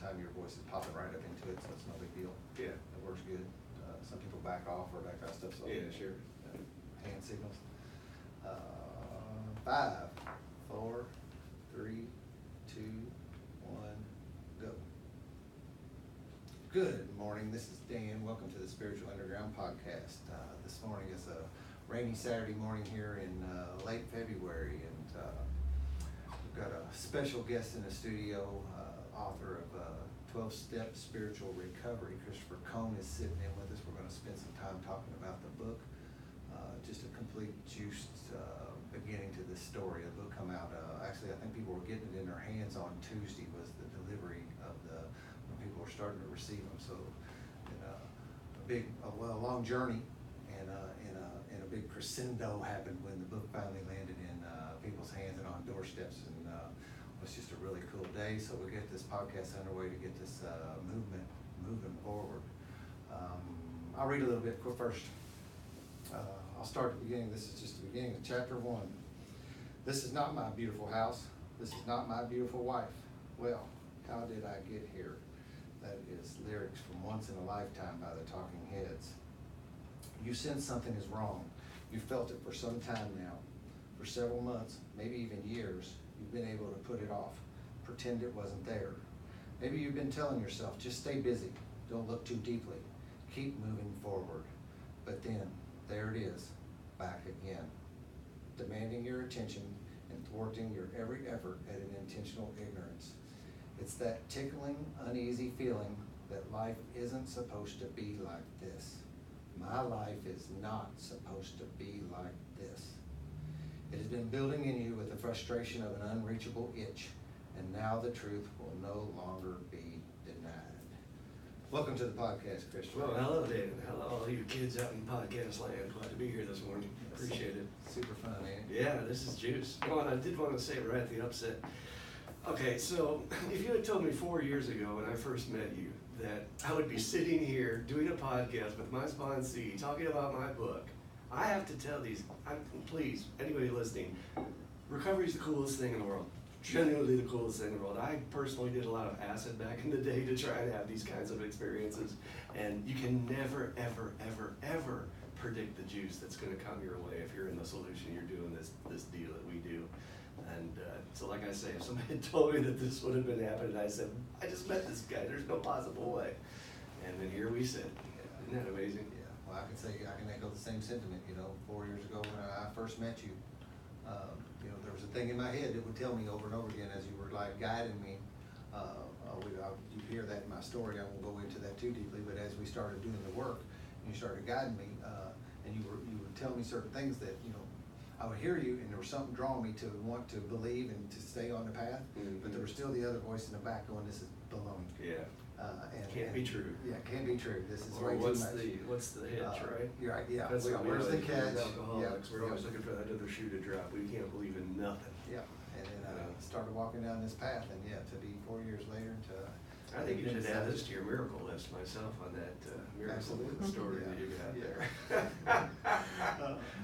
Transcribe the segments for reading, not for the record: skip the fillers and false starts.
time your voice is popping right up into it, so it's no big deal. Yeah. It works good. Some people back off or that kind of stuff, so. Yeah, sure. Hand signals. 5, 4, 3, 2, 1, go. Good morning, this is Dan. Welcome to the Spiritual Underground Podcast. This morning is a rainy Saturday morning here in late February, and we've got a special guest in the studio, author of 12-Step Spiritual Recovery. Christopher Cohn is sitting in with us. We're going to spend some time talking about the book. Just a complete juiced beginning to this story. The book come out, actually I think people were getting it in their hands on Tuesday was the delivery of when people were starting to receive them. So a long journey and a big crescendo happened when the book finally landed in people's hands and on doorsteps, and it was just a really cool day. So we get this podcast underway to get this movement moving forward. I'll read a little bit first. I'll start at the beginning. This is just the beginning of chapter 1. This is not my beautiful house. This is not my beautiful wife. Well, how did I get here? That is lyrics from Once in a Lifetime by the Talking Heads. You sense something is wrong. You felt it for some time now. For several months, maybe even years, you've been able to put it off, pretend it wasn't there. Maybe you've been telling yourself, just stay busy, don't look too deeply, keep moving forward. But then, there it is, back again, demanding your attention and thwarting your every effort at an intentional ignorance. It's that tickling, uneasy feeling that life isn't supposed to be like this. My life is not supposed to be like this. It has been building in you with the frustration of an unreachable itch, and now the truth will no longer be denied. Welcome to the podcast, Christopher. Well, hello, David. Hello, all you kids out in podcast land. Glad to be here this morning. Appreciate it. Super fun, man. Yeah, this is juice. Oh, and I did want to say right at the upset. Okay, so if you had told me 4 years ago when I first met you that I would be sitting here doing a podcast with my sponsee talking about my book, I have to tell please, anybody listening, recovery is the coolest thing in the world. Genuinely the coolest thing in the world. I personally did a lot of acid back in the day to try and have these kinds of experiences, and you can never, ever, ever, ever predict the juice that's going to come your way if you're in the solution. You're doing this deal that we do. And so like I say, if somebody had told me that this would have been happening, I said, I just met this guy, there's no possible way. And then here we sit. Isn't that amazing? Yeah, well, I can echo the same sentiment. 4 years ago when I first met you, there was a thing in my head that would tell me over and over again as you were like guiding me. You hear that in my story. I won't go into that too deeply, but as we started doing the work, and you started guiding me, and you would tell me certain things that I would hear you, and there was something drawing me to want to believe and to stay on the path. Mm-hmm. But there was still the other voice in the back going, "This is baloney." Yeah. Can't be true. Yeah, can't be true. This is or way too much. What's the hitch, right? You're right. Yeah. That's Where's the catch? Alcoholics. We're always looking for that other shoe to drop. We can't believe in nothing. Yeah. And then started walking down this path, and to be 4 years later to. I think you should add this to your miracle list myself on that miracle story that you got there.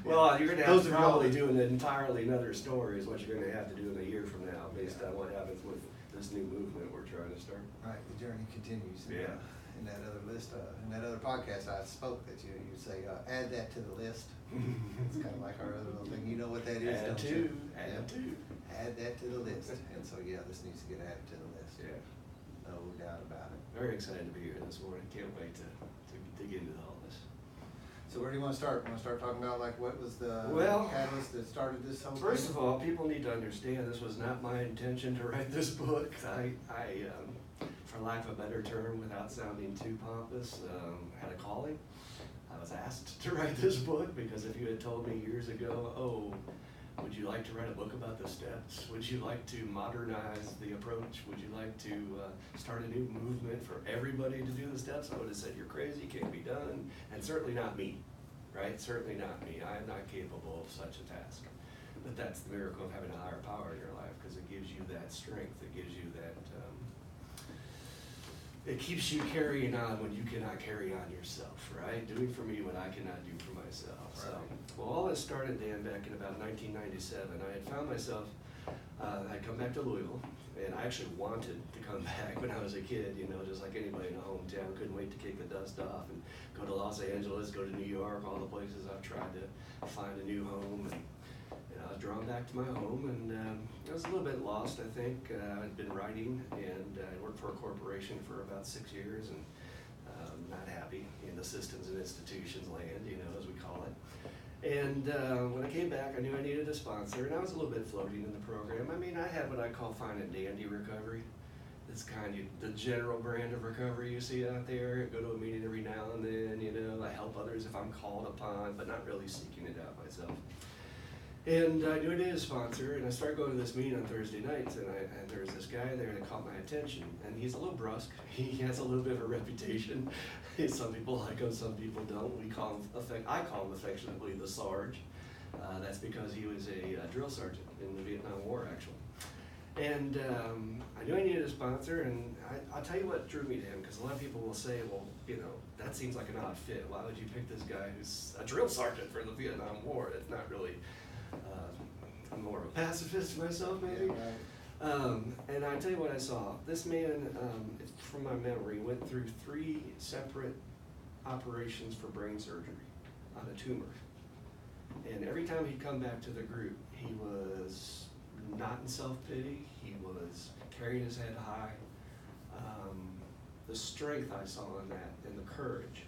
Well, you're going to have to probably do an entirely another story is what you're going to have to do in a year from now based on what happens with this new movement we're trying to start. Right, the journey continues. Yeah. In that other list, in that other podcast I spoke that you say, add that to the list. It's kind of like our other little thing. You know what that is, Add don't to. you? Add to. Add that to the list. And so, this needs to get added to the list. Yeah. No doubt about it. Very excited to be here this morning. Can't wait to dig into all this. So where do you want to start? Want to start talking about what was the catalyst that started this whole thing? First of all, people need to understand this was not my intention to write this book. I for lack of a better term, without sounding too pompous, had a calling. I was asked to write this book because if you had told me years ago, would you like to write a book about the steps? Would you like to modernize the approach? Would you like to start a new movement for everybody to do the steps? I would have said, you're crazy, can't be done. And certainly not me, right? Certainly not me. I am not capable of such a task. But that's the miracle of having a higher power in your life because it gives you that strength. It gives you that, it keeps you carrying on when you cannot carry on yourself, right? Doing for me what I cannot do for myself. Right. So, well, all this started, Dan, back in about 1997. I had found myself, I'd come back to Louisville, And I actually wanted to come back when I was a kid, you know, just like anybody in the hometown. Couldn't wait to kick the dust off and go to Los Angeles, go to New York, all the places I've tried to find a new home. And I was drawn back to my home, and I was a little bit lost, I think. I'd been writing, and I worked for a corporation for about 6 years, and not happy in the systems and institutions land, you know, as we call it. And when I came back, I knew I needed a sponsor, and I was a little bit floating in the program. I mean, I had what I call fine and dandy recovery. It's kind of the general brand of recovery you see out there. I go to a meeting every now and then, you know, I help others if I'm called upon, but not really seeking it out myself. And I knew I needed a sponsor, and I started going to this meeting on Thursday nights, and there was this guy there that caught my attention, and he's a little brusque. He has a little bit of a reputation. Some people like him, some people don't. I call him affectionately the Sarge. That's because he was a drill sergeant in the Vietnam War, actually. And I knew I needed a sponsor, and I'll tell you what drew me to him, because a lot of people will say, well, you know, that seems like an odd fit. Why would you pick this guy who's a drill sergeant for the Vietnam War? It's not really, I'm more of a pacifist myself, maybe. Yeah, right. And I tell you what I saw. This man, from my memory, went through 3 separate operations for brain surgery on a tumor. And every time he'd come back to the group, he was not in self-pity. He was carrying his head high. The strength I saw in that, and the courage.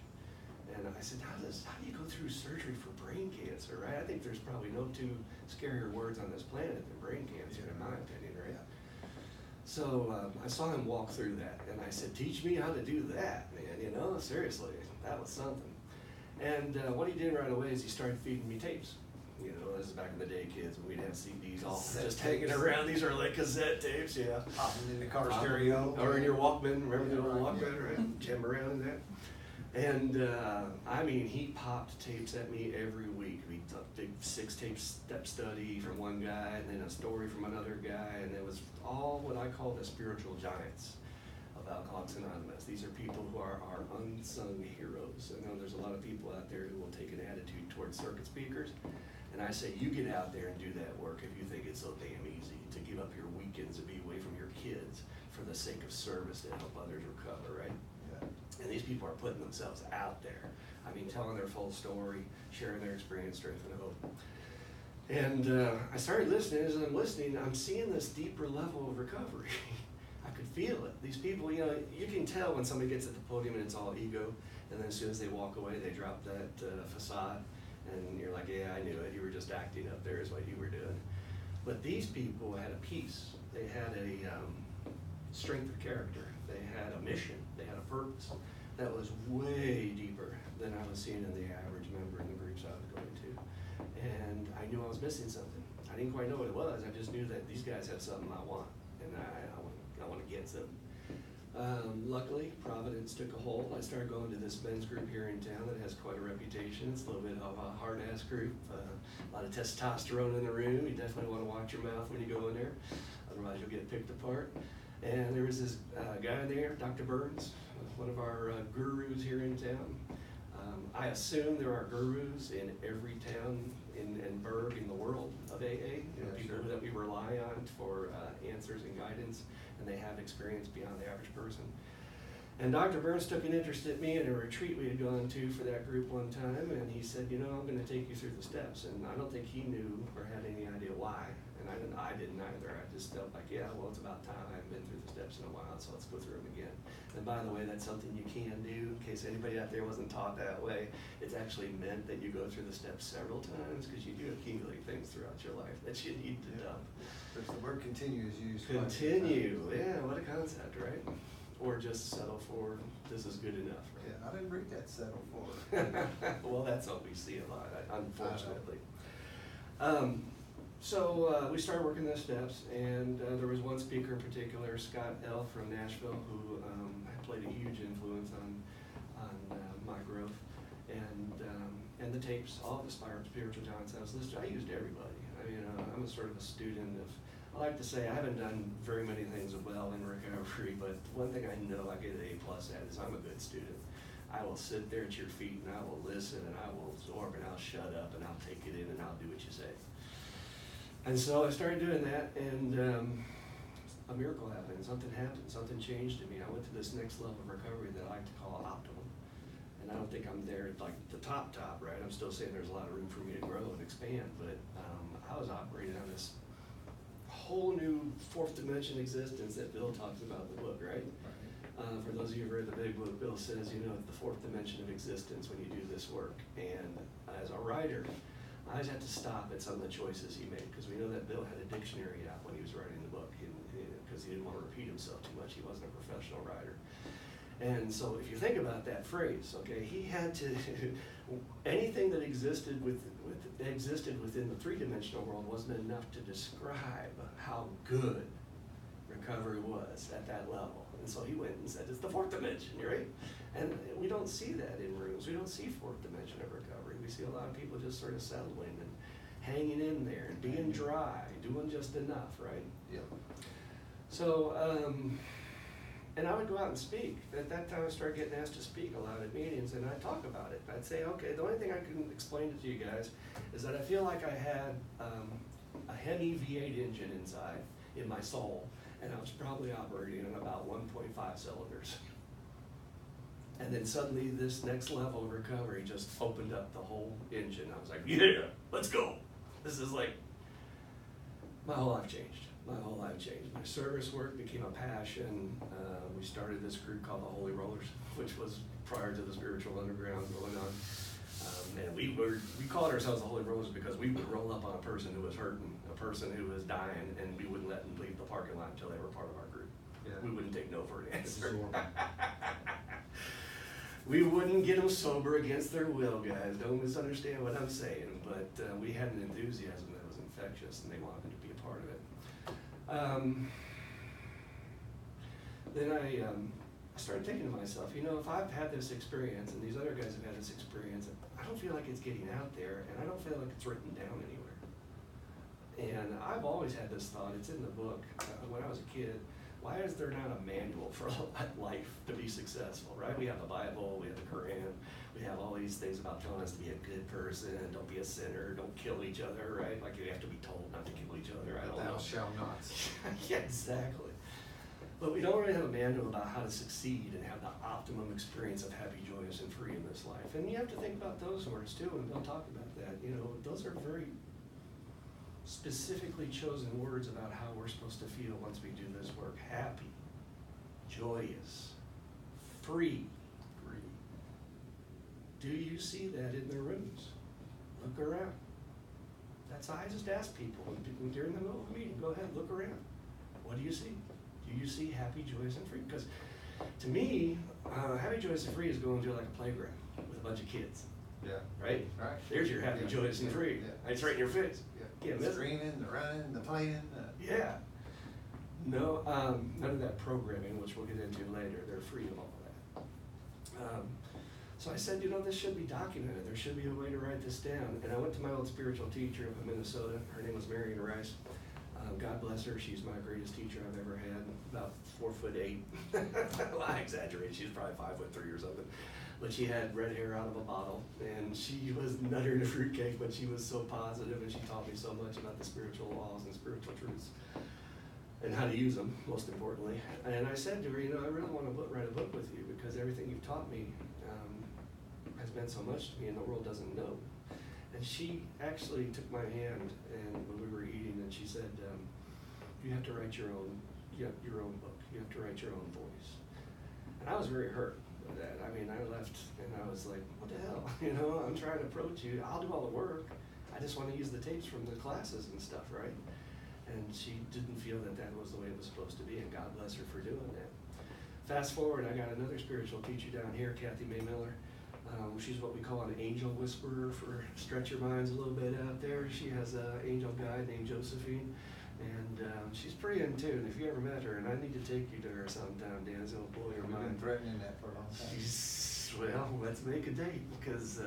And I said, how do you go through surgery for brain cancer, right? I think there's probably no 2 scarier words on this planet than brain cancer, in my opinion, right? So I saw him walk through that, and I said, teach me how to do that, man, you know, seriously, that was something. And what he did right away is he started feeding me tapes. You know, this is back in the day, kids, when we'd have CDs all just hanging around. These are like cassette tapes, yeah. Popping in the car stereo. Or in your Walkman, remember the old Walkman, right? Jam around in that. And I mean, he popped tapes at me every week. We did a big 6-tape step study from one guy, and then a story from another guy, and it was all what I call the spiritual giants of Alcoholics Anonymous. These are people who are our unsung heroes. I know there's a lot of people out there who will take an attitude towards circuit speakers, and I say, you get out there and do that work if you think it's so damn easy to give up your weekends and be away from your kids for the sake of service to help others recover, right? And these people are putting themselves out there. I mean, telling their full story, sharing their experience, strength, and hope. And I started listening. As I'm listening, I'm seeing this deeper level of recovery. I could feel it. These people, you know, you can tell when somebody gets at the podium and it's all ego, and then as soon as they walk away, they drop that facade, and you're like, yeah, I knew it. You were just acting up there is what you were doing. But these people had a peace. They had a strength of character. They had a mission. They had a purpose that was way deeper than I was seeing in the average member in the groups I was going to. And I knew I was missing something. I didn't quite know what it was. I just knew that these guys have something I want, and I want to get something. Luckily, Providence took a hold. I started going to this men's group here in town that has quite a reputation. It's a little bit of a hard-ass group. A lot of testosterone in the room. You definitely want to watch your mouth when you go in there. Otherwise, you'll get picked apart. And there was this guy there, Dr. Burns, one of our gurus here in town. I assume there are gurus in every town and burg in the world of AA, people that we rely on for answers and guidance, and they have experience beyond the average person. And Dr. Burns took an interest in me in a retreat we had gone to for that group one time, and he said, you know, I'm going to take you through the steps. And I don't think he knew or had any idea why, and I didn't either. I just felt like, yeah, well, it's about time. I haven't been through the steps in a while, so let's go through them again. And by the way, that's something you can do, in case anybody out there wasn't taught that way. It's actually meant that you go through the steps several times, because you do accumulate things throughout your life that you need to dump. But the word continue is used. Continue, yeah, what a concept, right? Or just settle for, this is good enough, right? Yeah, I didn't read that settle for. Well, that's what we see a lot, unfortunately. So we started working the steps, and there was one speaker in particular, Scott L. from Nashville, who played a huge influence on my growth, and the tapes, all the spiritual giants I was listening to. I used everybody. I mean, I'm a sort of a student of, I like to say I haven't done very many things well in recovery, but one thing I know I get an A+ at is I'm a good student. I will sit there at your feet and I will listen and I will absorb and I'll shut up and I'll take it in and I'll do what you say. And so I started doing that, and a miracle happened, something happened, something changed in me. I went to this next level of recovery that I like to call optimum. And I don't think I'm there at like the top, right? I'm still saying there's a lot of room for me to grow and expand, but I was operating on this whole new fourth dimension existence that Bill talks about in the book, right? For those of you who've read the big book, Bill says, you know, the fourth dimension of existence when you do this work. And as a writer, I just had to stop at some of the choices he made, because we know that Bill had a dictionary out when he was writing the book, because he didn't want to repeat himself too much. He wasn't a professional writer. And so if you think about that phrase, okay, he had to, anything that existed within the three-dimensional world wasn't enough to describe how good recovery was at that level. And so he went and said, it's the fourth dimension, right? And we don't see that in rooms. We don't see fourth dimension of recovery. We see a lot of people just sort of settling and hanging in there and being dry, doing just enough, right? Yep. So, and I would go out and speak. At that time, I started getting asked to speak a lot at meetings, and I'd talk about it. I'd say, okay, the only thing I can explain it to you guys is that I feel like I had a Hemi V8 engine inside in my soul, and I was probably operating on about 1.5 cylinders. And then suddenly this next level of recovery just opened up the whole engine. I was like, yeah, let's go. This is like, my whole life changed. My whole life changed. My service work became a passion. We started this group called the Holy Rollers, which was prior to the spiritual underground going on. And we called ourselves the Holy Rollers because we would roll up on a person who was hurting, a person who was dying, and we wouldn't let them leave the parking lot until they were part of our group. Yeah. We wouldn't take no for an answer. We wouldn't get them sober against their will, guys. Don't misunderstand what I'm saying. But we had an enthusiasm that was infectious, and they wanted to be a part of it. Then I started thinking to myself, you know, if I've had this experience and these other guys have had this experience, I don't feel like it's getting out there, and I don't feel like it's written down anywhere. And I've always had this thought, it's in the book, when I was a kid, why is there not a manual for life to be successful, right? We have the Bible, we have the Quran, we have all these things about telling us to be a good person, don't be a sinner, don't kill each other, right? Like you have to be told not to kill each other, I don't know. Thou shalt not. Yeah, exactly. But we don't really have a manual about how to succeed and have the optimum experience of happy, joyous, and free in this life. And you have to think about those words too, and they'll talk about that. You know, those are very specifically chosen words about how we're supposed to feel once we do this work. Happy, joyous, free. Do you see that in their rooms? Look around. That's how I just ask people when during the middle of a meeting, go ahead, look around. What do you see? Do you see happy, joyous, and free? Because to me, happy, joyous, and free is going to like a playground with a bunch of kids. Yeah. Right? Right. There's your happy, joyous, and free. Yeah. It's right in your face. Yeah. Can't The miss it. screaming, the running, the playing. Yeah. No, none of that programming, which we'll get into later. They're free of all of that. So I said, you know, this should be documented. There should be a way to write this down. And I went to my old spiritual teacher up in Minnesota. Her name was Marion Rice. God bless her. She's my greatest teacher I've ever had. About 4'8". Well, I exaggerate. She's probably 5'3" or something. But she had red hair out of a bottle, and she was nutter in a fruitcake, but she was so positive, and she taught me so much about the spiritual laws and spiritual truths and how to use them, most importantly. And I said to her, you know, I really want to write a book with you because everything you've taught me has meant so much to me, and the world doesn't know. And she actually took my hand, and when we were eating, and she said, you have to write your own book. You have to write your own voice. And I was very hurt by that. I mean, I left, and I was like, what the hell? You know, I'm trying to approach you. I'll do all the work. I just want to use the tapes from the classes and stuff, right? And she didn't feel that that was the way it was supposed to be, and God bless her for doing that. Fast forward, I got another spiritual teacher down here, Kathy May Miller. She's what we call an angel whisperer, for stretch your minds a little bit out there. She has an angel guide named Josephine, and she's pretty in tune. If you ever met her, and I need to take you to her sometime, Dan, it'll blow your We've been mind. threatening that for a long time. Well, let's make a date, because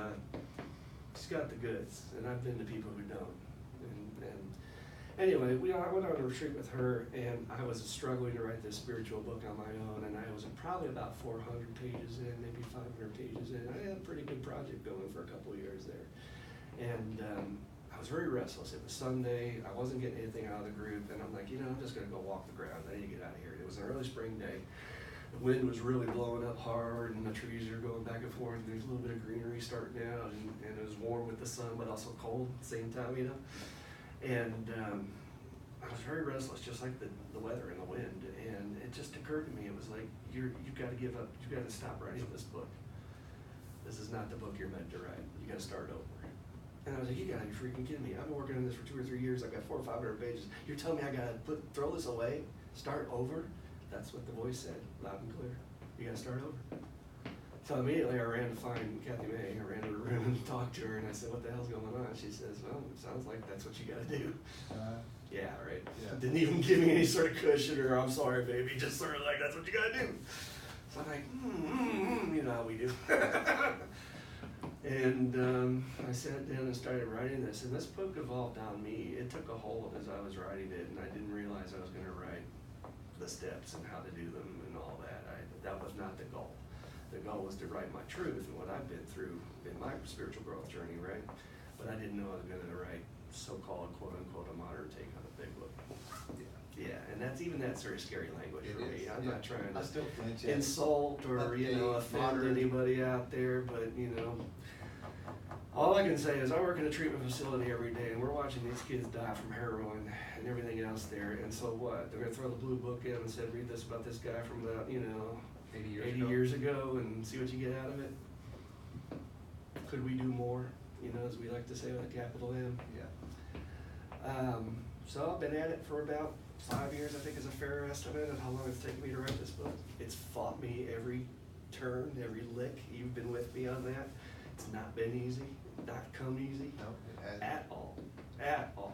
she's got the goods, and I've been to people who don't. And anyway, I went on a retreat with her, and I was struggling to write this spiritual book on my own, and I was probably about 400 pages in, maybe 500 pages in. I had a pretty good project going for a couple of years there. And I I was very restless. It was Sunday. I wasn't getting anything out of the group, and I'm like, I'm just gonna go walk the ground. I need to get out of here. It was an early spring day. The wind was really blowing up hard, and the trees are going back and forth, and there's a little bit of greenery starting out, and it was warm with the sun, but also cold at the same time, And I was very restless, just like the weather and the wind, and it just occurred to me, it was like, you've got to give up, you've got to stop writing this book. This is not the book you're meant to write. You got to start over. And I was like, you gotta be freaking kidding me. I've been working on this for 2 or 3 years. I've got 400 or 500 pages. You're telling me I gotta throw this away, start over? That's what the voice said, loud and clear. You gotta start over. So immediately I ran to find Kathy May. I ran to her room and talked to her, and I said, what the hell's going on? She says, well, it sounds like that's what you gotta do. Yeah, right. Yeah. Didn't Didn't even give me any sort of cushion or I'm sorry, baby. Just sort of like, that's what you gotta do. So I'm like, you know how we do. And I sat down and started writing this, and this book evolved on me. It took a hold as I was writing it, and I didn't realize I was going to write the steps and how to do them and all that. That was not the goal. The goal was to write my truth and what I've been through in my spiritual growth journey, right? But I didn't know I was going to write so-called, quote-unquote, a modern take on a big book. Yeah, and that's very scary language for me. I'm not trying to insult or, offend anybody out there, but, all I can say is I work in a treatment facility every day, and we're watching these kids die from heroin and everything else there, and so what? They're gonna throw the blue book in and say, read this about this guy from about, 80 years ago and see what you get out of it? Could we do more, as we like to say with a capital M? Yeah. So I've been at it for about 5 years, I think is a fair estimate of how long it's taken me to write this book. It's fought me every turn, every lick. You've been with me on that. It's not been easy, not come easy. No, it hasn't. At all.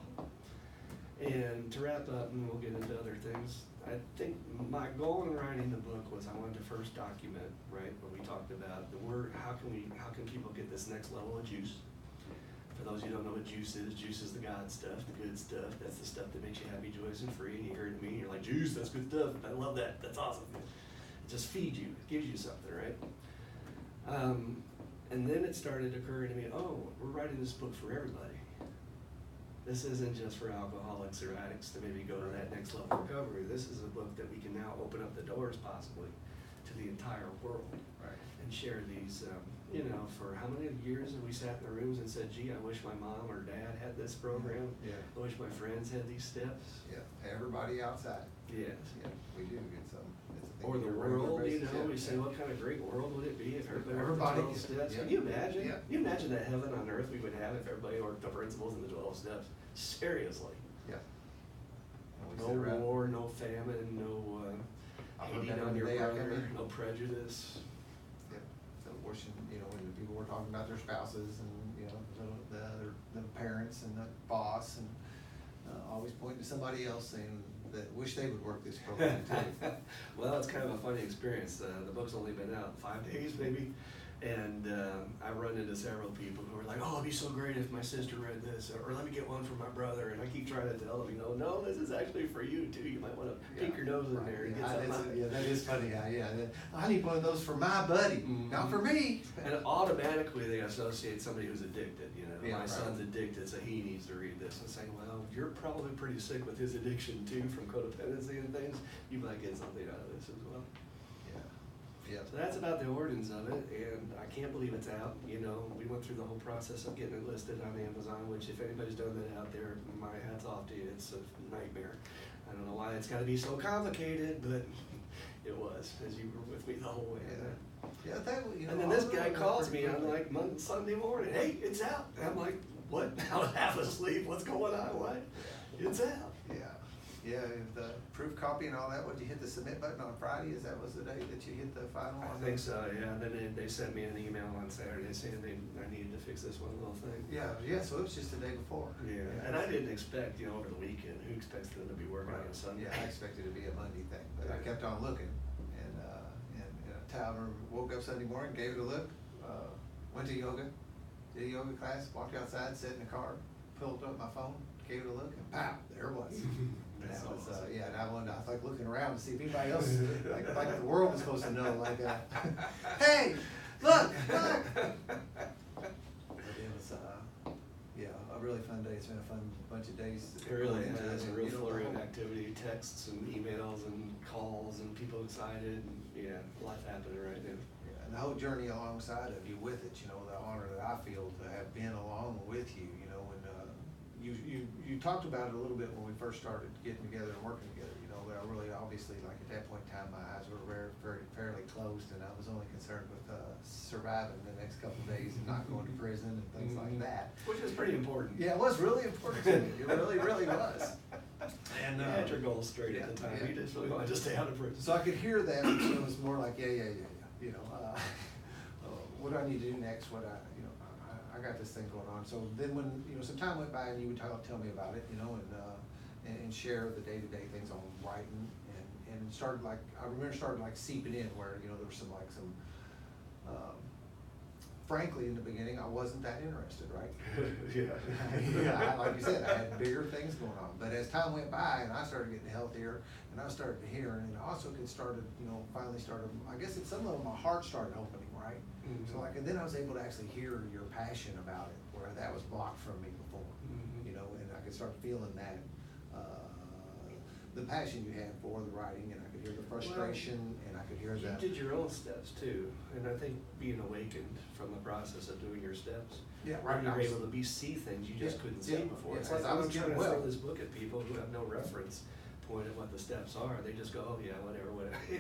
And to wrap up, and we'll get into other things, I think my goal in writing the book was I wanted to first document, right, what we talked about, the word, how can people get this next level of juice? For those who don't know what juice is the God stuff, the good stuff. That's the stuff that makes you happy, joyous, and free. And you heard me, you're like, juice, that's good stuff. I love that. That's awesome. It just feeds you. It gives you something, right? And then it started occurring to me, we're writing this book for everybody. This isn't just for alcoholics or addicts to maybe go to that next level of recovery. This is a book that we can now open up the doors, possibly, to the entire world. Right. And share these, for how many years have we sat in the rooms and said, gee, I wish my mom or dad had this program. Yeah. I wish my friends had these steps. Yeah, everybody outside. Yes. Yeah, we do get some. It's a thing Or the we do on a regular world, basis. we say, what kind of great world would it be if everybody Everybody worked the 12 steps? yeah. Can you imagine? Yeah. Can you imagine that heaven on earth we would have if everybody worked the principles in the 12 steps? Seriously. Yeah. And we No sit around- war, no famine, no I hating remember on the your day I come brother, in. no prejudice. Yeah, so wishing, when the people were talking about their spouses and, the parents and the boss and always pointing to somebody else saying that wish they would work this program too. Well, it's kind of a funny experience. The book's only been out 5 days maybe, and I've run into several people who are like, oh, it'd be so great if my sister read this, or let me get one for my brother, and I keep trying to tell them, no, this is actually for you too. You might want to peek your nose in Right. there and Yeah, get something out of it. yeah, that is funny. I need one of those for my buddy, not for me. And automatically they associate somebody who's addicted, Yeah, my right. son's addicted, so he needs to read this, and saying, well, you're probably pretty sick with his addiction too, from codependency and things. You might get something out of this as well. Yeah. So that's about the origins of it, and I can't believe it's out. We went through the whole process of getting it listed on Amazon, which if anybody's done that out there, my hat's off to you. It's a nightmare. I don't know why it's gotta be so complicated, but it was, as you were with me the whole way. Yeah, And then this guy calls me on like Sunday morning, hey, it's out. And I'm like, what? I was half asleep. What's going on? What? It's out. Yeah, the proof copy and all that, would you hit the submit button on Friday? Was the day that you hit the final? I think so, yeah. And then they sent me an email on Saturday saying I needed to fix this one little thing. Yeah, so it was just the day before. Yeah, and I didn't expect, over the weekend, who expects them to be working on a Sunday? Yeah, I expected it to be a Monday thing, but I kept on looking, and Tyler woke up Sunday morning, gave it a look, went to yoga, did a yoga class, walked outside, sat in the car, pulled up my phone, gave it a look, and pow, there it was. That's That was, awesome. and I was like looking around to see if anybody else, like the world was supposed to know, like, hey, look. But it was, really fun day. It's been a fun bunch of days. It really going into has it, a real you know, flurry of activity, texts and emails and calls and people excited, and yeah, a lot happening right now. Yeah, and the whole journey alongside of you with it, you know, the honor that I feel to have been along with you, you know, and you talked about it a little bit when we first started getting together and working together, you know, but I really obviously, like at that point in time, my eyes were fairly closed, and I was only concerned with surviving the next couple of days and not going to prison and things like that. Which is pretty important. Yeah, it was really important to me. It really, really was. And you had your goals straight at the time. yeah. You just really wanted to stay out of prison. So I could hear that, and it was more like, yeah. You know, what do I need to do next? I got this thing going on. So then when, you know, some time went by and you would tell me about it, you know, and share the day-to-day things on writing, and started like, I remember started like seeping in where, you know, there was some, frankly, in the beginning, I wasn't that interested, right? Yeah, like you said, I had bigger things going on. But as time went by and I started getting healthier and I started to hear, and I also finally started, I guess at some level my heart started opening, right? Mm-hmm. So and then I was able to actually hear your passion about it, where that was blocked from me before, Mm-hmm. you know, and I could start feeling that, the passion you had for the writing, and I could hear the frustration, and I could hear You that. did your own steps too, and I think being awakened from the process of doing your steps. Yeah, right. You're able to see things you just couldn't see before. It's like I I'm was trying to getting throw this book at people who have no reference point of what the steps are. They just go, oh yeah, whatever.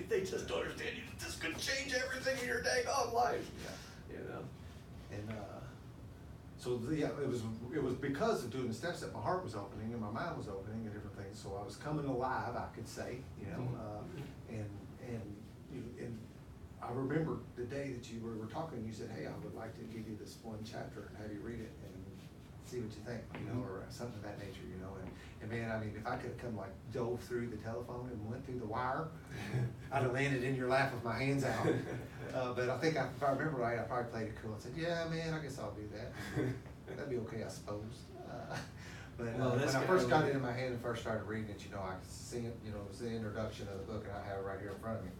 They just don't understand you. This could change everything in your day on life. Yeah. You know. And it was because of doing the steps that my heart was opening and my mind was opening and different things. So I was coming alive, I could say, you know, and I remember the day that you were talking. You said, "Hey, I would like to give you this one chapter and have you read it and see what you think," you know, or something of that nature, you know. And man, I mean, if I could have come like dove through the telephone and went through the wire, I'd have landed in your lap with my hands out. But I think if I remember right, I probably played it cool and said, "Yeah, man, I guess I'll do that. That'd be okay, I suppose." But when I first got it in my hand and first started reading it, you know, I could see it. You know, it was the introduction of the book, and I have it right here in front of me,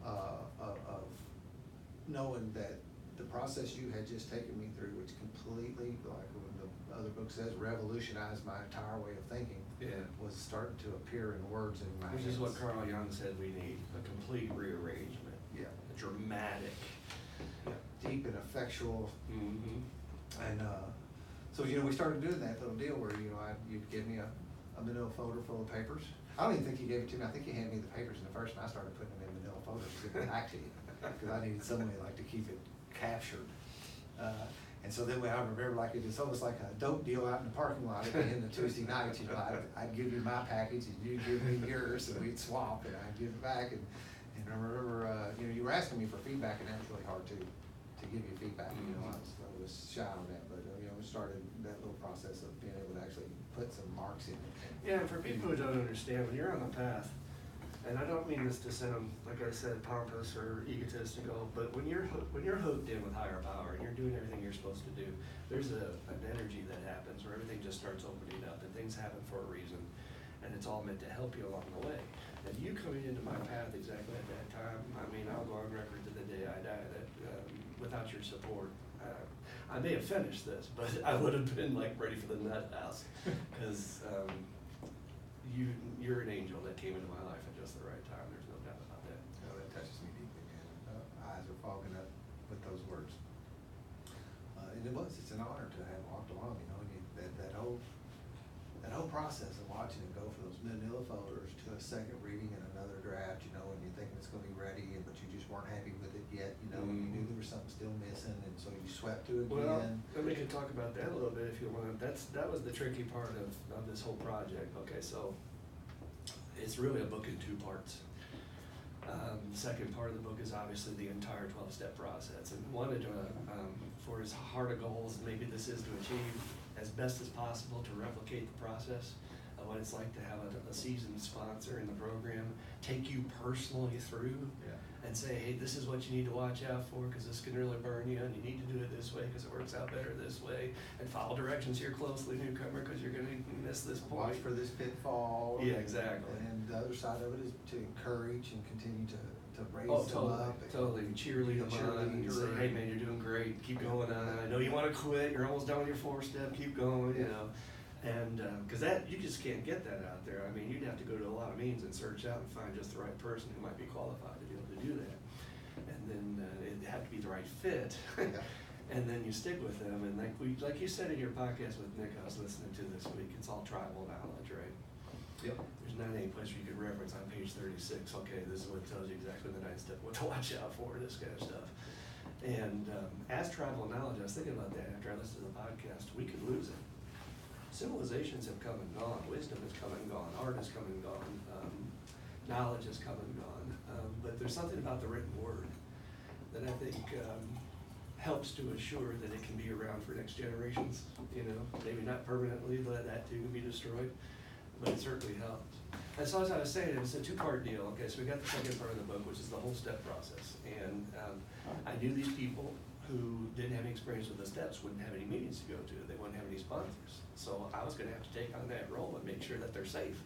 of knowing that the process you had just taken me through, which completely, like when the other book says, revolutionized my entire way of thinking. Yeah. Was starting to appear in words in my Which hands. is what Carl Jung said we need, a complete rearrangement. Yeah. A dramatic. Yeah. Deep and effectual. Mm-hmm. And so, you know, we started doing that little deal where, you know, you'd give me a manila folder full of papers. I don't even think you gave it to me. I think you handed me the papers in the first, and I started putting them in manila folders to give it back to you, because I needed some way like to keep it captured. And so then I remember, like, it was almost like a dope deal out in the parking lot at the end of Tuesday nights. You know, I'd give you my package and you'd give me yours, and we'd swap, and I'd give it back. And I remember, you know, you were asking me for feedback, and that was really hard to give you feedback. You know, I was shy on that, but you know, we started that little process of being able to actually put some marks in it. Yeah, and for people who don't understand, when you're on the path, and I don't mean this to sound, like I said, pompous or egotistical, but when you're hooked in with higher power and you're doing everything you're supposed to do, there's an energy that happens where everything just starts opening up and things happen for a reason, and it's all meant to help you along the way. And you coming into my path exactly at that time, I mean, I'll go on record to the day I die that without your support, I may have finished this, but I would have been like ready for the nut house, because you're an angel that came into my life at just the right time. There's no doubt about that. Oh, that touches me deeply, man. Eyes are fogging up with those words. And it's an honor to have walked along, you know, and that whole process of watching it go from those manila folders to a second reading and another draft, you know, and you're thinking it's gonna be ready, but you just weren't happy with it yet, you know, and you knew there was something still missing, and so you swept through it again. Well, we can talk about that a little bit if you want. That was the tricky part of this whole project. Okay, so it's really a book in two parts. The second part of the book is obviously the entire 12-step process, and wanted to, for as hard a goals maybe this is to achieve as best as possible, to replicate the process. what it's like to have a seasoned sponsor in the program take you personally through and say, hey, this is what you need to watch out for because this can really burn you, and you need to do it this way because it works out better this way, and follow directions here closely, newcomer, because you're going to miss this point. Watch for this pitfall. Yeah, exactly. And the other side of it is to encourage and continue to raise totally, them up. Totally, cheerlead them on and say, hey man, you're doing great, keep going on. I know you want to quit, you're almost done with your 4-step, keep going, you know. And because that, you just can't get that out there. I mean, you'd have to go to a lot of meetings and search out and find just the right person who might be qualified to be able to do that. And then it'd have to be the right fit. And then you stick with them. And like you said in your podcast with Nick, I was listening to this week, it's all tribal knowledge, right? Yep. There's not any place where you could reference on page 36, okay, this is what tells you exactly the 9th step, what to watch out for, this kind of stuff. And as tribal knowledge, I was thinking about that after I listened to the podcast, we could lose it. Civilizations have come and gone, wisdom has come and gone, art has come and gone, knowledge has come and gone, but there's something about the written word that I think helps to assure that it can be around for next generations, you know, maybe not permanently, that too can be destroyed, but it certainly helps. And so as I was saying, it's a 2-part deal. Okay, so we got the second part of the book, which is the whole step process, and I knew these people who didn't have any experience with the steps wouldn't have any meetings to go to, they wouldn't have any sponsors. So I was gonna have to take on that role and make sure that they're safe.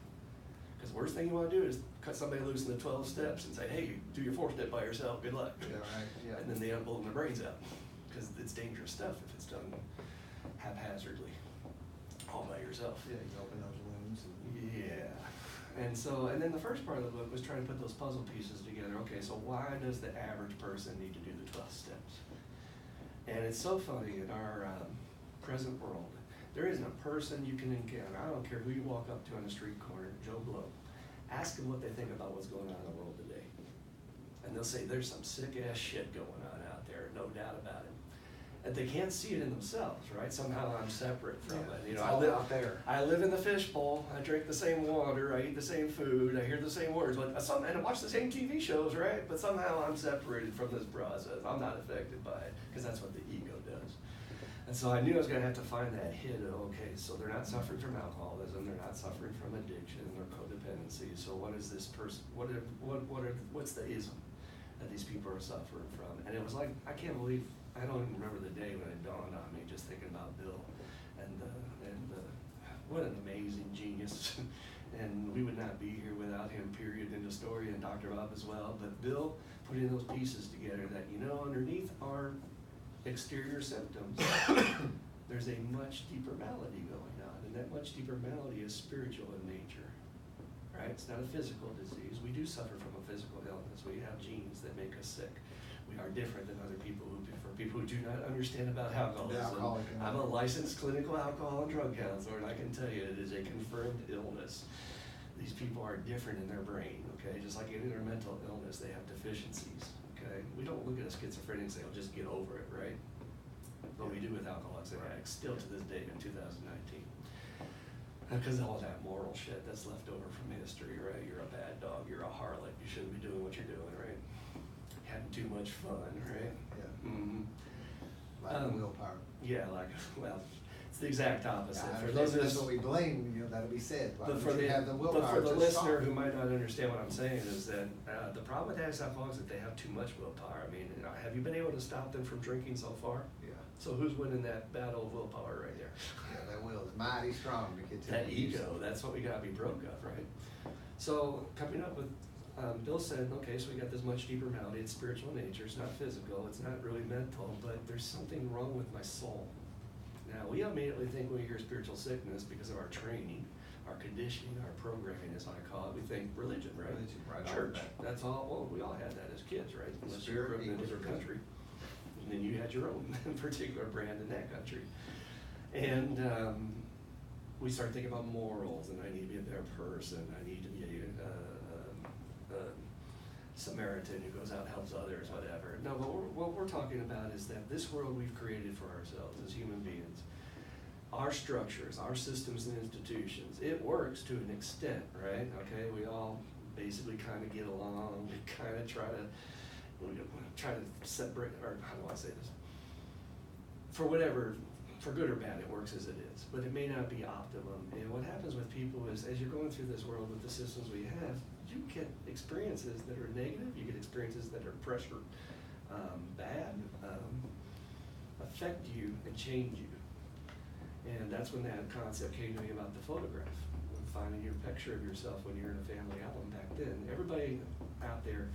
Because the worst thing you wanna do is cut somebody loose in the 12 steps and say, hey, you do your 4th step by yourself, good luck. Yeah, right, yeah. And then they end up blowing their brains out, because it's dangerous stuff if it's done haphazardly, all by yourself. Yeah, you open those wounds. Yeah. And then the first part of the book was trying to put those puzzle pieces together. Okay, so why does the average person need to do the 12 steps? And it's so funny in our present world, there isn't a person you can encounter, I don't care who you walk up to on the street corner, Joe Blow, ask them what they think about what's going on in the world today. And they'll say, there's some sick ass shit going on out there, no doubt about it. And they can't see it in themselves, right? Somehow I'm separate from it. You know, I live out there. I live in the fishbowl, I drink the same water, I eat the same food, I hear the same words, and I watch the same TV shows, right? But somehow I'm separated from this process. I'm not affected by it, because that's what the ego does. And so I knew I was gonna have to find that hit of, okay, so they're not suffering from alcoholism, they're not suffering from addiction or codependency, so what is this person, what's the ism that these people are suffering from? And it was like, I can't believe, I don't even remember the day when it dawned on me, just thinking about Bill and what an amazing genius. And we would not be here without him, period, in the story, and Dr. Bob as well. But Bill putting those pieces together that, you know, underneath our exterior symptoms, there's a much deeper malady going on. And that much deeper malady is spiritual in nature, right? It's not a physical disease. We do suffer from a physical illness. We have genes that make us sick. We are different than other people who do not understand about alcoholism. I'm a licensed clinical alcohol and drug counselor, and I can tell you it is a confirmed illness. These people are different in their brain, okay? Just like any other mental illness, they have deficiencies, okay? We don't look at a schizophrenic and say, oh, just get over it, right? But we do with alcoholics and addicts, still to this day in 2019. Because all that moral shit that's left over from history, right? You're a bad dog, you're a harlot, you shouldn't be doing what you're doing, right? Having too much fun, right? Yeah. Mm-hmm. Lack of willpower. Yeah, well, it's the exact opposite. Yeah, for those of that's us, what we blame, you know, that'll be said. but for the listener who might not understand what I'm saying is that the problem with addicts and alcoholics is that they have too much willpower. I mean, you know, have you been able to stop them from drinking so far? Yeah. So who's winning that battle of willpower right there? Yeah, that will is mighty strong to get to that ego. That's what we gotta be broke of, right? So coming up with, Bill said, okay, so we got this much deeper malady. It's spiritual nature. It's not physical. It's not really mental, but there's something wrong with my soul. Now, we immediately think when we hear spiritual sickness because of our training, our conditioning, our programming, as I call it, we think religion, right? Religion, right. Church. That's all. Well, we all had that as kids, right? Unless you grew up in another country. And then you had your own particular brand in that country. And we start thinking about morals, and I need to be a better person. I need to be a Samaritan who goes out and helps others, whatever. No, but what we're talking about is that this world we've created for ourselves as human beings, our structures, our systems and institutions, it works to an extent, right? Okay, we all basically kind of get along. We kind of try to separate, or how do I say this? For whatever for good or bad, it works as it is, but it may not be optimum. And what happens with people is, as you're going through this world with the systems we have, you get experiences that are negative, you get experiences that are pressure, bad, affect you and change you. And that's when that concept came to me about the photograph, finding your picture of yourself when you're in a family album back then. Everybody out there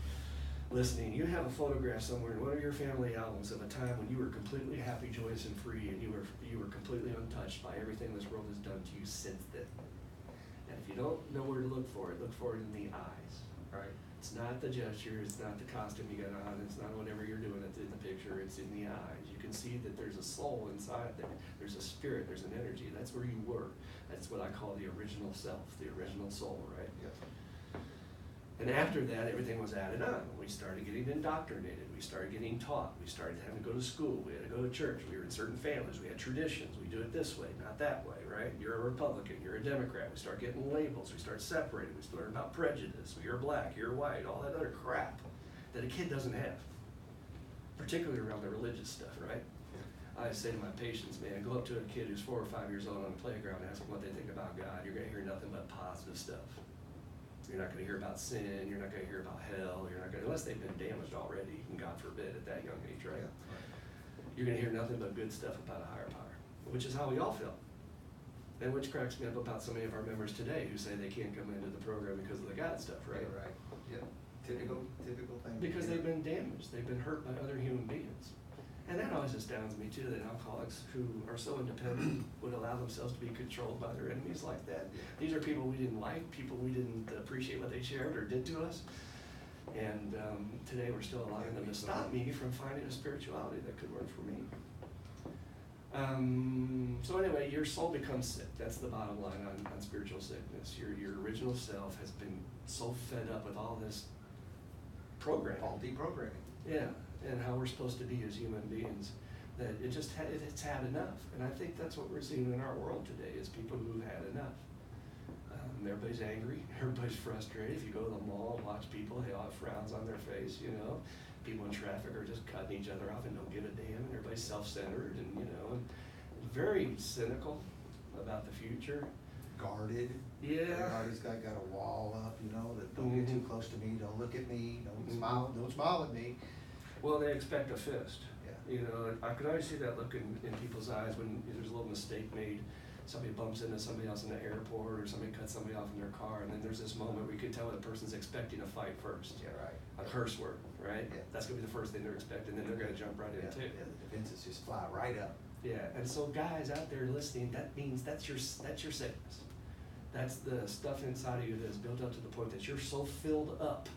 listening, you have a photograph somewhere in one of your family albums of a time when you were completely happy, joyous, and free, and you were completely untouched by everything this world has done to you since then. And if you don't know where to look for it in the eyes. Right. It's not the gesture, it's not the costume you got on, it's not whatever you're doing in the picture, it's in the eyes. You can see that there's a soul inside there, there's a spirit, there's an energy. That's where you were. That's what I call the original self, the original soul, right? Yes. And after that, everything was added on. We started getting indoctrinated. We started getting taught. We started having to go to school. We had to go to church. We were in certain families. We had traditions. We do it this way, not that way, right? You're a Republican. You're a Democrat. We start getting labels. We start separating. We learn about prejudice. You're black. You're white. All that other crap that a kid doesn't have, particularly around the religious stuff, right? I say to my patients, man, go up to a kid who's 4 or 5 years old on the playground and ask them what they think about God. You're going to hear nothing but positive stuff. You're not going to hear about sin. You're not going to hear about hell. You're not going to, unless they've been damaged already, and God forbid, at that young age, right? Yeah, right. You're going to hear nothing but good stuff about a higher power, which is how we all feel. And which cracks me up about so many of our members today who say they can't come into the program because of the God stuff, right? Yeah, right. Yeah. Typical thing. Because they've been damaged. They've been hurt by other human beings. And that always astounds me too, that alcoholics who are so independent would allow themselves to be controlled by their enemies like that. These are people we didn't like, people we didn't appreciate what they shared or did to us. And today we're still allowing them to stop me from finding a spirituality that could work for me. So anyway, your soul becomes sick. That's the bottom line on spiritual sickness. Your original self has been so fed up with all this programming. All deprogramming. Yeah, and how we're supposed to be as human beings, that it's had enough. And I think that's what we're seeing in our world today, is people who've had enough. Everybody's angry, everybody's frustrated. If you go to the mall and watch people, they all have frowns on their face, you know. People in traffic are just cutting each other off and don't give a damn, and everybody's self-centered and, you know, and very cynical about the future. Guarded. Yeah. Everybody's got a wall up, you know, that don't get too close to me, don't look at me, don't smile at me. Well, they expect a fist. Yeah. You know, I could always see that look in people's eyes when there's a little mistake made. Somebody bumps into somebody else in the airport, or somebody cuts somebody off in their car, and then there's this moment where you can tell the person's expecting a fight first. Yeah, right. A curse word, right? Yeah. That's gonna be the first thing they're expecting, then they're gonna jump right Yeah, into it. yeah, the defenses just fly right up. Yeah, and so guys out there listening, that means that's your sickness. That's the stuff inside of you that's built up to the point that you're so filled up.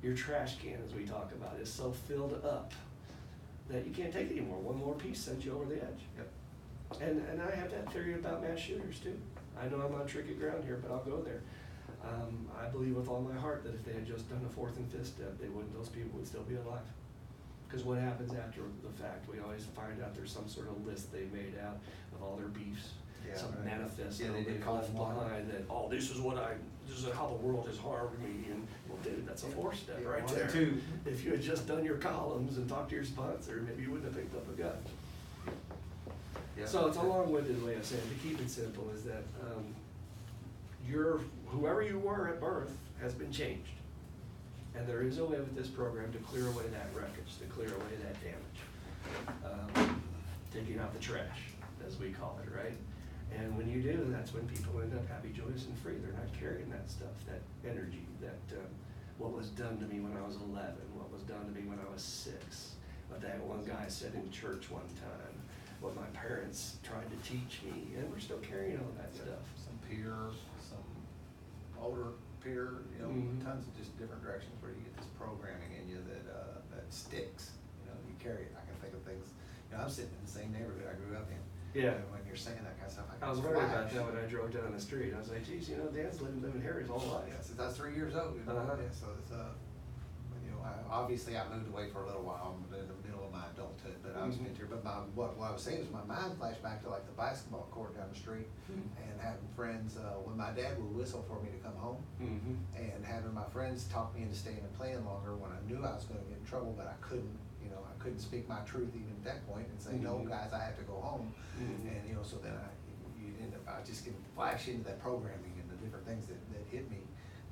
Your trash can, as we talk about, is so filled up that you can't take it anymore. One more piece sends you over the edge. Yep. And I have that theory about mass shooters too. I know I'm on tricky ground here, but I'll go there. I believe with all my heart that if they had just done a fourth and fifth step, those people would still be alive. Because what happens after the fact? We always find out there's some sort of list they made out of all their beefs. Yeah, some right. manifesto Yeah, they they've call left them one. behind that, this is how the world has harmed me. And well, dude, that's a fourth step Yeah, right one there. or two. If you had just done your columns and talked to your sponsor, maybe you wouldn't have picked up a gun. Yeah. So it's a long-winded way of saying, to keep it simple, is that whoever you were at birth has been changed. And there is a way with this program to clear away that wreckage, to clear away that damage. Taking out the trash, as we call it, right? And when you do, that's when people end up happy, joyous, and free. They're not carrying that stuff, that energy, that what was done to me when I was 11, what was done to me when I was 6, what that one guy said in church one time, what my parents tried to teach me, and we're still carrying all that stuff. Some peer, some older peer, you know, tons of just different directions where you get this programming in you that sticks. You know, you carry it. I can think of things. You know, I'm sitting in the same neighborhood I grew up in. Yeah. And when you're saying that kind of stuff, I was worried about that when I drove down the street. I was like, geez, you know, Dan's living here his whole life. Yeah, since I was 3 years old. You know, yeah, so it's you know, obviously I moved away for a little while. I'm in the middle of my adulthood, but I was into here. But what I was saying is my mind flashed back to like the basketball court down the street, and having friends. When my dad would whistle for me to come home, and having my friends talk me into staying and playing longer when I knew I was going to get in trouble, but I couldn't you know, I couldn't speak my truth even at that point and say, no, guys, I have to go home. And, you know, so then you end up, I just can flash into that programming and the different things that hit me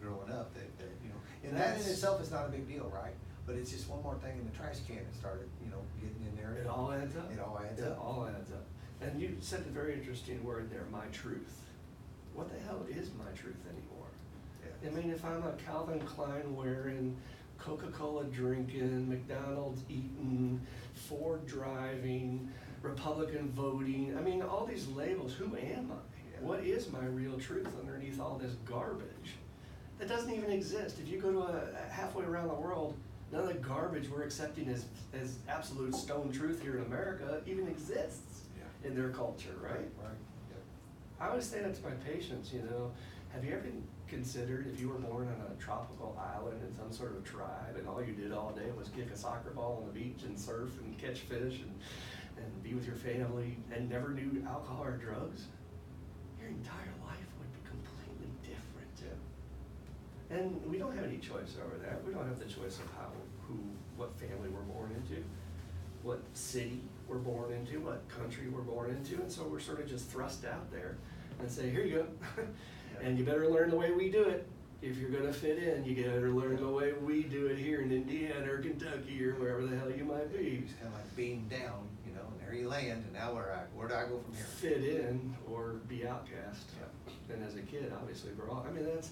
growing up that, you know, and that in itself is not a big deal, right? But it's just one more thing in the trash can that started, you know, getting in there. It all adds up. It all adds It up. all adds up. And you said a very interesting word there, my truth. What the hell is my truth anymore? Yeah. I mean, if I'm a Calvin Klein wearing, Coca-Cola drinking, McDonald's eating, Ford driving, Republican voting, I mean, all these labels, who am I? Yeah. What is my real truth underneath all this garbage? That doesn't even exist. If you go to a halfway around the world, none of the garbage we're accepting as absolute stone truth here in America even exists in their culture, right? Right. Yep. I always say that to my patients, you know, have you ever considered if you were born on a tropical island in some sort of tribe and all you did all day was kick a soccer ball on the beach and surf and catch fish and be with your family and never knew alcohol or drugs? Your entire life would be completely different. Yeah. And we don't have any choice over that. We don't have the choice of what family we're born into, what city we're born into, what country we're born into, and so we're sort of just thrust out there and say, here you go, and you better learn the way we do it. If you're gonna fit in, you better learn the way we do it here in Indiana or Kentucky or wherever the hell you might be. It's kind of like being down, you know, and there you land, and now where do I go from here? Fit in or be outcast. Yeah. And as a kid, obviously, we're all, I mean, that's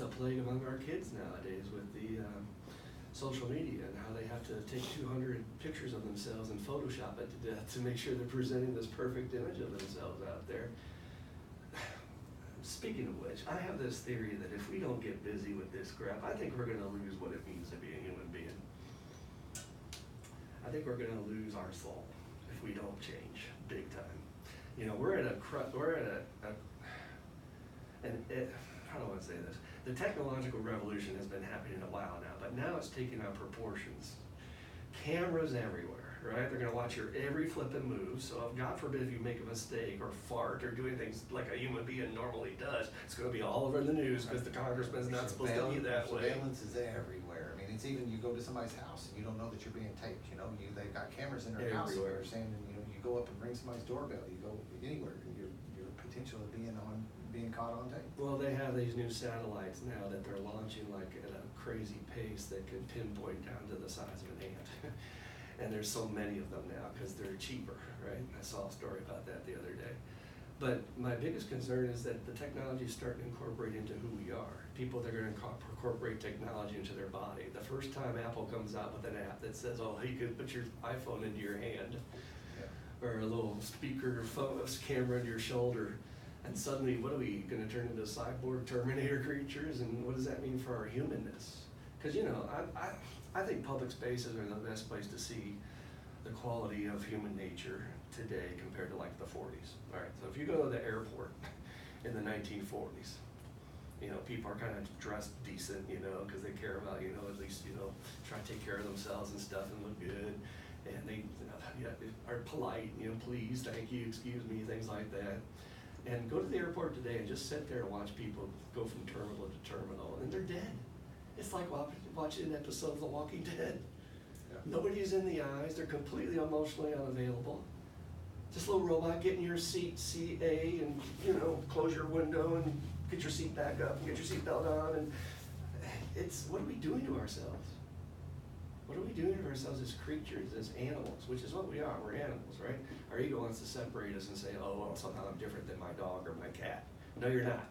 a plague among our kids nowadays with the social media and how they have to take 200 pictures of themselves and Photoshop it to death to make sure they're presenting this perfect image of themselves out there. Speaking of which, I have this theory that if we don't get busy with this crap, I think we're gonna lose what it means to be a human being. I think we're gonna lose our soul if we don't change big time. You know, how do I say this? The technological revolution has been happening a while now, but now it's taking on proportions. Cameras everywhere, right? They're gonna watch your every flippin' move, so if God forbid if you make a mistake or fart or doing things like a human being normally does, it's gonna be all over the news because the congressman's not supposed to be that way. Surveillance is everywhere. I mean, it's even, you go to somebody's house and you don't know that you're being taped, you know, they've got cameras in their house where they're saying, you know, you go up and ring somebody's doorbell, you go anywhere, and you're potentially being caught on tape. Well, they have these new satellites now that they're launching like at a crazy pace that can pinpoint down to the size of an ant. And there's so many of them now because they're cheaper, right? I saw a story about that the other day. But my biggest concern is that the technology is starting to incorporate into who we are. People, they're gonna incorporate technology into their body. The first time Apple comes out with an app that says, oh, you could put your iPhone into your hand, or a little speaker phone camera to your shoulder, and suddenly, what are we gonna turn into cyborg Terminator creatures, and what does that mean for our humanness? Because, you know, I think public spaces are the best place to see the quality of human nature today compared to like the 40s. All right, so if you go to the airport in the 1940s, you know, people are kind of dressed decent, you know, because they care about, you know, at least, you know, try to take care of themselves and stuff and look good. And they, you know, are polite, you know, please, thank you, excuse me, things like that. And go to the airport today and just sit there and watch people go from terminal to terminal, and they're dead. It's like watching an episode of The Walking Dead. Yeah. Nobody's in the eyes, they're completely emotionally unavailable. Just a little robot, get in your seat, CA, and, you know, close your window and get your seat back up and get your seatbelt on. And it's, what are we doing to ourselves? What are we doing to ourselves as creatures, as animals, which is what we are, we're animals, right? Our ego wants to separate us and say, oh, well, somehow I'm different than my dog or my cat. No, you're not.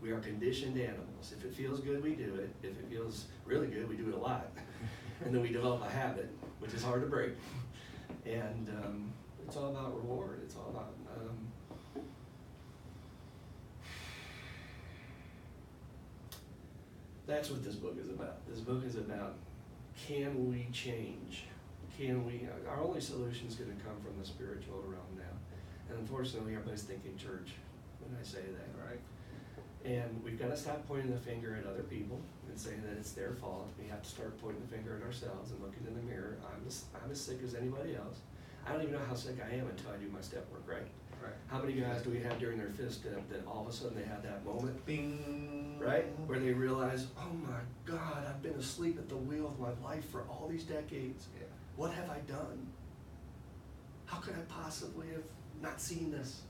We are conditioned animals. If it feels good, we do it. If it feels really good, we do it a lot. And then we develop a habit, which is hard to break. And it's all about reward. It's all about, that's what this book is about. This book is about, can we change? Can we, our only solution is gonna come from the spiritual realm now. And unfortunately, everybody's thinking church when I say that, right? And we've gotta stop pointing the finger at other people and saying that it's their fault. We have to start pointing the finger at ourselves and looking in the mirror. I'm as sick as anybody else. I don't even know how sick I am until I do my step work, right? Right. How many guys do we have during their fifth step that all of a sudden they have that moment, Bing. right? Where they realize, oh my God, I've been asleep at the wheel of my life for all these decades. Yeah. What have I done? How could I possibly have not seen this?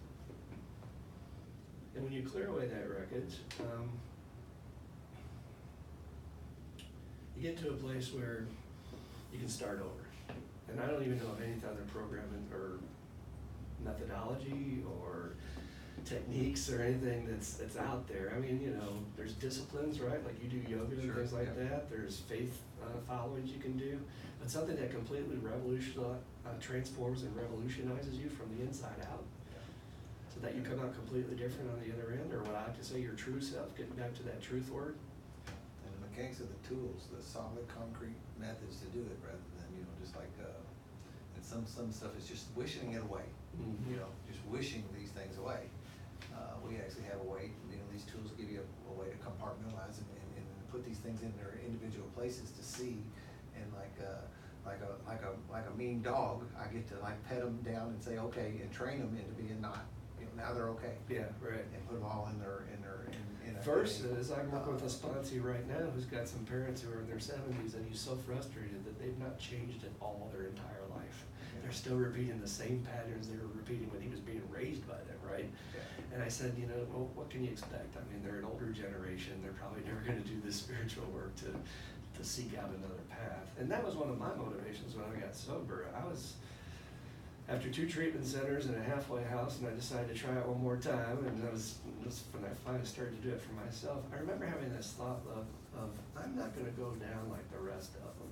And when you clear away that wreckage, you get to a place where you can start over. And I don't even know of any other programming or methodology or techniques or anything that's out there. I mean, you know, there's disciplines, right? Like you do yoga and Sure, things like yeah. that. There's faith followings you can do. But something that completely transforms and revolutionizes you from the inside out, so that you come out completely different on the other end, or what I like to say, your true self, getting back to that truth word. And the mechanics of the tools, the solid concrete methods to do it, rather than, you know, just like, and some stuff is just wishing it away. Mhm. You know, just wishing these things away. We actually have a way, you know, these tools give you a way to compartmentalize and put these things in their individual places to see. And like a mean dog, I get to like pet them down and say, okay, and train them into being not, you know, now they're okay. Yeah, right. And put them all in a. Versus, I'm working with a sponsee right now who's got some parents who are in their 70s, and he's so frustrated that they've not changed at all their entire life. They're still repeating the same patterns they were repeating when he was being raised by them, right? Yeah. And I said, you know, well, what can you expect? I mean, they're an older generation. They're probably never going to do this spiritual work to seek out another path. And that was one of my motivations when I got sober. I was, after 2 treatment centers and a halfway house, and I decided to try it one more time, and that was when I finally started to do it for myself. I remember having this thought of I'm not going to go down like the rest of them.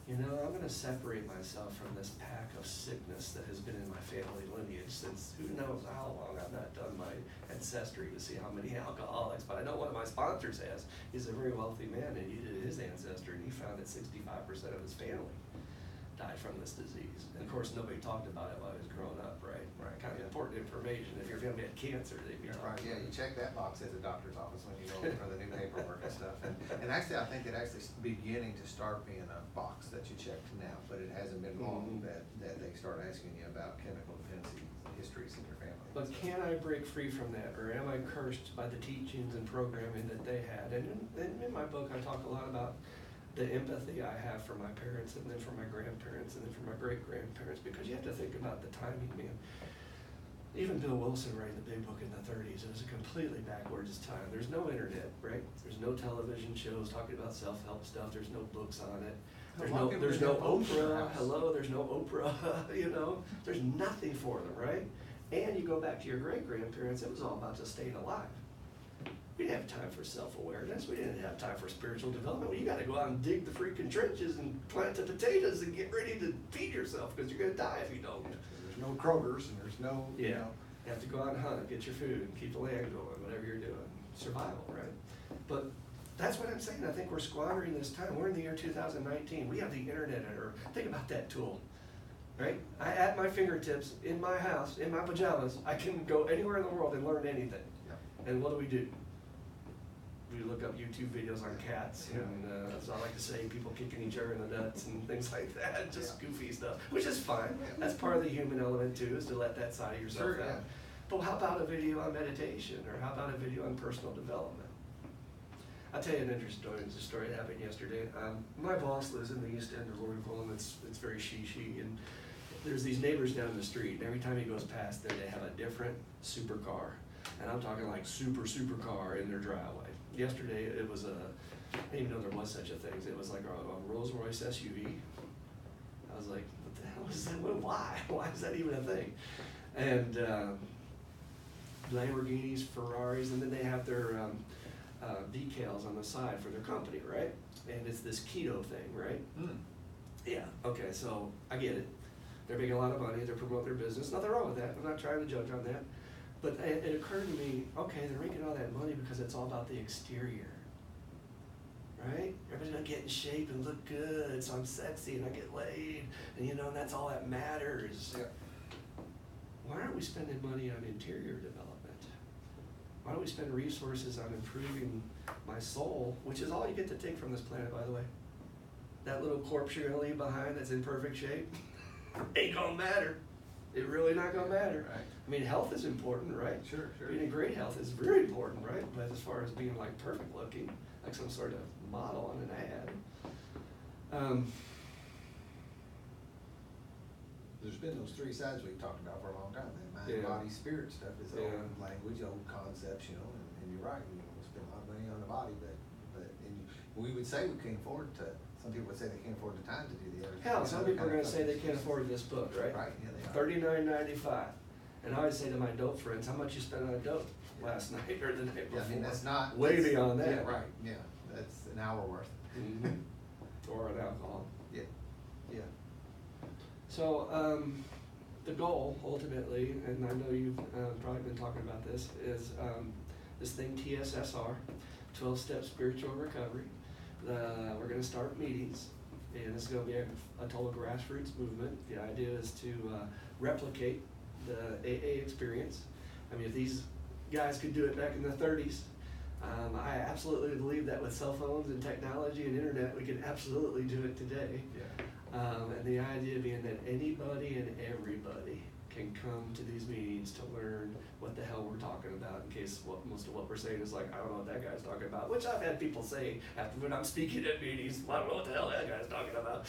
You know, I'm going to separate myself from this pack of sickness that has been in my family lineage since who knows how long. I've not done my ancestry to see how many alcoholics, but I know one of my sponsors has. He's a very wealthy man, and he did his ancestry, and he found that 65% of his family died from this disease. And of course, nobody talked about it while he was growing up, right? Right. Kind of important information. If your family had cancer, they'd be Yeah, talking right, yeah, you about it. check that box at the doctor's office when you go for the new paperwork and stuff. And actually, I think it actually is beginning to start being a box that you check now, but it hasn't been long that they start asking you about chemical dependency histories in your family. But can I break free from that, or am I cursed by the teachings and programming that they had? And in my book, I talk a lot about the empathy I have for my parents, and then for my grandparents, and then for my great-grandparents, because you have to think about the timing, man. Even Bill Wilson writing the big book in the 30s, it was a completely backwards time. There's no internet, right? There's no television shows talking about self-help stuff. There's no books on it. There's no Oprah. Hello, there's no Oprah, you know? There's nothing for them, right? And you go back to your great-grandparents, it was all about just staying alive. We didn't have time for self-awareness. We didn't have time for spiritual development. Well, you got to go out and dig the freaking trenches and plant the potatoes and get ready to feed yourself, because you're going to die if you don't. There's no Kroger's and there's no, you know. You have to go out and hunt, get your food, and keep the land going, whatever you're doing. Survival, right? But that's what I'm saying. I think we're squandering this time. We're in the year 2019. We have the internet at our, think about that tool, right? At my fingertips, in my house, in my pajamas, I can go anywhere in the world and learn anything. Yeah. And what do? We look up YouTube videos on cats, and as I like to say, people kicking each other in the nuts and things like that, just goofy stuff, which is fine. That's part of the human element too, is to let that side of yourself out. Yeah. But how about a video on meditation, or how about a video on personal development? I'll tell you an interesting story. It's a story that happened yesterday. My boss lives in the East End of Louisville, and it's very she, and there's these neighbors down the street, and every time he goes past there, they have a different supercar. And I'm talking like supercar in their driveway. Yesterday, it was I didn't even know there was such a thing. It was like a Rolls Royce SUV. I was like, what the hell is that? Why? Why is that even a thing? And Lamborghinis, Ferraris, and then they have their decals on the side for their company, right? And it's this keto thing, right? Yeah, okay, so I get it. They're making a lot of money, they're promoting their business. Nothing wrong with that. I'm not trying to judge on that. But it occurred to me, okay, they're making all that money because it's all about the exterior, right? Everybody's gonna get in shape and look good, so I'm sexy and I get laid, and you know, that's all that matters. Yeah. Why aren't we spending money on interior development? Why don't we spend resources on improving my soul, which is all you get to take from this planet, by the way? That little corpse you're gonna leave behind that's in perfect shape, ain't gonna matter. It really not gonna matter. Right. I mean, health is important, right? Sure, sure. Being in great health is very important, right? But as far as being like perfect looking, like some sort of model on an ad. There's been those three sides we've talked about for a long time. That mind, Yeah. body, spirit stuff is Yeah. old language, old concepts, and you're right. We spend a lot of money on the body, but we would say we can't afford to. Some people would say they can't afford the time to do the other. Hell, some people are gonna say they can't afford this book, right? Right, yeah, they are. $39.95. And I always say to my dope friends, how much you spent on a dope last night or the night before? Yeah, I mean, that's not. Way that's- beyond that. Yeah, right, yeah, that's an hour worth. Mhm. Or an alcohol. Yeah, yeah. So, the goal ultimately, and I know you've probably been talking about this, is this thing TSSR, 12-Step Spiritual Recovery. We're gonna start meetings, and this is gonna be a total grassroots movement. The idea is to replicate the AA experience. I mean, if these guys could do it back in the 30s, I absolutely believe that with cell phones and technology and internet, we can absolutely do it today. Yeah. And the idea being that anybody and everybody can come to these meetings to learn what the hell we're talking about, in case most of what we're saying is like, I don't know what that guy's talking about, which I've had people say after when I'm speaking at meetings, I don't know what the hell that guy's talking about.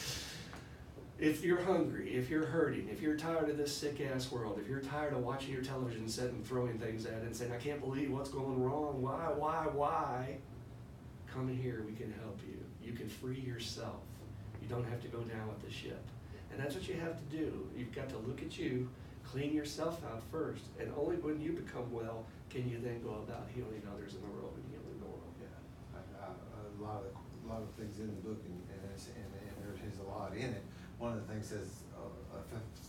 If you're hungry, if you're hurting, if you're tired of this sick ass world, if you're tired of watching your television set and throwing things at it and saying, I can't believe what's going wrong, why? Come in here, we can help you. You can free yourself. You don't have to go down with the ship. And that's what you have to do. You've got to look at you, clean yourself out first, and only when you become well can you then go about healing others in the world and healing the world. Yeah, a lot of things in the book, and there's a lot in it. One of the things says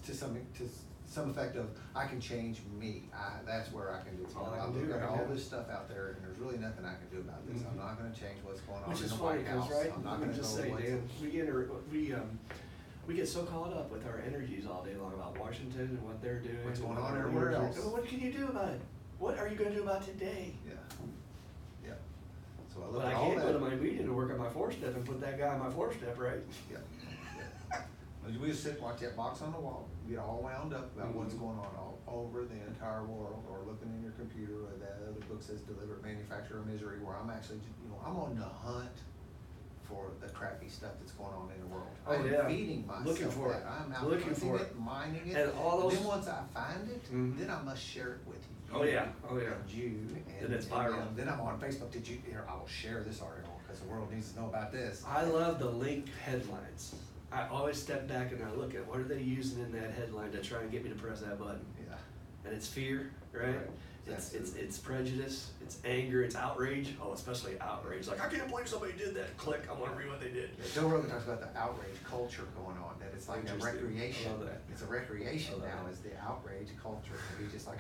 to some effect of, I can change me. That's where I can do. All I I can look do at right all now. this stuff out there, and there's really nothing I can do about this. I'm Mhm. not going to change what's going on Which in is the funny, White House. because right, I'm not let me going to just know say, what's. Dan, we get so caught up with our energies all day long about Washington and what they're doing. What's and going what on they're everywhere doing. else. What can you do about it? What are you gonna do about today? Yeah, yeah. So I look Well, I at all can't that. go to my meeting and work on my 4-step and put that guy on my 4-step, right? Yeah, yeah. We just sit and watch that box on the wall, get all wound up about what's Mhm. going on all over the entire world, or looking in your computer, or that other book says Deliberate Manufacture of Misery, where I'm actually, I'm on the hunt for the crappy stuff that's going on in the world. Oh, I'm yeah. feeding myself Looking for that. it. I'm out Looking hunting for it, it. mining it, And all those- then once I find it, Mhm. then I must share it with you. Oh, yeah. Oh, yeah. And you, and Then it's viral. then I'm on Facebook. Here, I will share this article because the world needs to know about this. I love the link headlines. I always step back and I look at what are they using in that headline to try and get me to press that button. Yeah. And it's fear, right? Right. It's prejudice, it's anger, it's outrage. Oh, especially outrage. Like, I can't believe somebody did that. Click, I wanna read what they did. Yeah, Joe Rogan talks about the outrage culture going on, that it's like a Interesting. recreation. I love that. It's a recreation I love now, that. is the outrage culture. To be just like,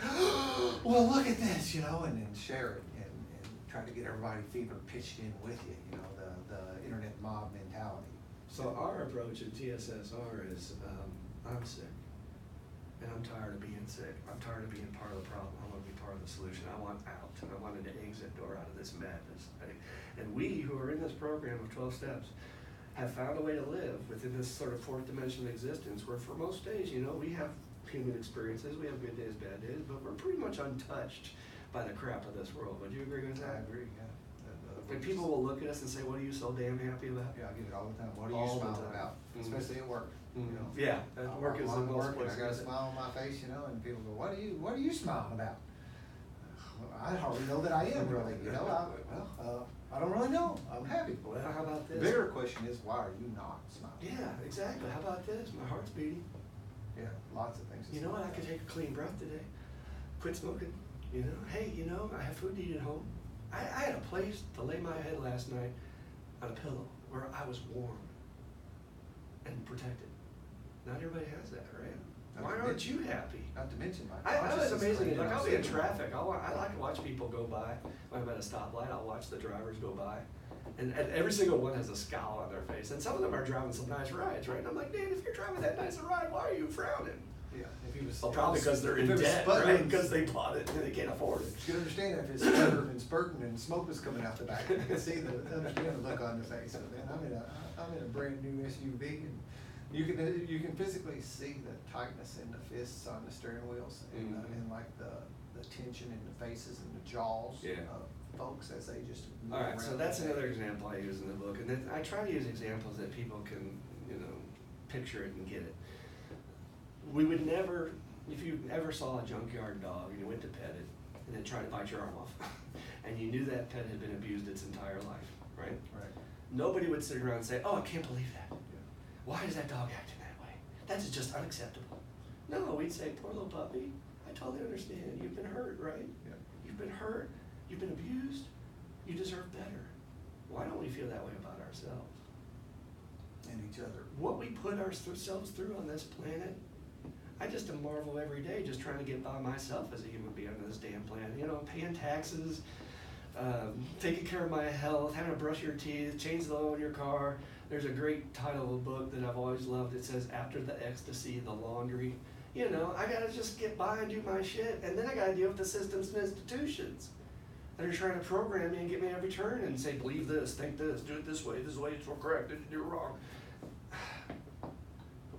well, look at this, and then share it and try to get everybody fever pitched in with you, the internet mob mentality. So our approach at TSSR is, I'm sick. And I'm tired of being sick. I'm tired of being part of the problem. I want to be part of the solution. I want out. And I wanted an exit door out of this madness. Right? And we who are in this program of 12 steps have found a way to live within this sort of fourth dimension of existence where for most days, we have human experiences. We have good days, bad days, but we're pretty much untouched by the crap of this world. Would you agree with that? I agree, yeah. And people will look at us and say, what are you so damn happy about? Yeah, I get it all the time. What are All you the smiling time. about? Mhm. Especially at work. Yeah, at work is the I'm most working, place I got a to- smile on my face, and people go, what are you smiling about? Well, I hardly know that I am really, I don't really know. I'm happy. Well, how about The this? bigger question is, why are you not smiling? Yeah, exactly. How about this? My heart's beating. Yeah, lots of things. to You know what? smile I could about. take a clean breath today. Quit smoking. Hey, I have food to eat at home. I had a place to lay my head last night on a pillow where I was warm and protected. Not everybody has that, right? Not Why to aren't mention- you happy? Not to mention my I was consciousness amazing. clean, Like, I'm I'll be in sitting- traffic. I like to watch people go by. When I'm at a stoplight, I'll watch the drivers go by. And every single one has a scowl on their face. And some of them are driving some nice rides, right? And I'm like, man, if you're driving that nice a ride, why are you frowning? Yeah, if he was. Well, probably because they're in if it was debt, sputtering- right? Because they bought it and they can't afford it. You can understand if it's sputtering and spurting and smoke was coming out the back. You can see understand the look on the face. So then I'm in a brand new SUV, and You can physically see the tightness in the fists on the steering wheels and, and like the tension in the faces and the jaws of folks as they just move All right, around. so that's another example I use in the book, and then I try to use examples that people can, picture it and get it. We would never, if you ever saw a junkyard dog and you went to pet it and then tried to bite your arm off, and you knew that pet had been abused its entire life, right? Right. Nobody would sit around and say, "Oh, I can't believe that. Yeah. Why is that dog acting that way? That is just unacceptable." No, we'd say, "Poor little puppy, I totally understand. You've been hurt, right? Yeah. You've been hurt. You've been abused. You deserve better." Why don't we feel that way about ourselves? And each other. What we put ourselves through on this planet, I just marvel every day just trying to get by myself as a human being on this damn planet. Paying taxes, taking care of my health, having to brush your teeth, change the oil in your car. There's a great title of a book that I've always loved. It says, "After the ecstasy, the laundry." I gotta just get by and do my shit, and then I gotta deal with the systems and institutions that are trying to program me and get me every turn and say, "Believe this, think this, do it this way is it's correct, and you do it wrong."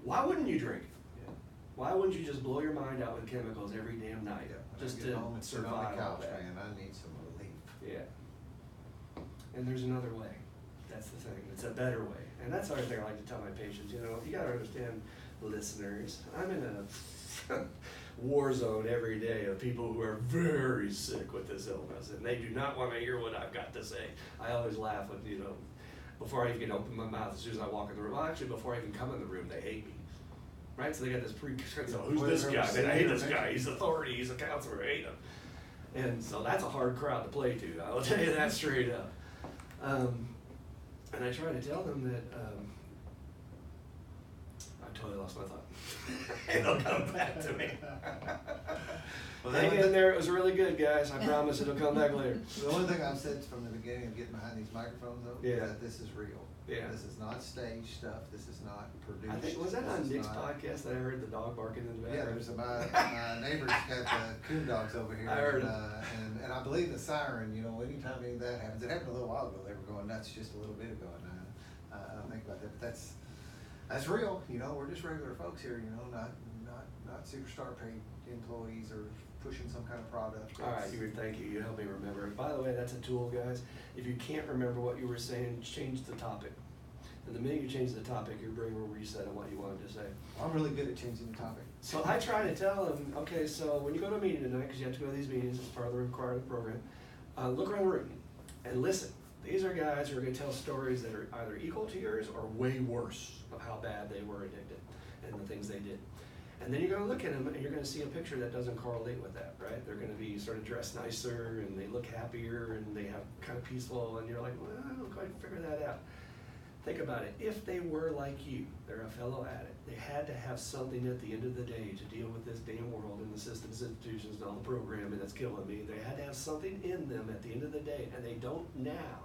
Why wouldn't you drink? Yeah. Why wouldn't you just blow your mind out with chemicals every damn night just to home and sit on survive the all couch, that? man, I need some relief. Yeah. And there's another way. That's the thing. It's a better way. And that's the other thing I like to tell my patients. You gotta understand, listeners, I'm in a war zone every day of people who are very sick with this illness, and they do not want to hear what I've got to say. I always laugh when, before I even open my mouth, as soon as I walk in the room, well, actually, before I even come in the room, they hate me. Right? So they got this preconceived, who's this guy? Man, I hate this guy. He's authority. He's a counselor. I hate him. And so that's a hard crowd to play to. I will tell you that straight up. And I try to tell them that, I totally lost my thought. It'll come back to me. Well, hang in there. It was really good, guys. I promise it'll come back later. The only thing I've said from the beginning of getting behind these microphones, though, is Yeah. that this is real. Yeah. This is not stage stuff. This is not produced. I think, was that This on is Nick's not- podcast that I heard the dog barking in the Yeah, background? there's my neighbor's got the coon dogs over here. I heard and I believe the siren, anytime any of that happens, it happened a little while ago, they were going nuts just a little bit ago, and I don't think about that, but that's real, we're just regular folks here, not superstar paid employees or pushing some kind of product. All right, thank you. You helped me remember. By the way, that's a tool, guys. If you can't remember what you were saying, change the topic. And the minute you change the topic, your brain will reset on what you wanted to say. I'm really good at changing the topic. So I try to tell them, okay, so when you go to a meeting tonight, because you have to go to these meetings, it's part of the required program, look around the room and listen. These are guys who are going to tell stories that are either equal to yours or way worse of how bad they were addicted and the things they did. And then you're going to look at them and you're going to see a picture that doesn't correlate with that, right? They're going to be sort of dressed nicer and they look happier and they have kind of peaceful, and you're like, well, I don't quite figure that out. Think about it. If they were like you, they're a fellow addict, they had to have something at the end of the day to deal with this damn world and the systems, institutions, and all the programming that's killing me. They had to have something in them at the end of the day, and they don't now.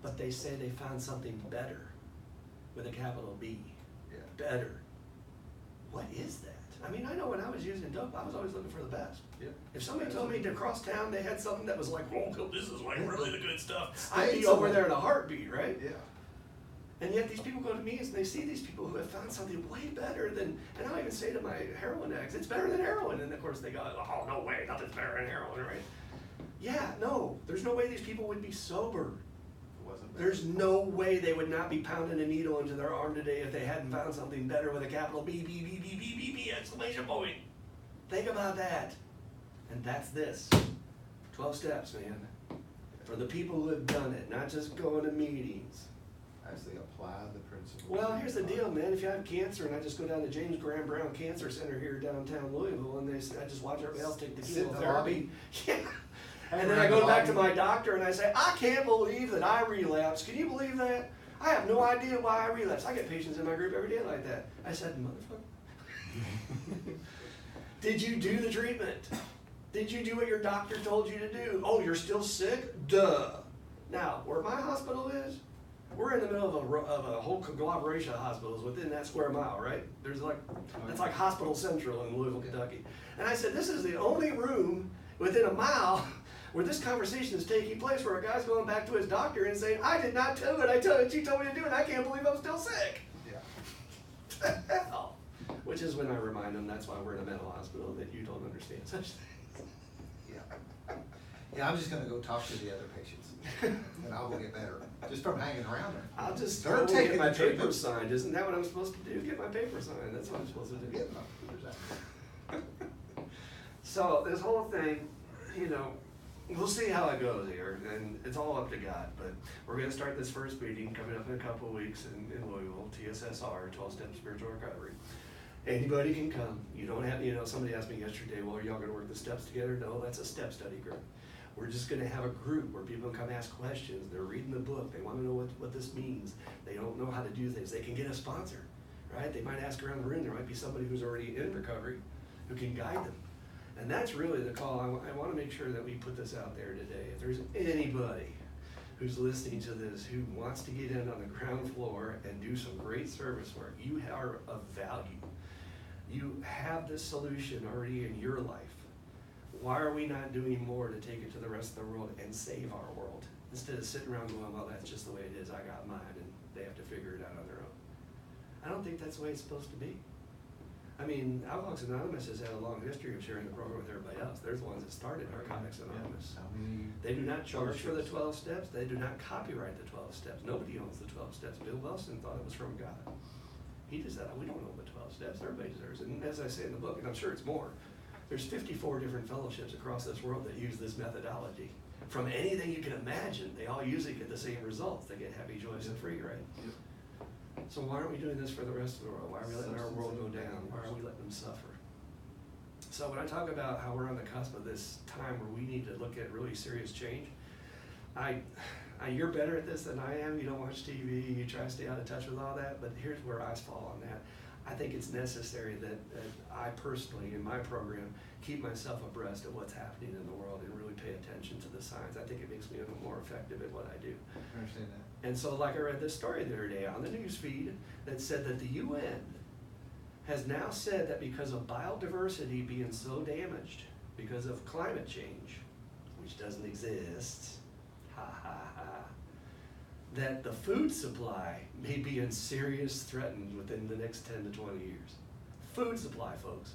But they say they found something better with a capital B. Yeah. Better. What is that? I mean, I know when I was using dope, I was always looking for the best. Yep. If somebody told me to cross town they had something that was like, oh, this is like really the good stuff, Stay I'd be somewhere. over there in a heartbeat, right? Yeah. And yet these people go to meetings and they see these people who have found something way better than, and I'll even say to my heroin addicts, it's better than heroin. And of course they go, oh, no way, nothing's better than heroin, right? Yeah, no, there's no way these people would be sober. It wasn't bad. There's no way they would not be pounding a needle into their arm today if they hadn't found something better with a capital B, B, B, B, B, B, B, exclamation point. Think about that. And that's this. 12 steps, man. For the people who have done it, not just going to meetings. Actually apply the principles. Well, here's the deal, man. If you have cancer, and I just go down to James Graham Brown Cancer Center here downtown Louisville, and I just watch everybody else take the Sit in the chemotherapy. Yeah. Hang And then I around go the back to lobby. my doctor and I say, I can't believe that I relapsed. Can you believe that? I have no idea why I relapsed. I get patients in my group every day like that. I said, motherfucker. Did you do the treatment? Did you do what your doctor told you to do? Oh, you're still sick? Duh. Now, where my hospital is, we're in the middle of a whole conglomeration of hospitals within that square mile, right? There's like, that's like Hospital Central in Louisville, Kentucky. And I said, this is the only room within a mile where this conversation is taking place, where a guy's going back to his doctor and saying, I did not do what she told me to do, and I can't believe I'm still sick. Yeah. which is when I remind them that's why we're in a mental hospital, that you don't understand such things. Yeah. Yeah, I'm just gonna go talk to the other patients, and I will get better, just from hanging around them. I'll just They're go and taking get my the treatment. paper signed. Isn't that what I'm supposed to do? Get my paper signed. That's what I'm supposed to do. Get them. There's that. So this whole thing, you know, we'll see how it goes here, and it's all up to God. But we're going to start this first meeting coming up in a couple of weeks in Louisville, TSSR, 12-Step Spiritual Recovery. Anybody can come. You don't have, you know, somebody asked me yesterday, well, are y'all going to work the steps together? No, that's a step study group. We're just going to have a group where people come ask questions. They're reading the book. They want to know what this means. They don't know how to do things. They can get a sponsor, right? They might ask around the room. There might be somebody who's already in recovery who can guide them. And that's really the call. I want to make sure that we put this out there today. If there's anybody who's listening to this who wants to get in on the ground floor and do some great service work, you are of value. You have this solution already in your life. Why are we not doing more to take it to the rest of the world and save our world? Instead of sitting around going, well, that's just the way it is, I got mine, and they have to figure it out on their own. I don't think that's the way it's supposed to be. I mean, Alcoholics Anonymous has had a long history of sharing the program with everybody else. They're the ones that started Narcotics Anonymous. They do not charge for the 12 steps. They do not copyright the 12 steps. Nobody owns the 12 steps. Bill Wilson thought it was from God. He just said, we don't own the 12 steps. Everybody deserves it. And as I say in the book, and I'm sure it's more, there's 54 different fellowships across this world that use this methodology. From anything you can imagine, they all usually get the same results. They get happy, joyous, and free, right? Yep. So why aren't we doing this for the rest of the world? Why are we letting our world go down? Why are we letting them suffer? So when I talk about how we're on the cusp of this time where we need to look at really serious change, you're better at this than I am. You don't watch TV. You try to stay out of touch with all that. But here's where I fall on that. I think it's necessary that I personally, in my program, keep myself abreast of what's happening in the world and really pay attention to the signs. I think it makes me more effective at what I do. I understand that. And so, like I read this story the other day on the news feed that said that the UN has now said that because of biodiversity being so damaged, because of climate change, which doesn't exist, that the food supply may be in serious threatened within the next 10 to 20 years. Food supply, folks.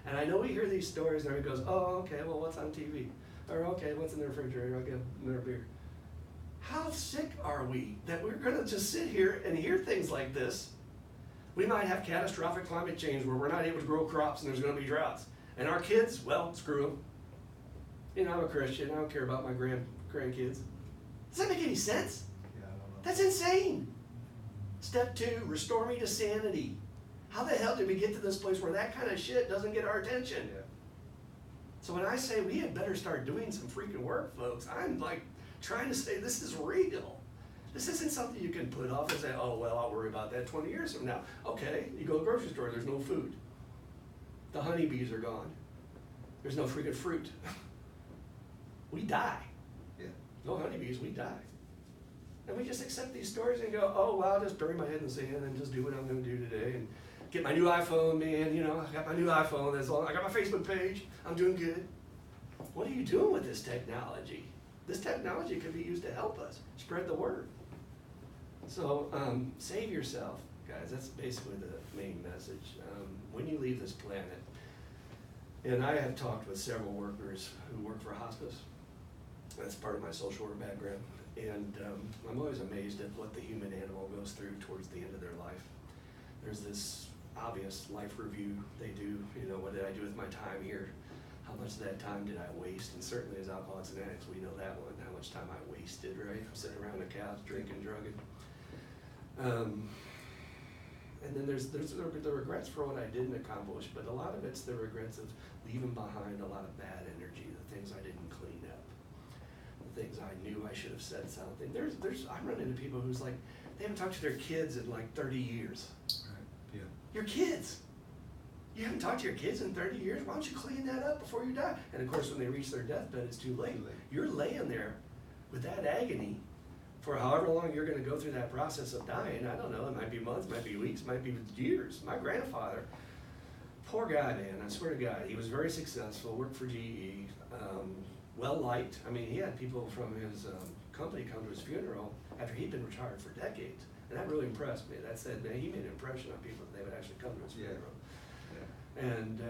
And I know we hear these stories and everybody goes, oh, okay, well, what's on TV? Or, okay, what's in the refrigerator? I'll get another beer. How sick are we that we're gonna just sit here and hear things like this? We might have catastrophic climate change where we're not able to grow crops and there's gonna be droughts. And our kids, well, screw them. You know, I'm a Christian, I don't care about my grandkids. Does that make any sense? That's insane. Step 2, restore me to sanity. How the hell did we get to this place where that kind of shit doesn't get our attention? Yeah. So when I say we had better start doing some freaking work, folks, I'm like trying to say this is real. This isn't something you can put off and say, oh, well, I'll worry about that 20 years from now. Okay, you go to the grocery store, there's no food. The honeybees are gone. There's no freaking fruit. We die. Yeah. No honeybees, we die. And we just accept these stories and go, oh, well, I'll just bury my head in the sand and just do what I'm going to do today and get my new iPhone, man. You know, I got my new iPhone. That's all. I got my Facebook page. I'm doing good. What are you doing with this technology? This technology can be used to help us spread the word. So save yourself, guys. That's basically the main message. When you leave this planet, and I have talked with several workers who work for hospice. That's part of my social work background. And I'm always amazed at what the human animal goes through towards the end of their life. There's this obvious life review they do, you know, what did I do with my time here? How much of that time did I waste? And certainly as alcoholics and addicts, we know that one, how much time I wasted, right? I'm sitting around the couch, drinking, drugging. And then there's the regrets for what I didn't accomplish, but a lot of it's the regrets of leaving behind a lot of bad energy, the things I didn't clean up. Things I knew I should have said something. I'm running into people who's like, they haven't talked to their kids in like 30 years. Right. Yeah. Your kids. You haven't talked to your kids in 30 years? Why don't you clean that up before you die? And of course, when they reach their deathbed, it's too late. You're laying there with that agony for however long you're going to go through that process of dying. I don't know. It might be months, might be weeks, might be years. My grandfather, poor guy, man, I swear to God, he was very successful, worked for GE, well-liked. I mean, he had people from his company come to his funeral after he'd been retired for decades. And that really impressed me. That said, man, he made an impression on people that they would actually come to his funeral. And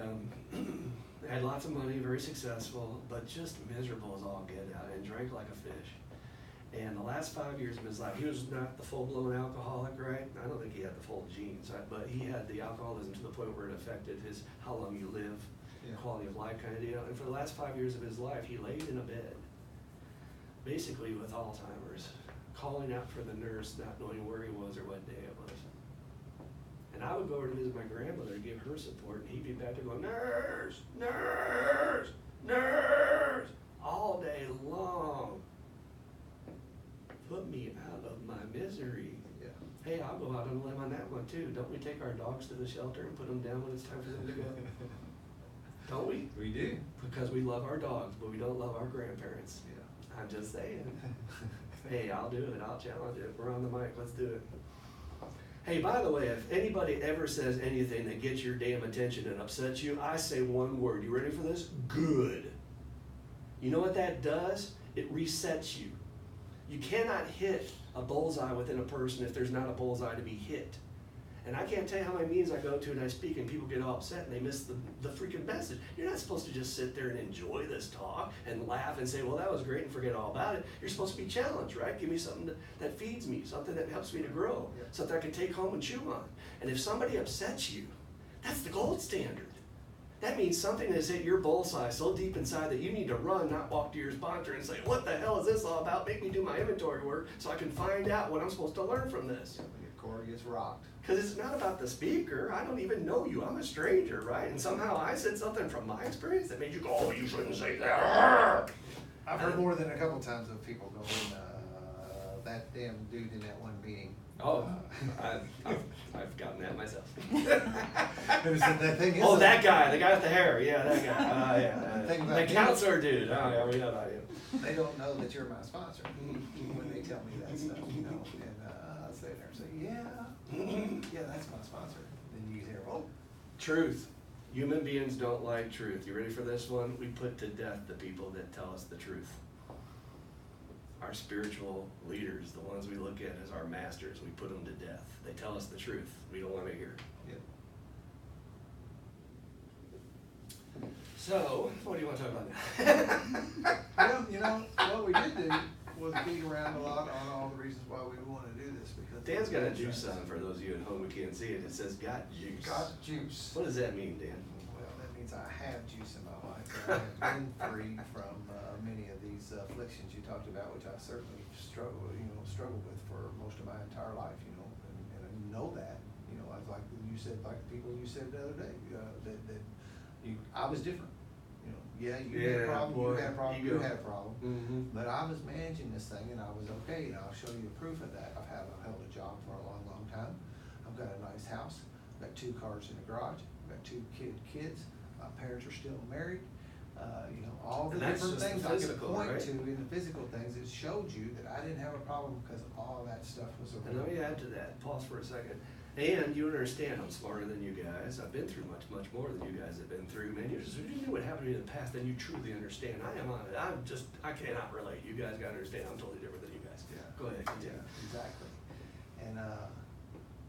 had lots of money, very successful, but just miserable as all get out, and drank like a fish. And the last 5 years of his life, he was not the full-blown alcoholic, right? I don't think he had the full genes, right? But he had the alcoholism to the point where it affected his how long you live, quality of life kind of deal. And for the last 5 years of his life, he laid in a bed, basically with Alzheimer's, calling out for the nurse, not knowing where he was or what day it was. And I would go over to visit my grandmother and give her support, and he'd be back there going, nurse, nurse, nurse, all day long. Put me out of my misery. Yeah. Hey, I'll go out on a limb on that one too. Don't we take our dogs to the shelter and put them down when it's time for them to go? Don't we? We do. Because we love our dogs, but we don't love our grandparents. Yeah. I'm just saying. Hey, I'll do it. I'll challenge it. We're on the mic. Let's do it. Hey, by the way, if anybody ever says anything that gets your damn attention and upsets you, I say one word. You ready for this? Good. You know what that does? It resets you. You cannot hit a bullseye within a person if there's not a bullseye to be hit. And I can't tell you how many meetings I go to and I speak and people get all upset and they miss the freaking message. You're not supposed to just sit there and enjoy this talk and laugh and say, well, that was great, and forget all about it. You're supposed to be challenged, right? Give me something that feeds me, something that helps me to grow, something I can take home and chew on. And if somebody upsets you, that's the gold standard. That means something has hit your bullseye so deep inside that you need to run, not walk to your sponsor and say, what the hell is this all about? Make me do my inventory work so I can find out what I'm supposed to learn from this. When your core gets rocked. Because it's not about the speaker. I don't even know you. I'm a stranger, right? And somehow I said something from my experience that made you go, oh, you shouldn't say that. I've heard more than a couple times of people going, that damn dude in that one meeting. Oh, I've gotten that myself. That thing is that guy, the guy with the hair. Yeah, that guy. Yeah. The counselor dude. Oh, yeah, we know about him. They don't know that you're my sponsor when they tell me that stuff, you know. And I'll stay there and say, yeah, that's my sponsor. Then you hear, oh. Truth. Human beings don't like truth. You ready for this one? We put to death the people that tell us the truth. Our spiritual leaders, the ones we look at as our masters, we put them to death. They tell us the truth. We don't want to hear. Yeah. So, what do you want to talk about now? Well, you know, what we did do was beat around a lot on all the reasons why we want to do this. Because Dan's got a juice on for those of you at home who can't see it. It says got juice. Got juice. What does that mean, Dan? Well, that means I have juice in my life. I have been free from many of these afflictions you talked about, which I certainly struggle with for most of my entire life, you know, and I know that, you know, I was like you said, like the people you said the other day, I was different, you know, you had a problem, boy, you had a problem, Mm-hmm. but I was managing this thing and I was okay, and I'll show you the proof of that. I've held a job for a long, long time. I've got a nice house, I've got 2 cars in the garage, I've got 2 kids, my parents are still married. You know, all the different things I could point to in the physical things, it showed you that I didn't have a problem because all of that stuff was around. And let me add to that, pause for a second. And you understand I'm smarter than you guys. I've been through much, much more than you guys have been through. Man, if you knew what happened to me in the past, then you truly understand. I am on it. I cannot relate. You guys gotta understand I'm totally different than you guys. Yeah. Go ahead, continue. Yeah, exactly. And,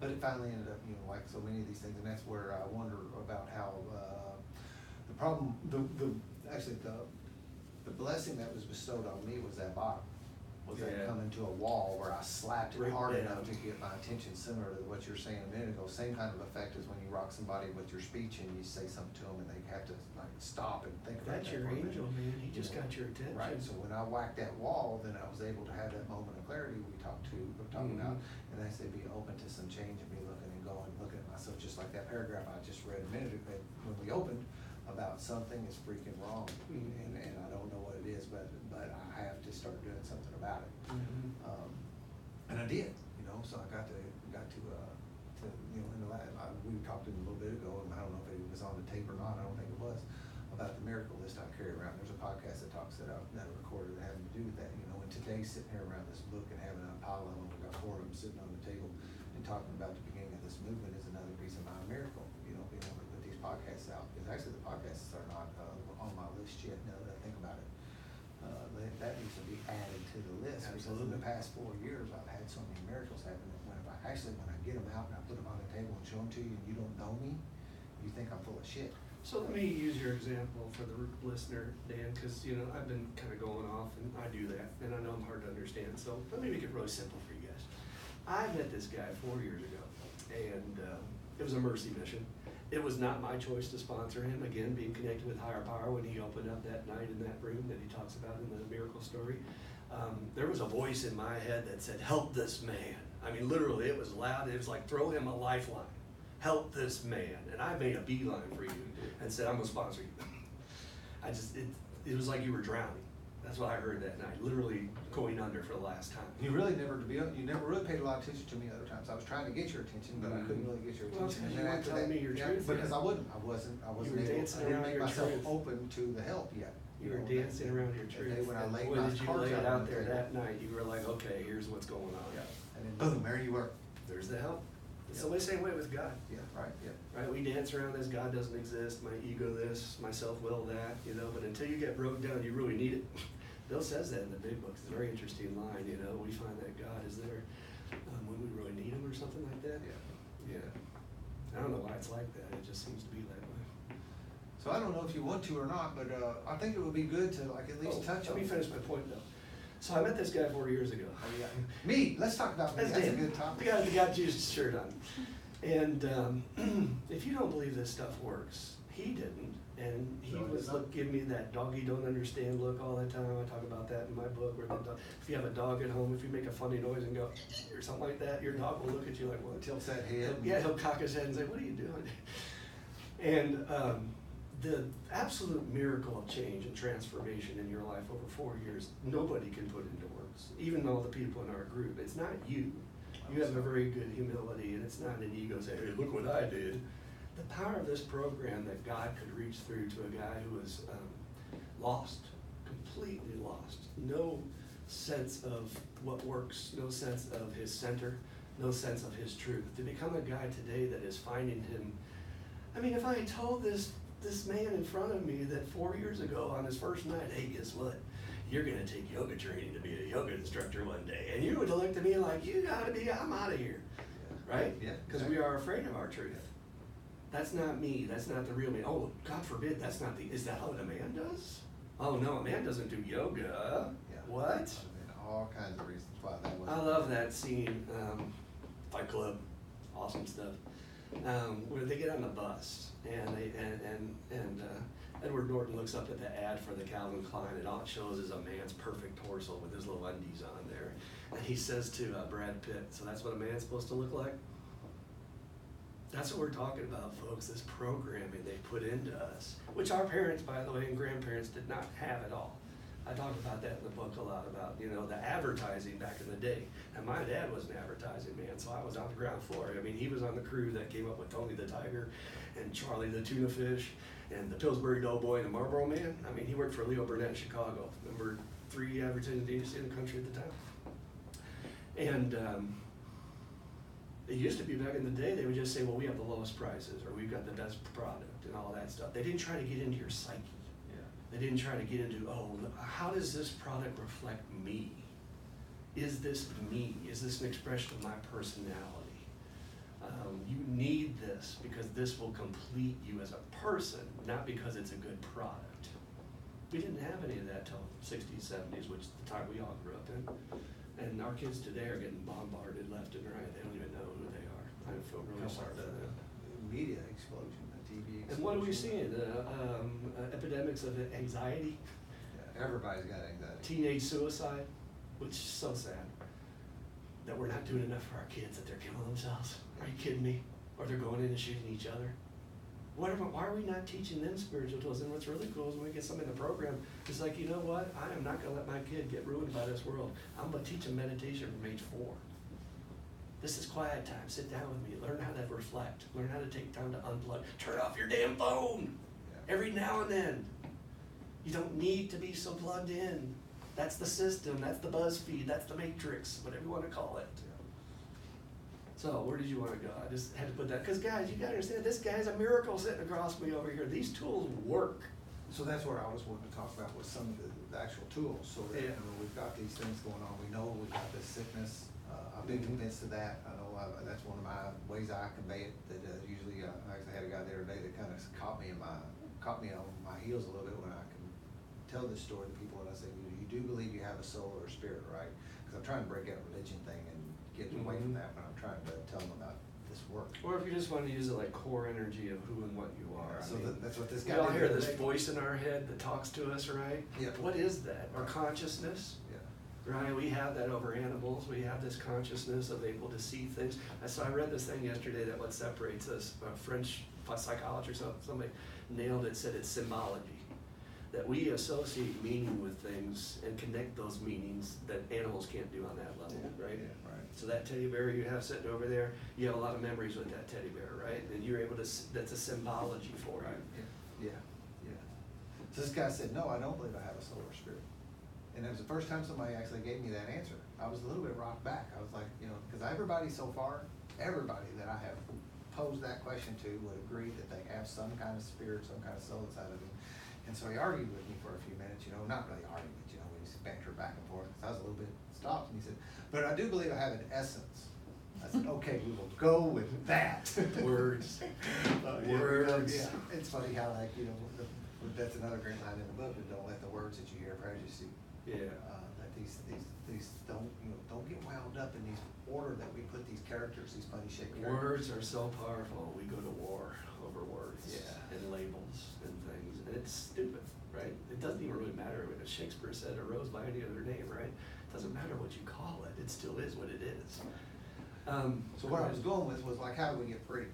but it finally ended up, you know, like so many of these things, and that's where I wonder about how, the problem, actually the blessing that was bestowed on me was that bottom. Was that coming to a wall where I slapped it hard enough to get my attention, similar to what you were saying a minute ago. Same kind of effect as when you rock somebody with your speech and you say something to them and they have to like stop and think about That's that your for a minute. angel, man. He just got your attention. Right, so when I whacked that wall, then I was able to have that moment of clarity we're talking about. And I said, be open to some change and be looking at myself, just like that paragraph I just read a minute ago when we opened, about something is freaking wrong, and I don't know what it is, but I have to start doing something about it. And I did, you know. So I got to you know, in the last, we talked a little bit ago, and I don't know if it was on the tape or not. I don't think it was, about the miracle list I carry around. There's a podcast that talks that I recorded that having to do with that, you know. And today, sitting here around this book and having a pile of them, we got 4 of them sitting on the table and talking about the beginning of this movement is another reason why a miracle, you know, being able to put these podcasts out. Because actually the podcasts are not on my list yet, now that I think about it. That needs to be added to the list. Absolutely. Because in the past 4 years, I've had so many miracles happen that when I get them out and I put them on the table and show them to you and you don't know me, you think I'm full of shit. So let me use your example for the listener, Dan, because, you know, I've been kind of going off, and I do that, and I know I'm hard to understand, so let me make it really simple for you guys. I met this guy 4 years ago, and it was a mercy mission. It was not my choice to sponsor him, again, being connected with higher power when he opened up that night in that room that he talks about in the miracle story. There was a voice in my head that said, help this man. I mean, literally, it was loud. It was like, throw him a lifeline. Help this man. And I made a beeline for you and said, I'm gonna sponsor you. It was like you were drowning. That's what I heard that night, literally going under for the last time. You really never really paid a lot of attention to me other times. I was trying to get your attention, but I couldn't really get your Well, attention. because And you then weren't after telling that, me your yeah, truth because yet. I wasn't You were able, dancing I didn't around make your myself truth. open to the help yet. You were know, dancing around your and truth. then when I laid Boy, my did you cards lay it on out the there table. that night, you were like, okay, here's what's going on. Yeah, and then boom, there you were. There's the help. It's Yeah. the same way with God. Yeah, right, yeah. Right, we dance around this, God doesn't exist, my ego this, my self-will that, you know, but until you get broken down, you really need it. Bill says that in the big books. It's a very interesting line, you know, we find that God is there when we really need him or something like that. Yeah. Yeah. I don't know why it's like that, it just seems to be that way. So I don't know if you want to or not, but I think it would be good to like at least touch on. Let me finish my point though. So I met this guy 4 years ago. Oh, yeah. Me, let's talk about me. That's a Dan. good topic. The guy that got Jesus' shirt on. And if you don't believe this stuff works, he didn't. And he No, was giving me that doggy don't understand look all the time. I talk about that in my book. Where the dog, if you have a dog at home, if you make a funny noise and go or something like that, your dog will look at you like, what? Tilts that head. He'll cock his head and say, what are you doing? And the absolute miracle of change and transformation in your life over 4 years, nobody can put into words. Even all the people in our group, it's not you. You have a very good humility, and it's not an ego saying, hey, look what I did. The power of this program that God could reach through to a guy who was lost, completely lost. No sense of what works, no sense of his center, no sense of his truth. To become a guy today that is finding him. I mean, if I had told this man in front of me that 4 years ago on his first night, hey, guess what? You're gonna take yoga training to be a yoga instructor one day. And you would have looked at me like, you gotta be, I'm out of here. Right? Yeah. Because we are afraid of our truth. That's not me, that's not the real me. Oh, God forbid, that's not is that what a man does? Oh no, a man doesn't do yoga. Yeah. What? And all kinds of reasons why that was. I love that scene, Fight Club, awesome stuff. Where they get on the bus and Edward Norton looks up at the ad for the Calvin Klein, and all it shows is a man's perfect torso with his little undies on there. And he says to Brad Pitt, so that's what a man's supposed to look like? That's what we're talking about, folks, this programming they put into us, which our parents, by the way, and grandparents did not have at all. I talk about that in the book a lot, about, you know, the advertising back in the day. And my dad was an advertising man, so I was on the ground floor. I mean, he was on the crew that came up with Tony the Tiger and Charlie the Tuna Fish and the Pillsbury Doughboy and the Marlboro Man. I mean, he worked for Leo Burnett in Chicago, number 3 advertising agency in the country at the time. And it used to be back in the day, they would just say, well, we have the lowest prices, or we've got the best product and all that stuff. They didn't try to get into your psyche. They didn't try to get into, oh, how does this product reflect me? Is this me? Is this an expression of my personality? You need this because this will complete you as a person, not because it's a good product. We didn't have any of that till 60s, 70s, which is the time we all grew up in. And our kids today are getting bombarded left and right. They don't even know who they are. I feel really sorry for them. Media explosion, the TV explosion. And what are we seeing? Epidemics of anxiety, Yeah, everybody's got anxiety. teenage suicide, which is so sad. That we're not doing enough for our kids, that they're killing themselves. Are you kidding me? Or they're going in and shooting each other. Why are we not teaching them spiritual tools? And what's really cool is when we get some in the program, it's like, you know what? I am not going to let my kid get ruined by this world. I'm going to teach them meditation from age 4. This is quiet time. Sit down with me. Learn how to reflect. Learn how to take time to unplug. Turn off your damn phone every now and then. You don't need to be so plugged in. That's the system. That's the BuzzFeed. That's the Matrix, whatever you want to call it. So where did you want to go? I just had to put that, because guys, you got to understand, this guy's a miracle sitting across me over here. These tools work. So that's where I was wanting to talk about with some of the actual tools. So that, Yeah. I mean, we've got these things going on. We know we've got this sickness. I've been convinced of that. I know that's one of my ways I convey it. That usually, I actually had a guy the other day that kind of caught me on my heels a little bit when I can tell this story to people, and I say, you do believe you have a soul or a spirit, right? Because I'm trying to break that religion thing and get away from that, but I'm trying to tell them about this work. Or if you just want to use it like core energy of who and what you are. So that's what this we guy all did hear the other this day. voice in our head that talks to us, right? Yeah. What is that? Our consciousness? Yeah. Right, we have that over animals. We have this consciousness of able to see things. So I read this thing yesterday that what separates us, French psychologist or somebody nailed it, said it's symbology. That we associate meaning with things and connect those meanings that animals can't do on that level, right? Yeah, right. So that teddy bear you have sitting over there, you have a lot of memories with that teddy bear, right? And you're able to, that's a symbology for you. Yeah. So this guy said, no, I don't believe I have a soul or spirit. And it was the first time somebody actually gave me that answer. I was a little bit rocked back. I was like, because everybody so far, everybody that I have posed that question to would agree that they have some kind of spirit, some kind of soul inside of them. And so he argued with me for a few minutes, not really argued, but we just bantered back and forth. I was a little bit stopped, and he said, but I do believe I have an essence. I said, okay, we will go with that. Words. Words. Yeah. It's funny how, that's another great line in the book, is don't let the words that you hear prejudice you. Yeah. That these don't get wound up in these order that we put these characters, these funny shaped characters. Words are so powerful. We go to war over words. Yeah. And labels and things. And it's stupid, right? It doesn't even really matter when Shakespeare said a rose by any other name, right? It doesn't matter what you call it. It still is what it is. So what I was going with was how do we get free?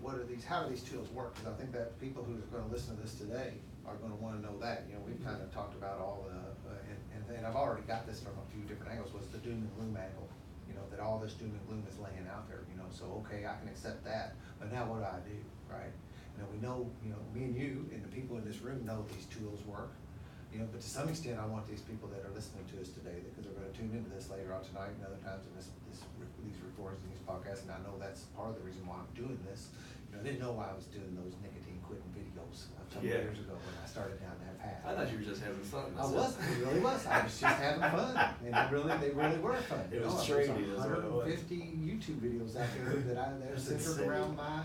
How do these tools work? Because I think that people who are going to listen to this today are going to want to know that. We've kind of talked about all the, and I've already got this from a few different angles, was the doom and gloom angle. That all this doom and gloom is laying out there, so okay, I can accept that, but now what do I do, right? We know, me and you and the people in this room know these tools work, but to some extent I want these people that are listening to us today, because they're going to tune into this later on tonight and other times in these recordings and these podcasts, and I know that's part of the reason why I'm doing this. I didn't know why I was doing those nicotine quitting videos a couple years ago when I started down that path. I thought you were just having fun. I wasn't. It really was. I was just having fun, and they really were fun. It was training. There's 150 YouTube videos out there that are centered around my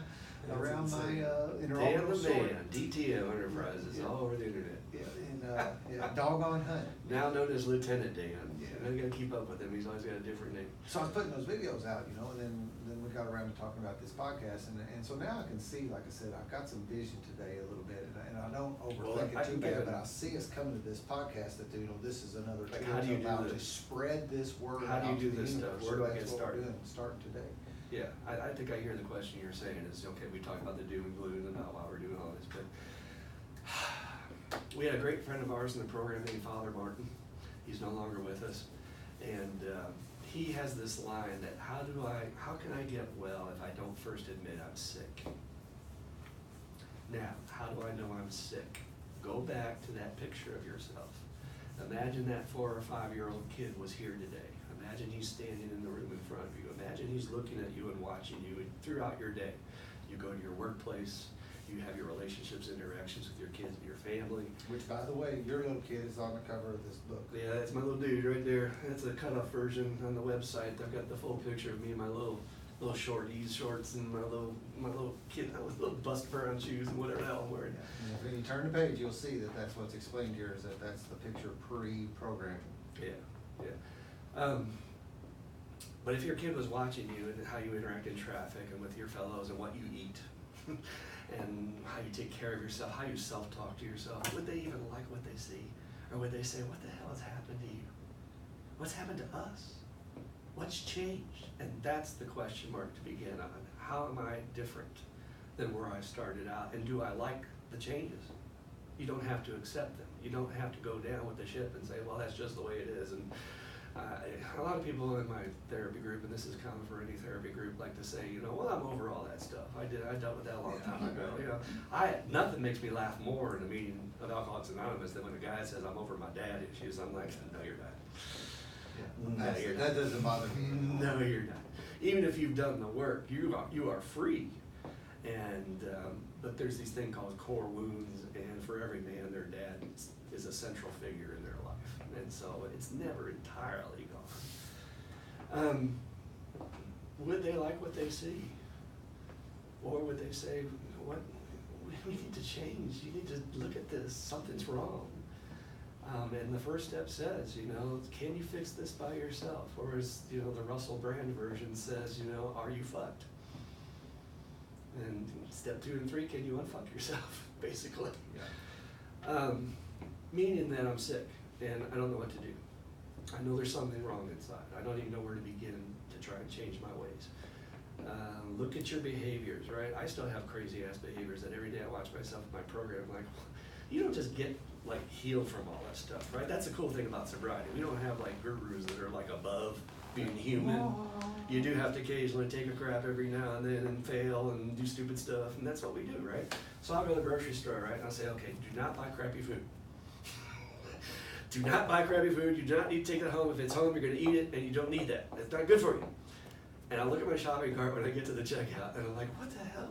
inaugural story. Dan the Man, DTM Enterprises, all over the internet. Doggone Hunt. Now known as Lieutenant Dan. Yeah. You gotta keep up with him. He's always got a different name. So I was putting those videos out, and then we got around to talking about this podcast, and so now I can see, like I said, I've got some vision today a little bit, and I don't overthink it too bad, but I see us coming to this podcast that this is another Like, tool how do you to allow do to this? spread this word How do you out do to the this stuff? universe. Where do I So get that's what started? we're doing, starting today. Yeah, I think I hear the question you're saying is, okay, we talk about the doom and gloom and about why we're doing all this, but we had a great friend of ours in the program named Father Martin. He's no longer with us. And he has this line that how can I get well if I don't first admit I'm sick? Now, how do I know I'm sick? Go back to that picture of yourself. Imagine that 4 or 5-year-old kid was here today. Imagine he's standing in the room in front of you. Imagine he's looking at you and watching you throughout your day. You go to your workplace, you have your relationships, interactions with your kids and your family. Which, by the way, your little kid is on the cover of this book. Yeah, that's my little dude right there. That's a cut-off version on the website. I've got the full picture of me in my little shorts and my little kid, my little bust brown shoes and whatever the hell I'm wearing. Yeah. When you turn the page, you'll see that that's what's explained here, is that that's the picture pre-programming. Yeah. But if your kid was watching you and how you interact in traffic and with your fellows and what you eat and how you take care of yourself, how you self-talk to yourself, would they even like what they see? Or would they say, what the hell has happened to you? What's happened to us? What's changed? And that's the question mark to begin on. How am I different than where I started out? And do I like the changes? You don't have to accept them. You don't have to go down with the ship and say, well, that's just the way it is. And a lot of people in my therapy group, and this is common for any therapy group, like to say, well, I'm over all that stuff. I dealt with that a long time ago. Nothing makes me laugh more in a meeting of Alcoholics Anonymous than when a guy says, I'm over my dad issues. I'm like, no, you're not. No, you're not. That doesn't bother me. No, you're not. Even if you've done the work, you are free. And but there's these thing called core wounds, and for every man, their dad is a central figure in their life. And so it's never entirely gone. Would they like what they see? Or would they say, what? you need to change. You need to look at this. Something's wrong. And the first step says, can you fix this by yourself? Or as, the Russell Brand version says, are you fucked? And step 2 and 3, can you unfuck yourself, basically? Yeah. Meaning that I'm sick and I don't know what to do. I know there's something wrong inside. I don't even know where to begin to try and change my ways. Look at your behaviors, right? I still have crazy ass behaviors that every day I watch myself in my program, like, you don't just get healed from all that stuff, right? That's the cool thing about sobriety. We don't have gurus that are above being human. You do have to occasionally take a crap every now and then and fail and do stupid stuff, and that's what we do, right? So I'll go to the grocery store, right, and I'll say, okay, do not buy crappy food. Do not buy crappy food. You do not need to take it home. If it's home, you're going to eat it, and you don't need that. It's not good for you. And I look at my shopping cart when I get to the checkout, and I'm like, what the hell?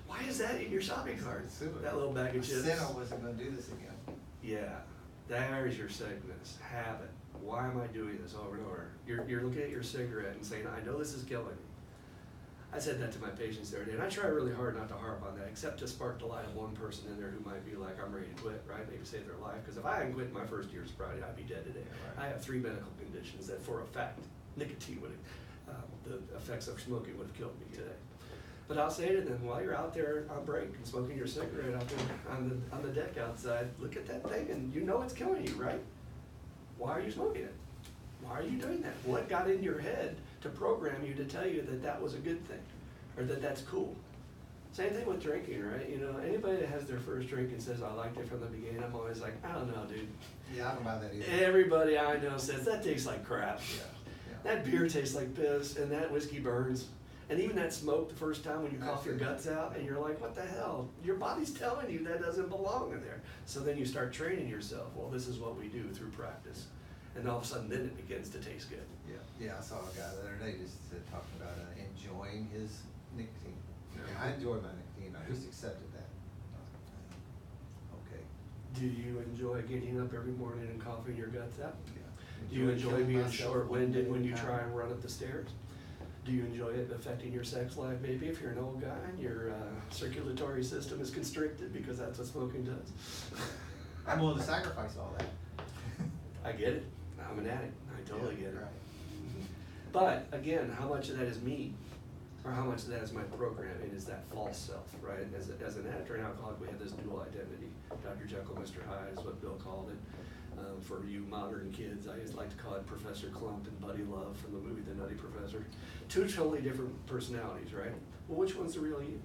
Why is that in your shopping cart? That little bag of chips. I said I wasn't going to do this again. Yeah, there's your sickness, habit. Why am I doing this over and over? You're looking at your cigarette and saying, I know this is killing me. I said that to my patients the other day, and I try really hard not to harp on that, except to spark the light of one person in there who might be like, I'm ready to quit, right? Maybe save their life. Because if I hadn't quit my first year of sobriety, I'd be dead today. Yeah, right. I have 3 medical conditions that, for a fact, nicotine would have, the effects of smoking would have killed me today. But I'll say to them, while you're out there on break and smoking your cigarette out there on the deck outside, look at that thing and you know it's killing you, right? Why are you smoking it? Why are you doing that? What got in your head to program you to tell you that that was a good thing or that that's cool? Same thing with drinking, right? Anybody that has their first drink and says, I liked it from the beginning, I'm always like, I don't know, dude. Yeah, I don't buy that either. Everybody I know says, that tastes like crap. Yeah. That beer tastes like piss, and that whiskey burns. And even that smoke the first time when you cough your guts out, and you're like, what the hell? Your body's telling you that doesn't belong in there. So then you start training yourself. Well, this is what we do through practice. And all of a sudden, then it begins to taste good. Yeah, I saw a guy the other day just talking about enjoying his nicotine. I enjoy my nicotine. I just accepted that. Okay. Do you enjoy getting up every morning and coughing your guts out? Yeah. Do you enjoy being myself short-winded when you one day at a try time. and run up the stairs? Do you enjoy it affecting your sex life? Maybe if you're an old guy and your circulatory system is constricted because that's what smoking does. I'm willing to sacrifice all that. I get it. I'm an addict. I totally get it. Right. But again, how much of that is me? Or how much of that is my programming, is that false self, right? As an addict or an alcoholic, we have this dual identity. Dr. Jekyll, Mr. Hyde is what Bill called it. For you modern kids, I just like to call it Professor Clump and Buddy Love from the movie The Nutty Professor. 2 totally different personalities, right? Well, which one's the real you?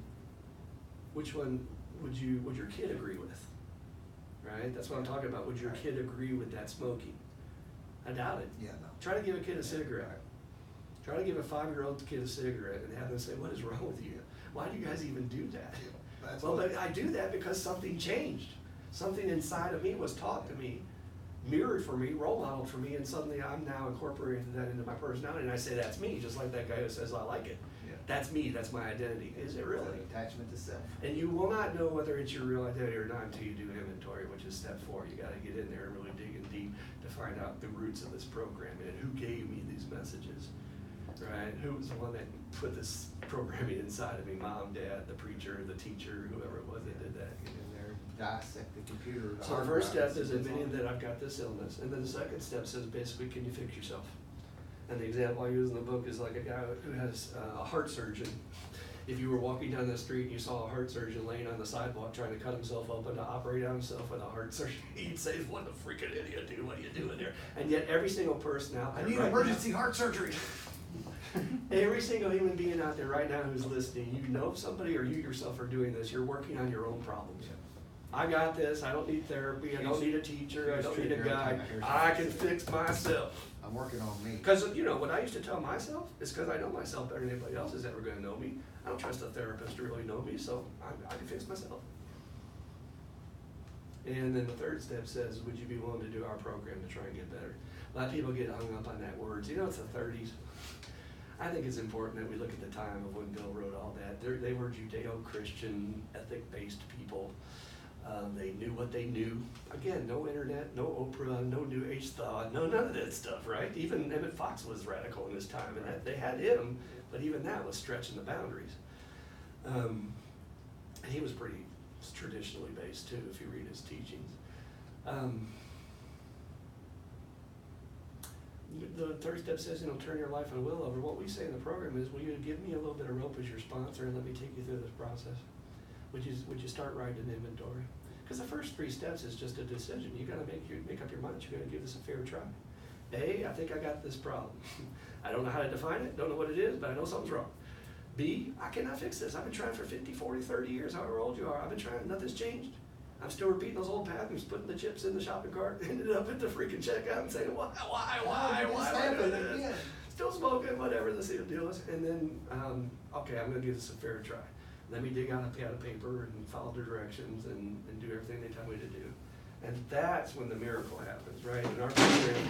Which one would your kid agree with? Right? That's what I'm talking about. Would your kid agree with that smoking? I doubt it. Yeah, no. Try to give a kid a cigarette. Try to give a 5-year-old kid a cigarette and have them say, what is wrong with you? Why do you guys even do that? Well, but I do that because something changed. Something inside of me was taught to me, mirrored for me, role modeled for me, and suddenly I'm now incorporating that into my personality, and I say that's me, just like that guy who says I like it. Yeah. That's me, that's my identity. Is it really? It's an attachment to self. And you will not know whether it's your real identity or not until you do inventory, which is step 4. You gotta get in there and really dig in deep to find out the roots of this programming and who gave me these messages, right? Who was the one that put this programming inside of me? Mom, dad, the preacher, the teacher, whoever it was that did that. Get in there, dissect the computer. So the first step is admitting that I've got this illness. And then the second step says basically, can you fix yourself? And the example I use in the book is like a guy who has a heart surgeon. If you were walking down the street and you saw a heart surgeon laying on the sidewalk trying to cut himself open to operate on himself with a heart surgery, you'd say, what a freaking idiot, dude, what are you doing there? And yet every single person out there I need right emergency heart surgery. every single human being out there right now who's listening, you know somebody or you yourself are doing this, you're working on your own problems. I got this, I don't need therapy, I don't need a teacher, I don't need a guide, I can fix myself. I'm working on me. Because, what I used to tell myself is because I know myself better than anybody else is ever going to know me. I don't trust a therapist to really know me, so I can fix myself. And then the third step says, would you be willing to do our program to try and get better? A lot of people get hung up on that word. It's the 30s. I think it's important that we look at the time of when Bill wrote all that. They were Judeo-Christian, ethic-based people. They knew what they knew. Again, no internet, no Oprah, no New Age thought, none of that stuff, right? Even Emmett Fox was radical in his time, and they had him, but even that was stretching the boundaries. And he was pretty traditionally based too, if you read his teachings. The third step says, turn your life and will over. What we say in the program is, will you give me a little bit of rope as your sponsor and let me take you through this process? Would you start writing an inventory? Because the first 3 steps is just a decision. You got to make up your mind. You're going to give this a fair try. A, I think I got this problem. I don't know how to define it, don't know what it is, but I know something's wrong. B, I cannot fix this. I've been trying for 50, 40, 30 years, however old you are. I've been trying, nothing's changed. I'm still repeating those old patterns, putting the chips in the shopping cart, ended up at the freaking checkout and saying, why am I doing this? Still smoking, whatever the deal is. And then, okay, I'm gonna give this a fair try. Let me dig out a pad of paper and follow the directions and do everything they tell me to do. And that's when the miracle happens, right? In our program,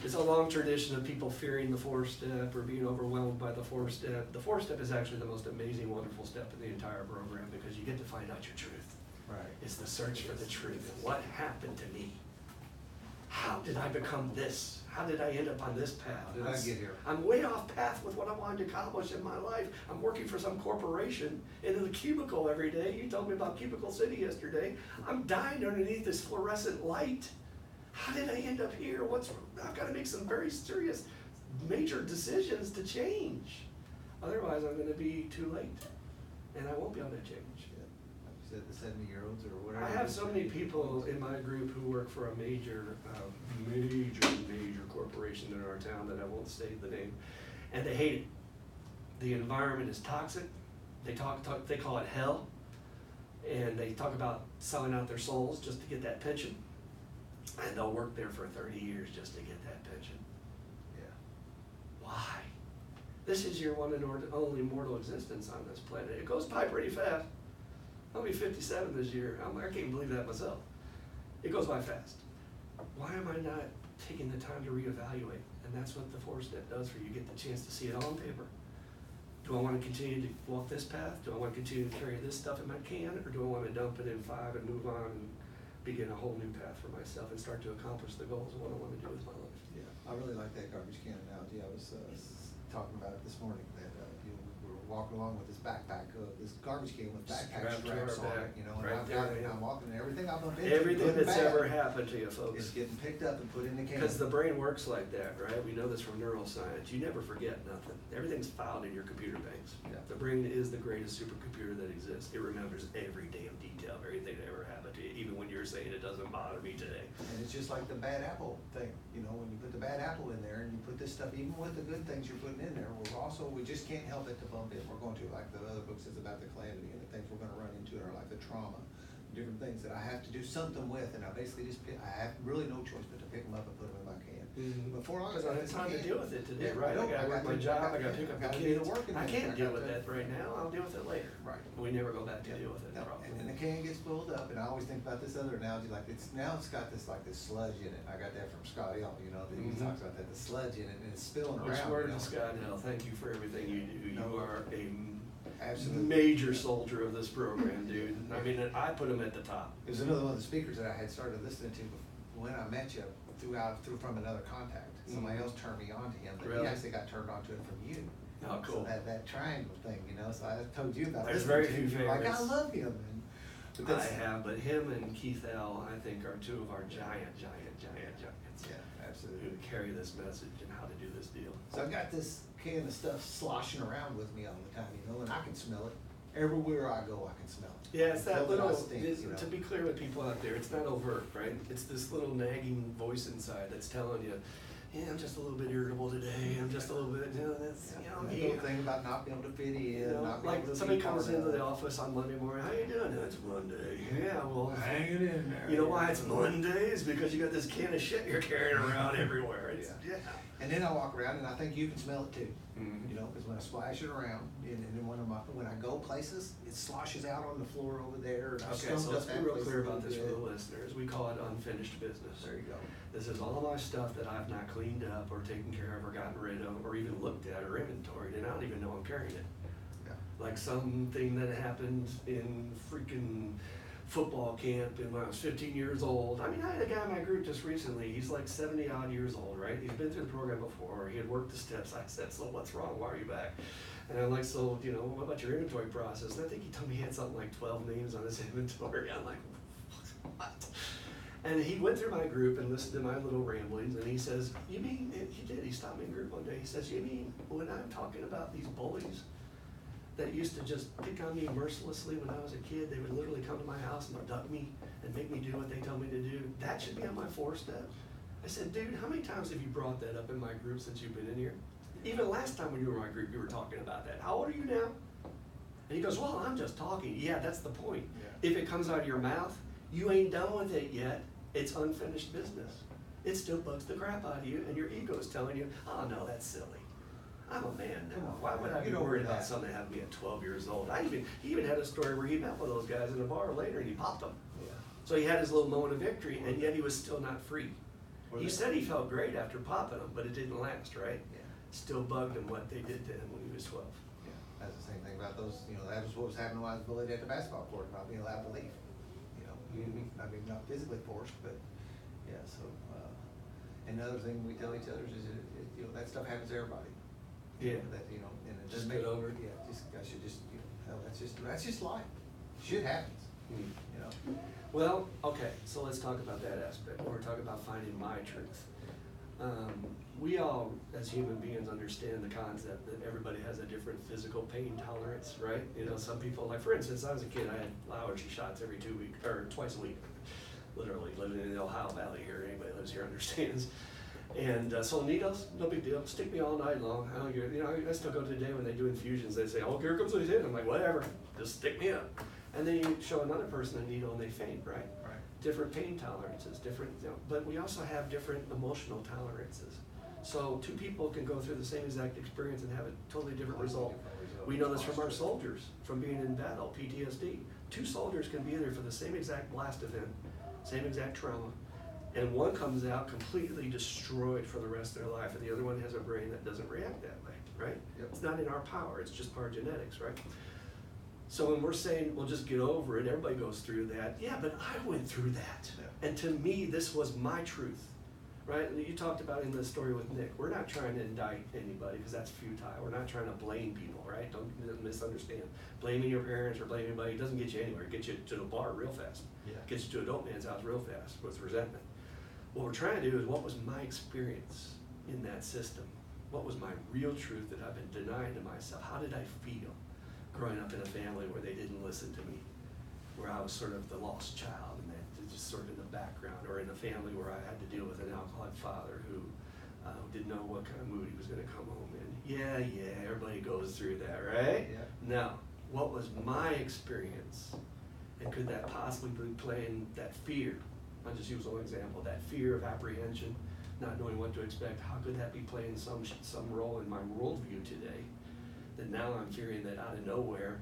it's a long tradition of people fearing the 4-step or being overwhelmed by the 4-step. The 4-step is actually the most amazing, wonderful step in the entire program because you get to find out your truth. Right. It's the search for the truth. What happened to me? How did I become this? How did I end up on this path? How did I get here? I'm way off path with what I wanted to accomplish in my life. I'm working for some corporation in a cubicle every day. You told me about Cubicle City yesterday. I'm dying underneath this fluorescent light. How did I end up here? I've got to make some very serious, major decisions to change. Otherwise, I'm going to be too late, and I won't be able to change. The 70-year-olds or whatever. I have so many people in my group who work for a major corporation in our town that I won't state the name, and they hate it. The environment is toxic. They call it hell, and they talk about selling out their souls just to get that pension, and they'll work there for 30 years just to get that pension. Yeah. Why? This is your one and only mortal existence on this planet. It goes by pretty fast. I'll be 57 this year. I can't believe that myself. It goes by fast. Why am I not taking the time to reevaluate? And that's what the 4-step does for you. You get the chance to see it all on paper. Do I want to continue to walk this path? Do I want to continue to carry this stuff in my can? Or do I want to dump it in 5 and move on and begin a whole new path for myself and start to accomplish the goals of what I want to do with my life? Yeah, I really like that garbage can analogy. I was talking about it this morning, that we were walking along with this backpack, this garbage can with backpack straps on it, and right I've there, got it, and I'm walking, and everything I've been everything that's ever happened to you, folks. is getting picked up and put in the can. Because the brain works like that, right? We know this from neuroscience. You never forget nothing. Everything's filed in your computer banks. Yeah. The brain is the greatest supercomputer that exists. It remembers every damn detail of everything that ever happened to you, even when you're saying it doesn't bother me today. And it's just like the bad apple thing, when you put the bad apple in there and you put this stuff, even with the good things you're putting in there, we just can't help it to bump it. We're going to, like the other book says about the calamity and the things we're gonna run into in our life, the trauma, different things that I have to do something with, and I basically I have really no choice but to pick them up and put them in my can. Before Because I have time to deal with it today, Yeah, right? I gotta work my job, I gotta pick up the kids. I can't deal with that right now, I'll deal with it later. Right. We never go back to deal with it. No, and the can gets filled up, and I always think about this other analogy, like it's got this sludge in it. I got that from Scott L, that he talks about that, the sludge in it, and it's spilling around. Which word is Scott L? Thank you for everything you do. You are a absolutely major soldier of this program, dude. I mean, I put him at the top. It was another one of the speakers that I had started listening to when I met you through from another contact. Somebody else turned me on to him, but Really? he actually got turned on to it from you. Oh, cool. So that triangle thing, so I told you about. There's listening very to few him. You're like, I favorites. love him. But I have, but him and Keith L, I think, are two of our giants. Yeah, absolutely. Who carry this message and how to do this deal. So I've got this can of stuff sloshing around with me all the time, and I can smell it. Everywhere I go, I can smell it. Yeah, it's that Until little, I stink, to be clear with people out there, it's not overt, right? It's this little nagging voice inside that's telling you, yeah, I'm just a little bit irritable today, I'm just a little bit, that's, That little thing about not being able to fit in, not being like able to somebody be comes part into of the it. office on Monday morning, how you doing? It's Monday. Yeah, well, Hanging in there. you know why it's Monday? It's because you got this can of shit you're carrying around everywhere. Yeah. And then I walk around and I think you can smell it too. Mhm. Because when I splash it around, and then when I go places, it sloshes out on the floor over there. And I Okay, so scuffed let's up be that real place clear a little about this for bit. the listeners. We call it unfinished business. There you go. This is all of my stuff that I've not cleaned up or taken care of or gotten rid of or even looked at or inventoried, and I don't even know I'm carrying it. Yeah. Like something that happened in freaking football camp and when I was 15 years old. I mean, I had a guy in my group just recently, he's like 70 odd years old, right? He's been through the program before, he had worked the steps. I said, so what's wrong, why are you back? And I'm like, so, you know, what about your inventory process? And I think he told me he had something like 12 names on his inventory. I'm like, what? And he went through my group and listened to my little ramblings, and he says, you mean, and he did, he stopped me in group one day, he says, you mean when I'm talking about these bullies that used to just pick on me mercilessly when I was a kid, they would literally come to my house and abduct me and make me do what they tell me to do, that should be on my 4-step? I said, dude, how many times have you brought that up in my group since you've been in here? Even last time when you were in my group, you were talking about that. How old are you now? And he goes, well, I'm just talking. Yeah, that's the point. Yeah. If it comes out of your mouth, you ain't done with it yet. It's unfinished business. It still bugs the crap out of you, and your ego is telling you, oh, no, that's silly. I'm a man now. Why would I be worried about something that happened to me at 12 years old? He even had a story where he met one of those guys in a bar later, and he popped them. Yeah. So he had his little moment of victory, and yet he was still not free. He said he felt great after popping them, but it didn't last, right? Yeah. Still bugged him what they did to him when he was 12. Yeah, that's the same thing about those, you know, that was what was happening when I was bullied at the basketball court, not being allowed to leave. You know, I mean, not physically forced, but, yeah, so, and another thing we tell each other is, you know, that stuff happens to everybody. Yeah. That, you know, and it just doesn't make get over it. Yeah, I should just, you know, hell, that's just life. Shit happens, you know. Well, okay, so let's talk about that aspect. We're talking about finding my truth. We all, as human beings, understand the concept that everybody has a different physical pain tolerance, right? You know, some people, like for instance, I was a kid, I had allergy shots every 2 weeks, or twice a week, literally, living in the Ohio Valley here, anybody that lives here understands. And so needles, no big deal, stick me all night long. I don't, you know, I still go today when they do infusions, they say, oh, here comes the hit. I'm like, whatever, just stick me up. And then you show another person a needle and they faint, right? Right. Different pain tolerances, different, you know, but we also have different emotional tolerances. So two people can go through the same exact experience and have a totally different result. We know this from our soldiers, from being in battle, PTSD. Two soldiers can be there for the same exact blast event, same exact trauma, and one comes out completely destroyed for the rest of their life, and the other one has a brain that doesn't react that way, right? Yep. It's not in our power, it's just part of genetics, right? So when we're saying, well, just get over it, everybody goes through that. Yeah, but I went through that. Yeah. And to me, this was my truth, right? And you talked about in the story with Nick, we're not trying to indict anybody because that's futile. We're not trying to blame people, right? Don't misunderstand. Blaming your parents or blaming anybody doesn't get you anywhere. It gets you to the bar real fast. Yeah. Gets you to adult man's house real fast with resentment. What we're trying to do is, what was my experience in that system? What was my real truth that I've been denying to myself? How did I feel growing up in a family where they didn't listen to me, where I was sort of the lost child and that just sort of in the background, or in a family where I had to deal with an alcoholic father who didn't know what kind of mood he was going to come home in. Yeah, everybody goes through that, right? Yeah. Now, what was my experience, and could that possibly be playing that fear? I'll just use one example, that fear of apprehension, not knowing what to expect. How could that be playing some role in my worldview today? That now I'm fearing that out of nowhere,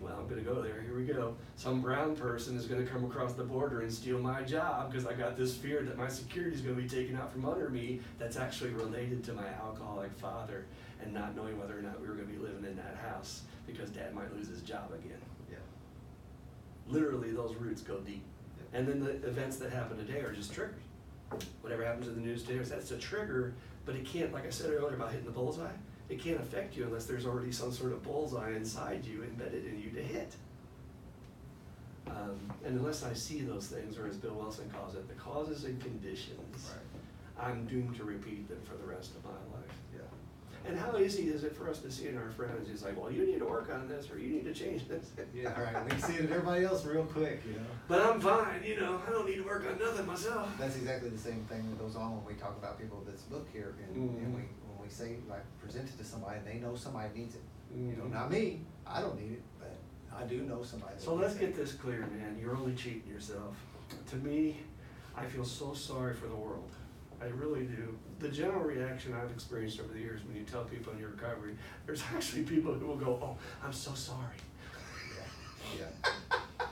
well, I'm gonna go there, here we go. Some brown person is gonna come across the border and steal my job because I got this fear that my security is gonna be taken out from under me that's actually related to my alcoholic father, and not knowing whether or not we were gonna be living in that house because dad might lose his job again. Yeah. Literally, those roots go deep. And then the events that happen today are just triggers. Whatever happens in the news today, that's a trigger, but it can't, like I said earlier about hitting the bullseye, it can't affect you unless there's already some sort of bullseye inside you, embedded in you to hit. And unless I see those things, or as Bill Wilson calls it, the causes and conditions, right, I'm doomed to repeat them for the rest of my life. Yeah. And how easy is it for us to see in our friends? It's like, well, you need to work on this, or you need to change this. Yeah, right. We can see it in everybody else real quick, you know. But I'm fine, you know. I don't need to work on nothing myself. That's exactly the same thing that goes on when we talk about people that's book here, and, and when we say, like, present it to somebody, and they know somebody needs it. You know, not me. I don't need it, but I do know somebody. So let's get this clear, man. You're only cheating yourself. To me, I feel so sorry for the world. I really do. The general reaction I've experienced over the years when you tell people in your recovery, there's actually people who will go, oh, I'm so sorry. Yeah.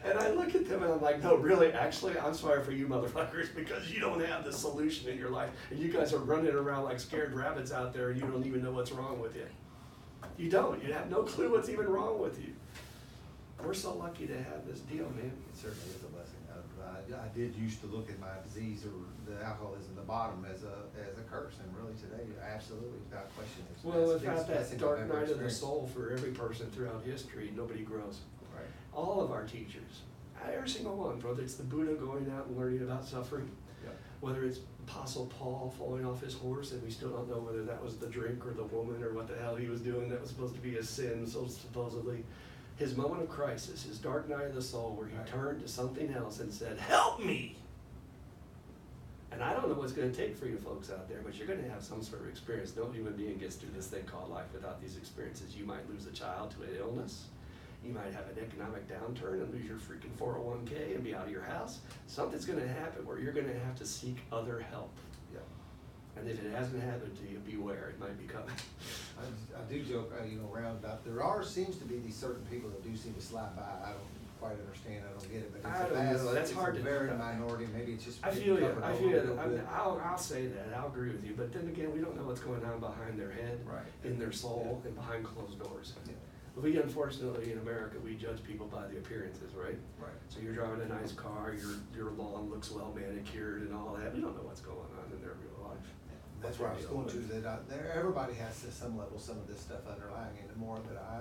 And I look at them and I'm like, no, really, actually, I'm sorry for you motherfuckers, because you don't have the solution in your life. And you guys are running around like scared rabbits out there, and you don't even know what's wrong with you. You don't. You have no clue what's even wrong with you. we're so lucky to have this deal, man. It certainly is a blessing. I did used to look at my disease or the alcoholism, the bottom, as a curse, and really today, absolutely, without question. It's the Well, biggest without that blessing I've dark ever night of the experienced. soul for every person throughout history, nobody grows. Right. All of our teachers, every single one, whether it's the Buddha going out and learning about suffering, Yeah. whether it's Apostle Paul falling off his horse, and we still don't know whether that was the drink or the woman or what the hell he was doing that was supposed to be a sin, so supposedly. His moment of crisis, his dark night of the soul, where he Right. turned to something else and said, "Help me!" And I don't know what's going to take for you folks out there, but you're going to have some sort of experience. No human being gets through this thing called life without these experiences. You might lose a child to an illness. You might have an economic downturn and lose your freaking 401k and be out of your house. Something's going to happen where you're going to have to seek other help. Yeah. And if it hasn't happened to you, beware, it might be coming. I do joke, around about, seems to be these certain people that do seem to slide by. I don't quite understand, I don't get it, but I it's a don't vast, know, that's it's hard a to very know. minority, maybe it's just. I feel you, covered I over feel real you. good. I'll say that, I'll agree with you, but then again, we don't know what's going on behind their head, Right. in their soul, and behind closed doors. Yeah. We, unfortunately, in America, we judge people by the appearances, right? Right. So you're driving a nice car, your lawn looks well manicured and all that, we don't know what's going on in their real life. That's where I was going to, everybody has to some level, some of this stuff underlying, and the more that I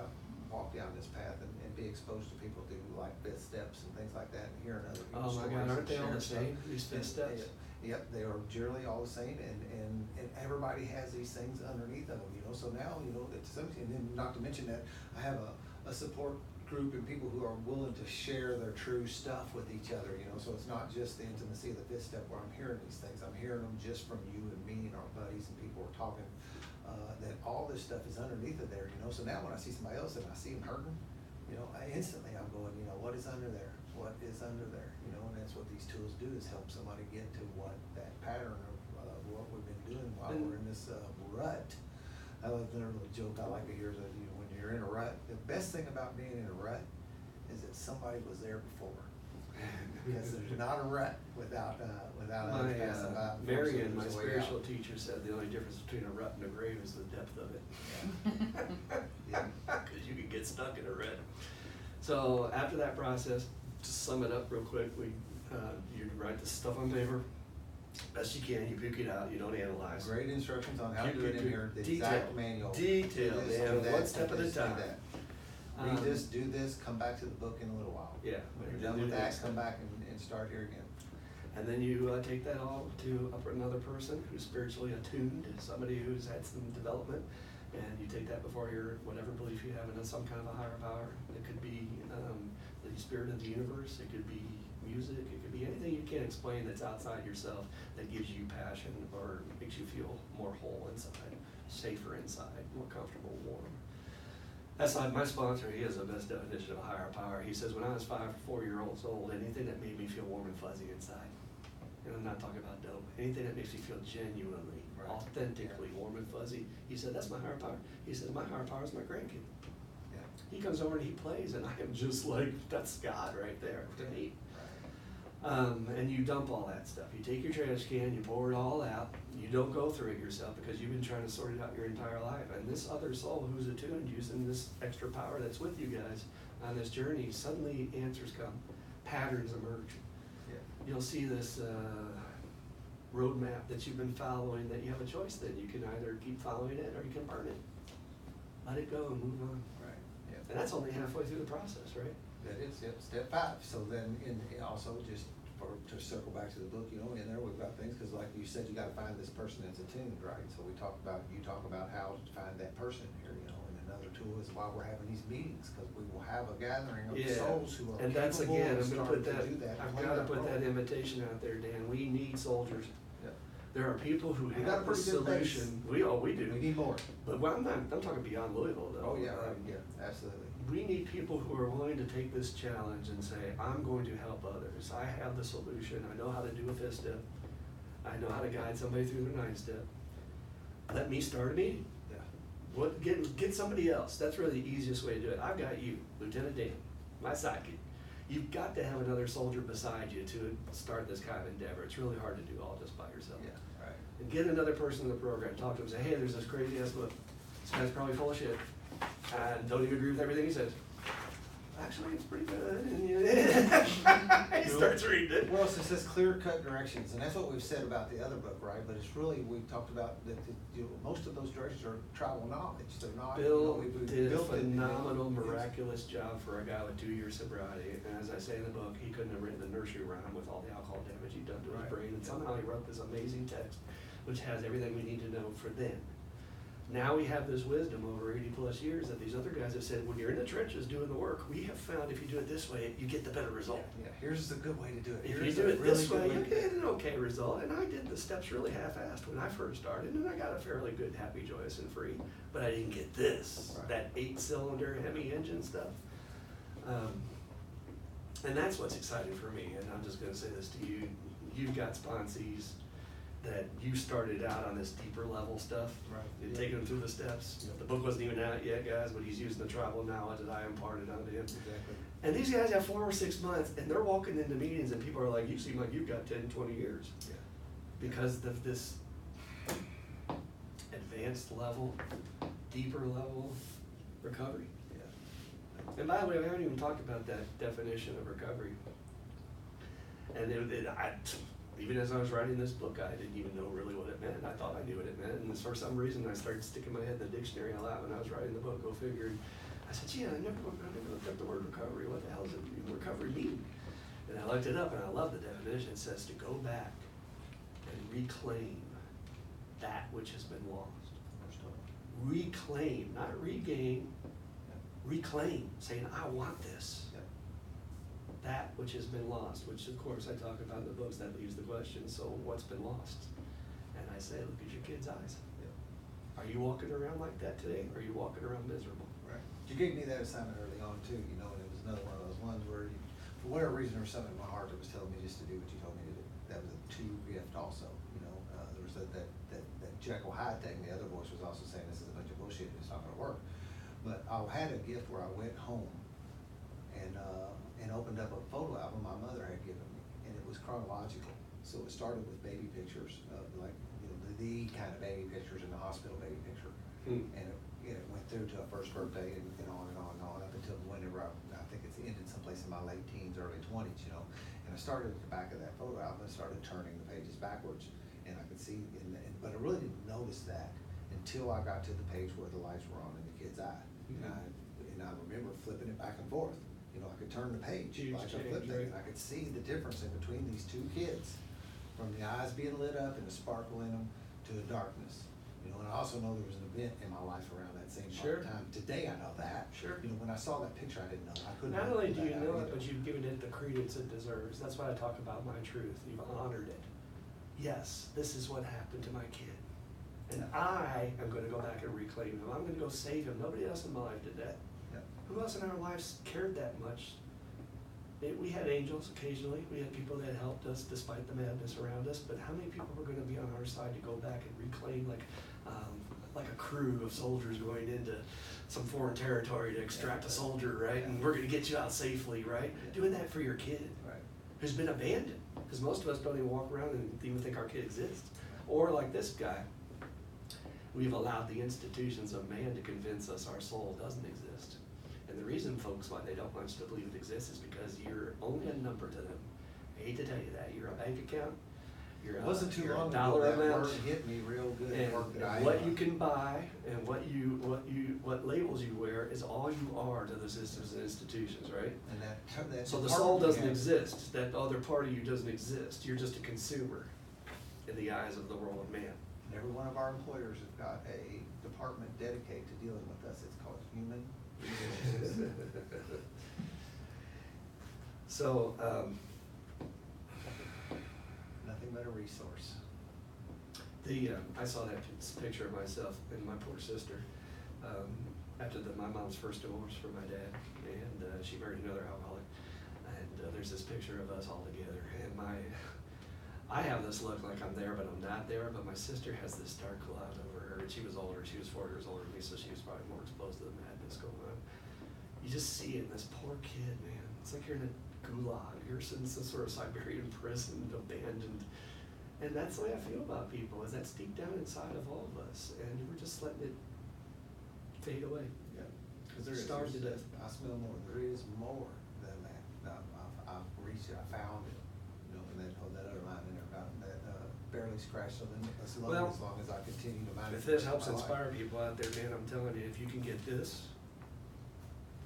walk down this path and be exposed to people through like fifth steps and things like that, and hearing other Oh people's my stories. God, and aren't they all sharing the stuff. same, these fifth steps? Yep, they are generally all the same, and everybody has these things underneath of them, so now, it's something, and then not to mention that I have a support group and people who are willing to share their true stuff with each other, so it's not just the intimacy of the fifth step where I'm hearing these things, I'm hearing them just from you and me and our buddies and people are talking, that all this stuff is underneath of there, so now when I see somebody else and I see them hurting, instantly I'm going, what is under there? What is under there? And that's what these tools do, is help somebody get to what that pattern of what we've been doing while we're in this rut. I love the little joke I like to hear is that, when you're in a rut, the best thing about being in a rut is that somebody was there before. Because there's not a rut without others passing by. Marion, my There's a way out. spiritual teacher, said the only difference between a rut and a grave is the depth of it. Yeah. Because you can get stuck in a rut. So after that process, to sum it up real quick, you write the stuff on paper, best you can, you puke it out, you don't analyze. Great instructions on how to do it in here, the Detail. exact manual. Detail, Do this, man, do that, one step do at a this, do time. that. Read this, do this, come back to the book in a little while. Yeah. When you're then done do with that, this. come back and start here again. And then you take that all to another person who's spiritually attuned, somebody who's had some development, and you take that before your whatever belief you have in some kind of a higher power. It could be the spirit of the universe, it could be music, it could be anything you can't explain that's outside yourself that gives you passion or makes you feel more whole inside, safer inside, more comfortable, warm. That's like my sponsor, he has the best definition of a higher power. He says, when I was 4 years old, anything that made me feel warm and fuzzy inside, and I'm not talking about dope, anything that makes me feel genuinely, Right. authentically warm and fuzzy, he said, that's my higher power. He says, my higher power is my grandkid. Yeah. He comes over and he plays, and I am just like, that's God right there to me. And you dump all that stuff. You take your trash can, you pour it all out. You don't go through it yourself because you've been trying to sort it out your entire life. And this other soul who's attuned, using this extra power that's with you guys on this journey, suddenly answers come, patterns emerge. Yeah. You'll see this roadmap that you've been following, that you have a choice then. You can either keep following it or you can burn it. Let it go and move on. Right, yeah. And that's only halfway through the process, right? That is, yep, step 5. So then, also just to circle back to the book, in there we've got things, because like you said, you gotta find this person that's attuned, right? So you talk about how to find that person here, and another tool is why we're having these meetings, because we will have a gathering of souls who are and that's capable again, of I'm gonna starting put that, to do that. I've play gotta that put that role. invitation out there, Dan. We need soldiers. Yep. There are people who We got a have the pretty good base. solution. We do. We need more. But I'm talking beyond Louisville though. Oh, yeah, right, yeah, absolutely. We need people who are willing to take this challenge and say, I'm going to help others. I have the solution. I know how to do a fifth step. I know how to guide somebody through their 9th step. Let me start a meeting. Yeah. Get somebody else. That's really the easiest way to do it. I've got you, Lieutenant Dan, my sidekick. You've got to have another soldier beside you to start this kind of endeavor. It's really hard to do all just by yourself. Yeah, right. And get another person in the program. Talk to them. Say, hey, there's this crazy ass book. This guy's probably full of shit. And don't even agree with everything he says. actually, it's pretty good. And he starts reading it. Well, it says clear-cut directions, and that's what we've said about the other book, right? But it's really, we've talked about that most of those directions are tribal knowledge. They're not. Bill we did a built it, phenomenal, miraculous job for a guy with 2 years sobriety. And as I say in the book, he couldn't have written the nursery rhyme with all the alcohol damage he'd done to his Right. brain. And somehow he wrote this amazing text, which has everything we need to know for then. Now we have this wisdom over 80 plus years that these other guys have said, when you're in the trenches doing the work, we have found if you do it this way, you get the better result. Yeah, here's the good way to do it. If you Here's do a it really this good way, to you do it. get an okay result. And I did the steps really half-assed when I first started, and I got a fairly good, happy, joyous, and free. But I didn't get this, Right. that 8-cylinder Hemi engine stuff. And that's what's exciting for me. And I'm just going to say this to you: you've got sponsees that you started out on this deeper level stuff. Right. You'd taken them through the steps. Yeah. The book wasn't even out yet, guys, but he's using the tribal knowledge that I imparted onto him. Exactly. And these guys have 4 or 6 months, and they're walking into meetings, and people are like, you seem like you've got 10, 20 years. Yeah. Because of this advanced level, deeper level recovery. Yeah. And by the way, we haven't even talked about that definition of recovery. And even as I was writing this book, I didn't even know really what it meant. I thought I knew what it meant, and for some reason I started sticking my head in the dictionary a lot when I was writing the book. Go figure. I said, gee, I never looked up the word recovery. What the hell does recovery mean? And I looked it up, and I love the definition. It says to go back and reclaim that which has been lost. Reclaim, not regain. Reclaim, saying, I want this. That which has been lost, which of course I talk about in the books. That leaves the question, so what's been lost? And I say, look at your kid's eyes. Yeah. Are you walking around like that today, or are you walking around miserable? Right. You gave me that assignment early on too, you know, and it was another one of those ones where you, for whatever reason, there was something in my heart that was telling me just to do what you told me to do. That was a 2 gift also, you know. There was that Jekyll Hyde thing. The other voice was also saying this is a bunch of bullshit, it's not gonna work. But I had a gift where I went home and opened up a photo album my mother had given me, and it was chronological. So it started with baby pictures of, like, you know, the kind of baby pictures in the hospital baby picture. And it went through to a first birthday and on and on and on up until whenever I think it's ended someplace in my late teens, early 20s, you know. And I started at the back of that photo album and started turning the pages backwards, and I could see, but I really didn't notice that until I got to the page where the lights were on in the kid's eye. Mm-hmm. And I remember flipping it back and forth. You know, I could turn the page Huge like I change, flipped right? it, and I could see the difference in between these 2 kids, from the eyes being lit up and the sparkle in them to the darkness. You know, and I also know there was an event in my life around that same Sure. time. Today I know that. Sure. You know, when I saw that picture, I didn't know. I couldn't. Not only do pull you that know out it, either. but you've given it the credence it deserves. That's why I talk about my truth. You've honored it. Yes, this is what happened to my kid. And I am going to go back and reclaim him. I'm going to go save him. Nobody else in my life did that. Yeah. Who else in our lives cared that much? We had angels occasionally. We had people that helped us despite the madness around us. But how many people were going to be on our side to go back and reclaim, like a crew of soldiers going into some foreign territory to extract a soldier, right? And we're going to get you out safely, right? Yeah. Doing that for your kid, Right. who's been abandoned. Because most of us don't even walk around and even think our kid exists. Or like this guy, we've allowed the institutions of man to convince us our soul doesn't exist. And the reason, folks, why they don't want us to believe it exists is because you're only a number to them. I hate to tell you that. You're a bank account. You're It wasn't too you're a long ago dollar that amount. word hit me real good. And Work that I what am you on. can buy and what labels you wear is all you are to the systems and institutions, right? And that So the part soul we doesn't have- exist. That other part of you doesn't exist. You're just a consumer in the eyes of the world of man. And every one of our employers has got a department dedicated to dealing with us. It's called human resources. So, Nothing but a resource. I saw that picture of myself and my poor sister after my mom's first divorce from my dad, and she married another alcoholic. And there's this picture of us all together, and I have this look like I'm there, but I'm not there. But my sister has this dark cloud over her, and she was older. She was 4 years older than me, so she was probably more exposed to the madness going on. You just see it in this poor kid, man. It's like you're in a gulag. You're in some sort of Siberian prison, abandoned. And that's the way I feel about people, is that's deep down inside of all of us, and we're just letting it fade away. Yeah. starved to death. I smell more. There is more than that. I've reached it. I found it. You know, and that other line in there about that barely scratched. So then as long as I continue to mind. If this helps inspire people out there, man, I'm telling you, if you can get this,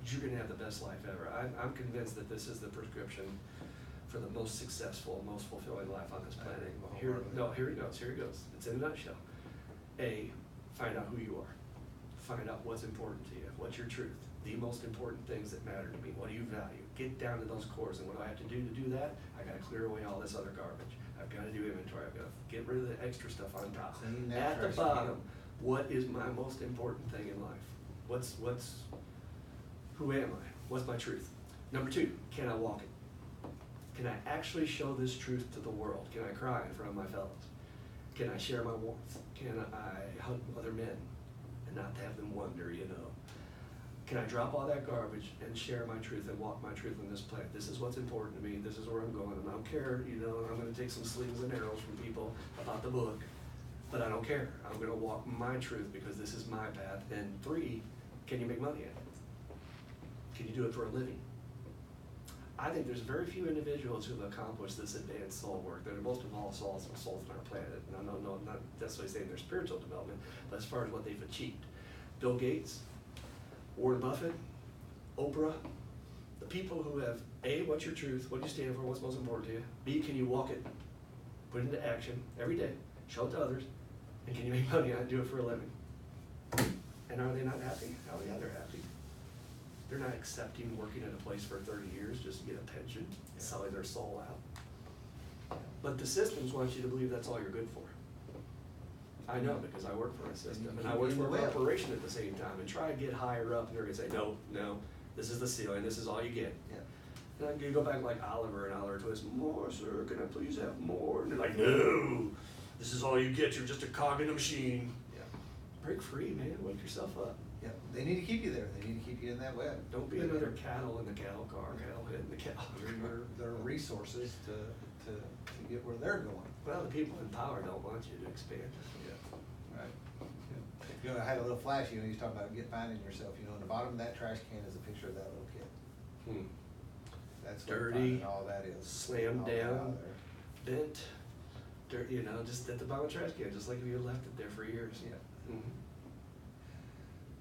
you're gonna have the best life ever. I'm convinced that this is the prescription for the most successful, most fulfilling life on this planet. Here it goes. It's in a nutshell. A, find out who you are. Find out what's important to you. What's your truth? The most important things that matter to me. What do you value? Get down to those cores. And what do I have to do that? I gotta clear away all this other garbage. I've gotta do inventory. I've gotta get rid of the extra stuff on top. At the bottom, what is my most important thing in life? Who am I? What's my truth? Number 2, can I walk it? Can I actually show this truth to the world? Can I cry in front of my fellows? Can I share my warmth? Can I hug other men and not have them wonder, you know? Can I drop all that garbage and share my truth and walk my truth on this planet? This is what's important to me. This is where I'm going. And I don't care, you know, I'm gonna take some slings and arrows from people about the book, but I don't care. I'm gonna walk my truth because this is my path. And 3, can you make money at it? Can you do it for a living? I think there's very few individuals who have accomplished this advanced soul work. They're most of all souls on our planet. And I'm not necessarily saying their spiritual development, but as far as what they've achieved. Bill Gates, Warren Buffett, Oprah, the people who have A, what's your truth? What do you stand for? What's most important to you? B, can you walk it? Put it into action every day. Show it to others. And can you make money on it? Do it for a living. And are they not happy? Hell yeah, they're happy. They're not accepting working at a place for 30 years just to get a pension, selling their soul out. But the systems want you to believe that's all you're good for. I know, because I work for a system, and I work for a corporation at the same time, and try to get higher up, and they're gonna say, no, this is the ceiling, this is all you get. Yeah. And I can go back like Oliver and Oliver Twist, more, sir, can I please have more? And they're like, no, this is all you get, you're just a cog in a machine. Yeah. Break free, man, wake yourself up. Yeah, they need to keep you there. They need to keep you in that web. Don't be another cattle in the cattle car, cattle head in the cattle car. There are resources to get where they're going. Well, the people in power don't want you to expand. Yeah, right. Yeah. You know, I had a little flash, you know, you talking about finding yourself, you know, in the bottom of that trash can is a picture of that little kid. That's dirty, all that is. Slammed down, bent, dirt, you know, just at the bottom of the trash can, just like if you had left it there for years. Yeah.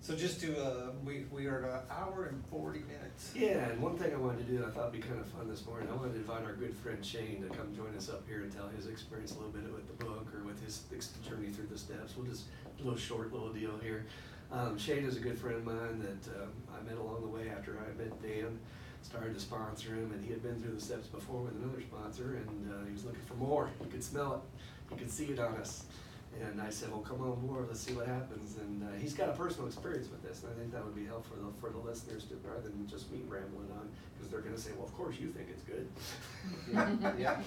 So just to, we are at 1 hour and 40 minutes. Yeah, and one thing I wanted to do, I thought would be kind of fun this morning, I wanted to invite our good friend Shane to come join us up here and tell his experience a little bit with the book or with his journey through the steps. We'll just, a little short little deal here. Shane is a good friend of mine that I met along the way after I met Dan, started to sponsor him, and he had been through the steps before with another sponsor, and he was looking for more. You could smell it, you could see it on us. And I said, well, come on board, let's see what happens. And he's got a personal experience with this, and I think that would be helpful for the listeners to, rather than just me rambling on, because they're gonna say, well, of course you think it's good. Yeah.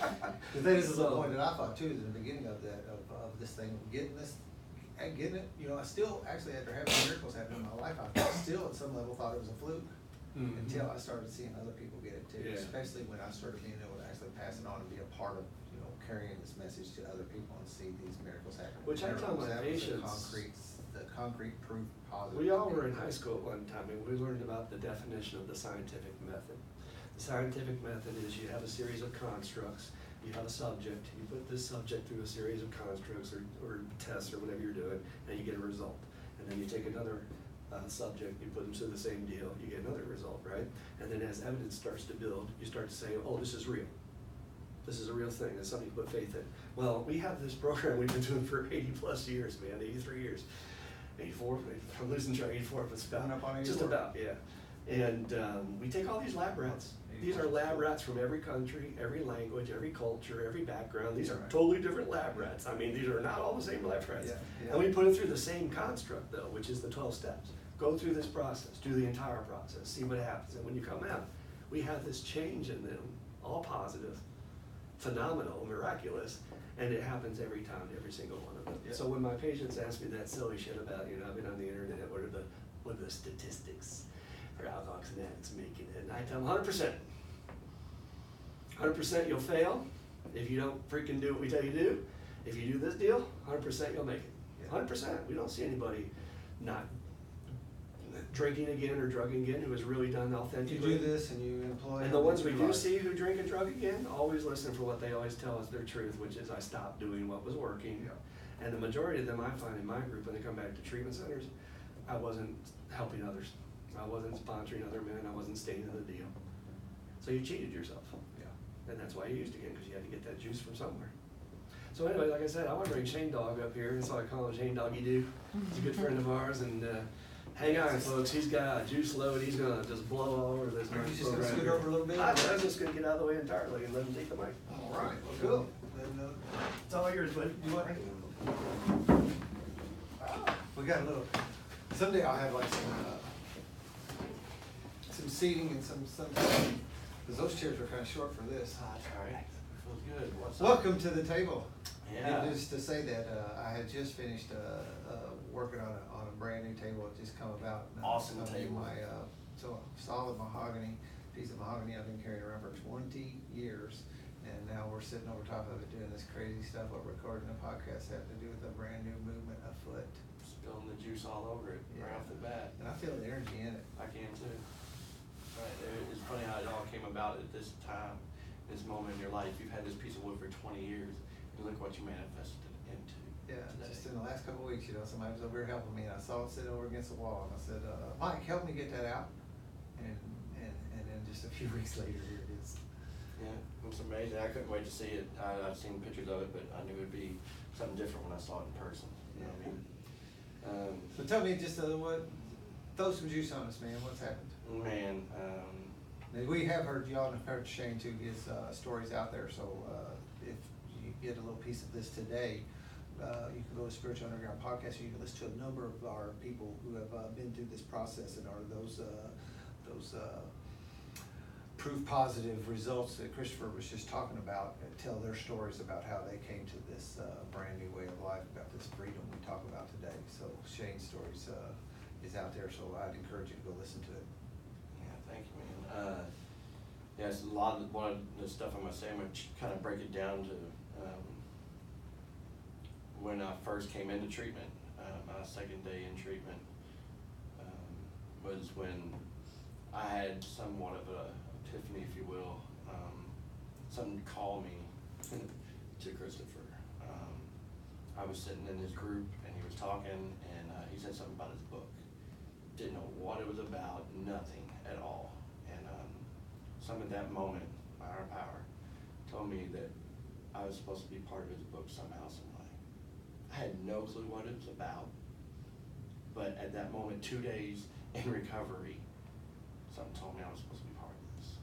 This is the point that I thought too, in the beginning of that, of this thing, getting it, you know, I still, actually after having miracles happen in my life, I still at some level thought it was a fluke. Until I started seeing other people get it too, especially when I started being able to actually pass it on and be a part of, you know, carrying this message to other people and see these miracles happen. Which I tell my patients, the concrete proof positive. We all were in high school at one time, and we learned about the definition of the scientific method. The scientific method is you have a series of constructs, you have a subject, you put this subject through a series of constructs or tests or whatever you're doing, and you get a result. And then you take another subject, you put them through the same deal, you get another result, right? And then as evidence starts to build, you start to say, oh, this is real. This is a real thing, it's something you put faith in. Well, we have this program we've been doing for 80 plus years, man, 83 years. 84, I'm losing track, 84, but it's about, just about, yeah. And we take all these lab rats. These are lab rats from every country, every language, every culture, every background. These are totally different lab rats. I mean, these are not all the same lab rats. And we put it through the same construct though, which is the 12 steps. Go through this process, do the entire process, see what happens. And when you come out, we have this change in them, all positive, phenomenal, miraculous, and it happens every time, every single one of them. So when my patients ask me that silly shit about, you know, I've been on the internet, what are the statistics for Alcoholics and Addicts making it? And I tell them 100%. 100% you'll fail if you don't freaking do what we tell you to do. If you do this deal, 100% you'll make it. 100%. We don't see anybody not drinking again or drugging again, who has really done You authentically. do this and you employ. And the ones we do see who drink and drug again, always listen for what they always tell us their truth, which is I stopped doing what was working. Yeah. And the majority of them I find in my group, when they come back to treatment centers, I wasn't helping others. I wasn't sponsoring other men. I wasn't staying in the deal. So you cheated yourself. Yeah. And that's why you used again, because you had to get that juice from somewhere. So anyway, like I said, I want to bring Shane Dog up here. That's why I call him Shane Doggy Doo. He's a good friend of ours, and hang on, folks. He's got a juice load. He's gonna just blow all over this. Are you nice just gonna program scoot here. over a little bit? I was just gonna get out of the way entirely and let him take the mic. All right, well, cool. Then, It's all yours, buddy. you want? We got a little, someday I'll have like some seating and some, because those chairs are kind of short for this. That's all right. Feels good. What's up? Welcome to the table. Yeah. Just to say that, I had just finished, working on a brand new table. It just come about. And, Awesome I table. My, so solid mahogany, piece of mahogany I've been carrying around for 20 years. And now we're sitting over top of it doing this crazy stuff. We're recording a podcast having to do with a brand new movement afoot. Spilling the juice all over it right off the bat. And I feel the energy in it. I can too. Right. It's funny how it all came about at this time, this moment in your life. You've had this piece of wood for 20 years, and look what you manifested it into. Yeah, today. just in the last couple of weeks, somebody was over here helping me, and I saw it sit over against the wall, and I said, Mike, help me get that out. And then just a few weeks later, here it is. Yeah, it's amazing. I couldn't wait to see it. I've seen pictures of it, but I knew it'd be something different when I saw it in person. You know what I mean? So tell me just throw some juice on us, man. What's happened? Man, We have heard, y'all have heard Shane too, his stories out there, so if you get a little piece of this today, you can go to Spiritual Underground Podcast, and you can listen to a number of our people who have been through this process and are those proof positive results that Christopher was just talking about, and tell their stories about how they came to this brand new way of life, about this freedom we talk about today. So Shane's stories is out there, so I'd encourage you to go listen to it. yeah, thank you, man. Yeah, it's a lot of one of the stuff I'm gonna say. I'm gonna kind of break it down to when I first came into treatment. My second day in treatment was when I had somewhat of a epiphany, if you will. Something called me to Christopher. I was sitting in his group and he was talking, and he said something about his book. Didn't know what it was about, nothing at all. And something at that moment, my higher power, told me that I was supposed to be part of his book somehow, some way. I had no clue what it was about, but at that moment, 2 days in recovery, something told me I was supposed to be part of this.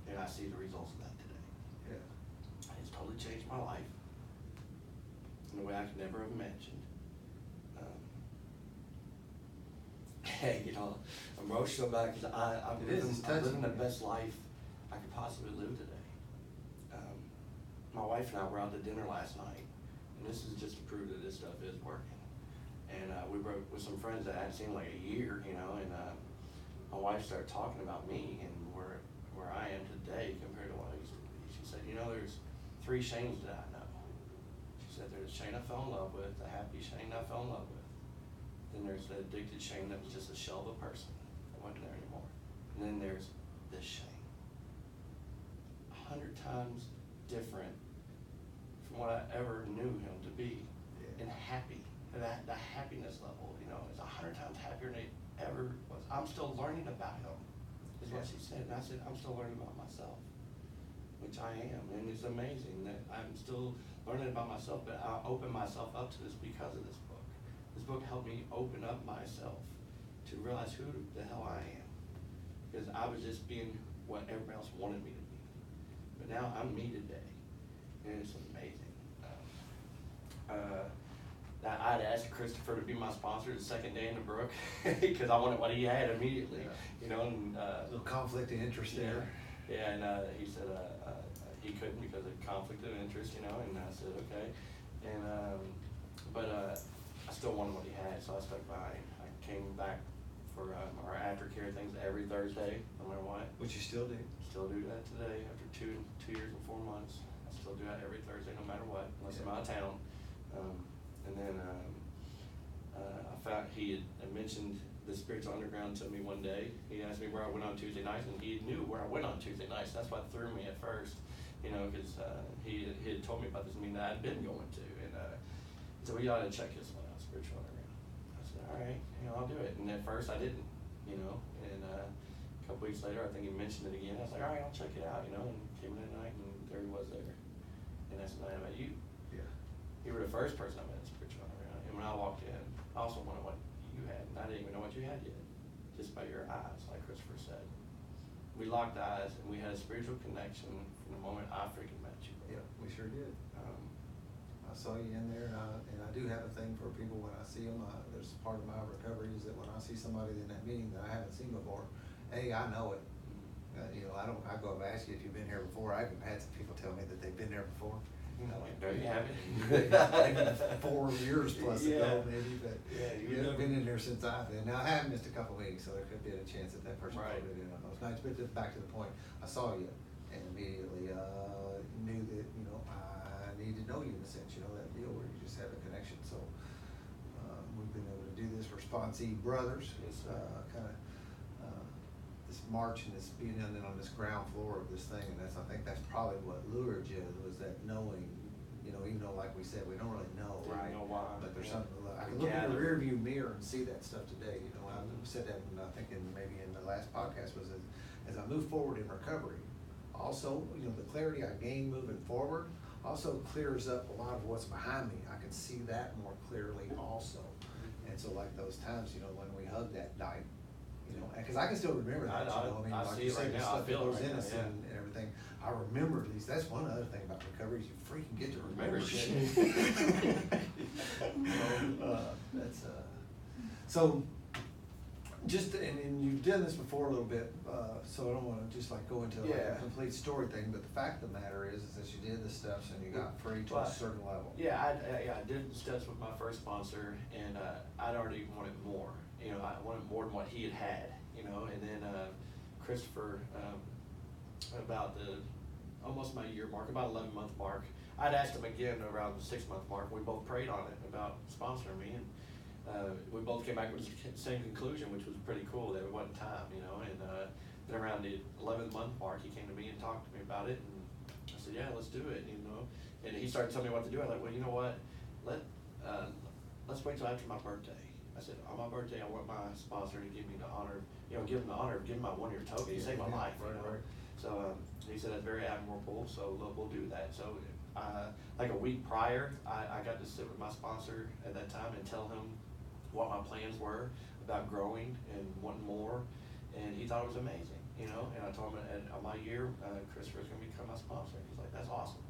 And I see the results of that today. Yeah. It's totally changed my life in a way I could never have imagined. Hey, I'm emotional about it because I'm living the best life I could possibly live today. My wife and I were out to dinner last night, and this is just to prove that this stuff is working. And we were with some friends that I hadn't seen in like a year, and my wife started talking about me and where I am today compared to what I used to be. She said, there's 3 Shanes that I know. She said, there's Shane I fell in love with, the happy Shane I fell in love with. Then there's the addicted Shane that was just a shell of a person that wasn't there anymore. And then there's this Shane. 100 times different from what I ever knew him to be. Yeah. And happy. And the happiness level, is 100 times happier than it ever was. I'm still learning about him, is what she said. And I said, I'm still learning about myself, which I am. And it's amazing that I'm still learning about myself, but I opened myself up to this because of this book. This book helped me open up myself to realize who the hell I am. Because I was just being what everybody else wanted me to be. But now I'm me today. And it's amazing. I'd asked Christopher to be my sponsor the second day in the Brook because I wanted what he had immediately, and A little conflict of interest there. Yeah, and he said he couldn't because of conflict of interest, and I said okay, and but I still wanted what he had, so I stuck by. I came back for our aftercare things every Thursday, no matter what. Which you still do. Still do that today after two years and 4 months. I still do that every Thursday, no matter what, unless I'm out of town. And then I found he had mentioned the spiritual underground to me one day. He asked me where I went on Tuesday nights, and he knew where I went on Tuesday nights. That's what threw me at first, you know, because he had told me about this meeting that I'd been going to, and so we ought to check this one out, spiritual underground. I said, all right, you know, I'll do it. And at first I didn't, you know, and a couple weeks later, I think he mentioned it again. I was like, all right, I'll check it out, you know, and came in that night, and there he was there. And that's the night I met you. Yeah. You were the first person I met in spiritual underground. And when I walked in, I also wanted what you had, and I didn't even know what you had yet, just by your eyes, like Christopher said. We locked eyes, and we had a spiritual connection from the moment I freaking met you. Yeah, we sure did. I saw you in there, and I do have a thing for people when I see them. There's part of my recovery is that when I see somebody in that meeting that I haven't seen before, A, I know it. You know, I go up and ask you if you've been here before. I've even had some people tell me that they've been there before. I'm like, no, you haven't. Maybe 4 years plus ago, maybe, but Yeah, you haven't been in there since I've been. Now, I have missed a couple of weeks, so there could be a chance that person Right. probably did on those nights. But just back to the point, I saw you and immediately knew that, you know, I need to know you in a sense, you know, that deal where you just have a connection. So we've been able to do this for Sponsee Brothers. It's kind of this march and this being on this ground floor of this thing, and I think that's probably what lured you, was that knowing, you know, even though like we said, we don't really know, Didn't right? know why. But there's Yeah. something to look. I can We look in the gathered. rear view mirror and see that stuff today, you know. I said that in, I think maybe in the last podcast, was as I move forward in recovery, also, you know, the clarity I gain moving forward also clears up a lot of what's behind me. I can see that more clearly also. And so like those times, you know, when we hugged that night, you know, because I can still remember that, you know, I mean, I like see you it said, right the now. I stuff that feel it goes right in now, us yeah. and everything. I remember these. That's one other thing about recovery is you freaking get to remember shit. That's so. Just and you've done this before a little bit, so I don't want to just like go into like Yeah. a complete story thing. But the fact of the matter is that you did the steps and you got free to Well, a certain level. Yeah, I did steps with my first sponsor, and I'd already wanted more. You know, I wanted more than what he had. You know, and then Christopher, about almost my year mark, about 11-month mark, I'd asked him again around the 6-month mark. We both prayed on it about sponsoring me, and we both came back with the same conclusion, which was pretty cool, that it wasn't time, you know. And then around the 11th month mark, he came to me and talked to me about it, and I said, yeah, let's do it, you know. And he started telling me what to do. I was like, well, you know what, let's wait till after my birthday. I said, on my birthday, I want my sponsor to give me the honor, you know, give him the honor of giving my 1-year token. He saved my life, you know. Right. So he said that's very admirable, so we'll do that. So like a week prior, I got to sit with my sponsor at that time and tell him what my plans were about growing and wanting more, and he thought it was amazing, you know. And I told him on my year, Christopher's gonna become my sponsor. He's like, that's awesome,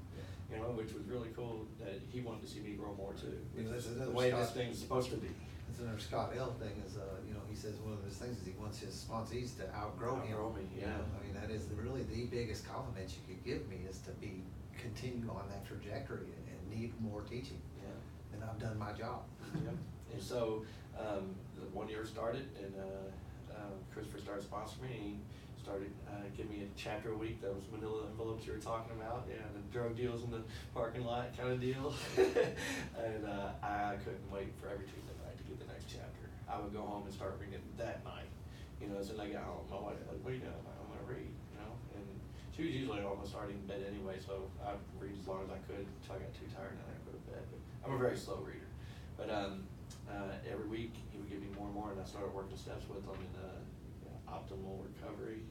you know, which was really cool that he wanted to see me grow more too. You know, Which is that's the another way Scott- this thing's supposed to be. That's another Scott L thing is, you know, he says one of his things is he wants his sponsees to outgrow him. Outgrow me, You yeah. know, I mean, that is really the biggest compliment you could give me, is to continue on that trajectory and need more teaching. Yeah. And I've done my job. Yep. And so, the 1 year started, and Christopher started sponsoring me. He started giving me a chapter a week. That was manila envelopes you were talking about, yeah, the drug deals in the parking lot kind of deal. And I couldn't wait for every Tuesday night to get the next chapter. I would go home and start reading it that night. You know, as soon as I got home, my wife was like, what are you doing? I'm like, I'm gonna read, you know. And she was usually almost already in bed anyway, so I'd read as long as I could until I got too tired and then I'd go to bed. But I'm a very slow reader. But every week he would give me more and more, and I started working steps with him in optimal recovery.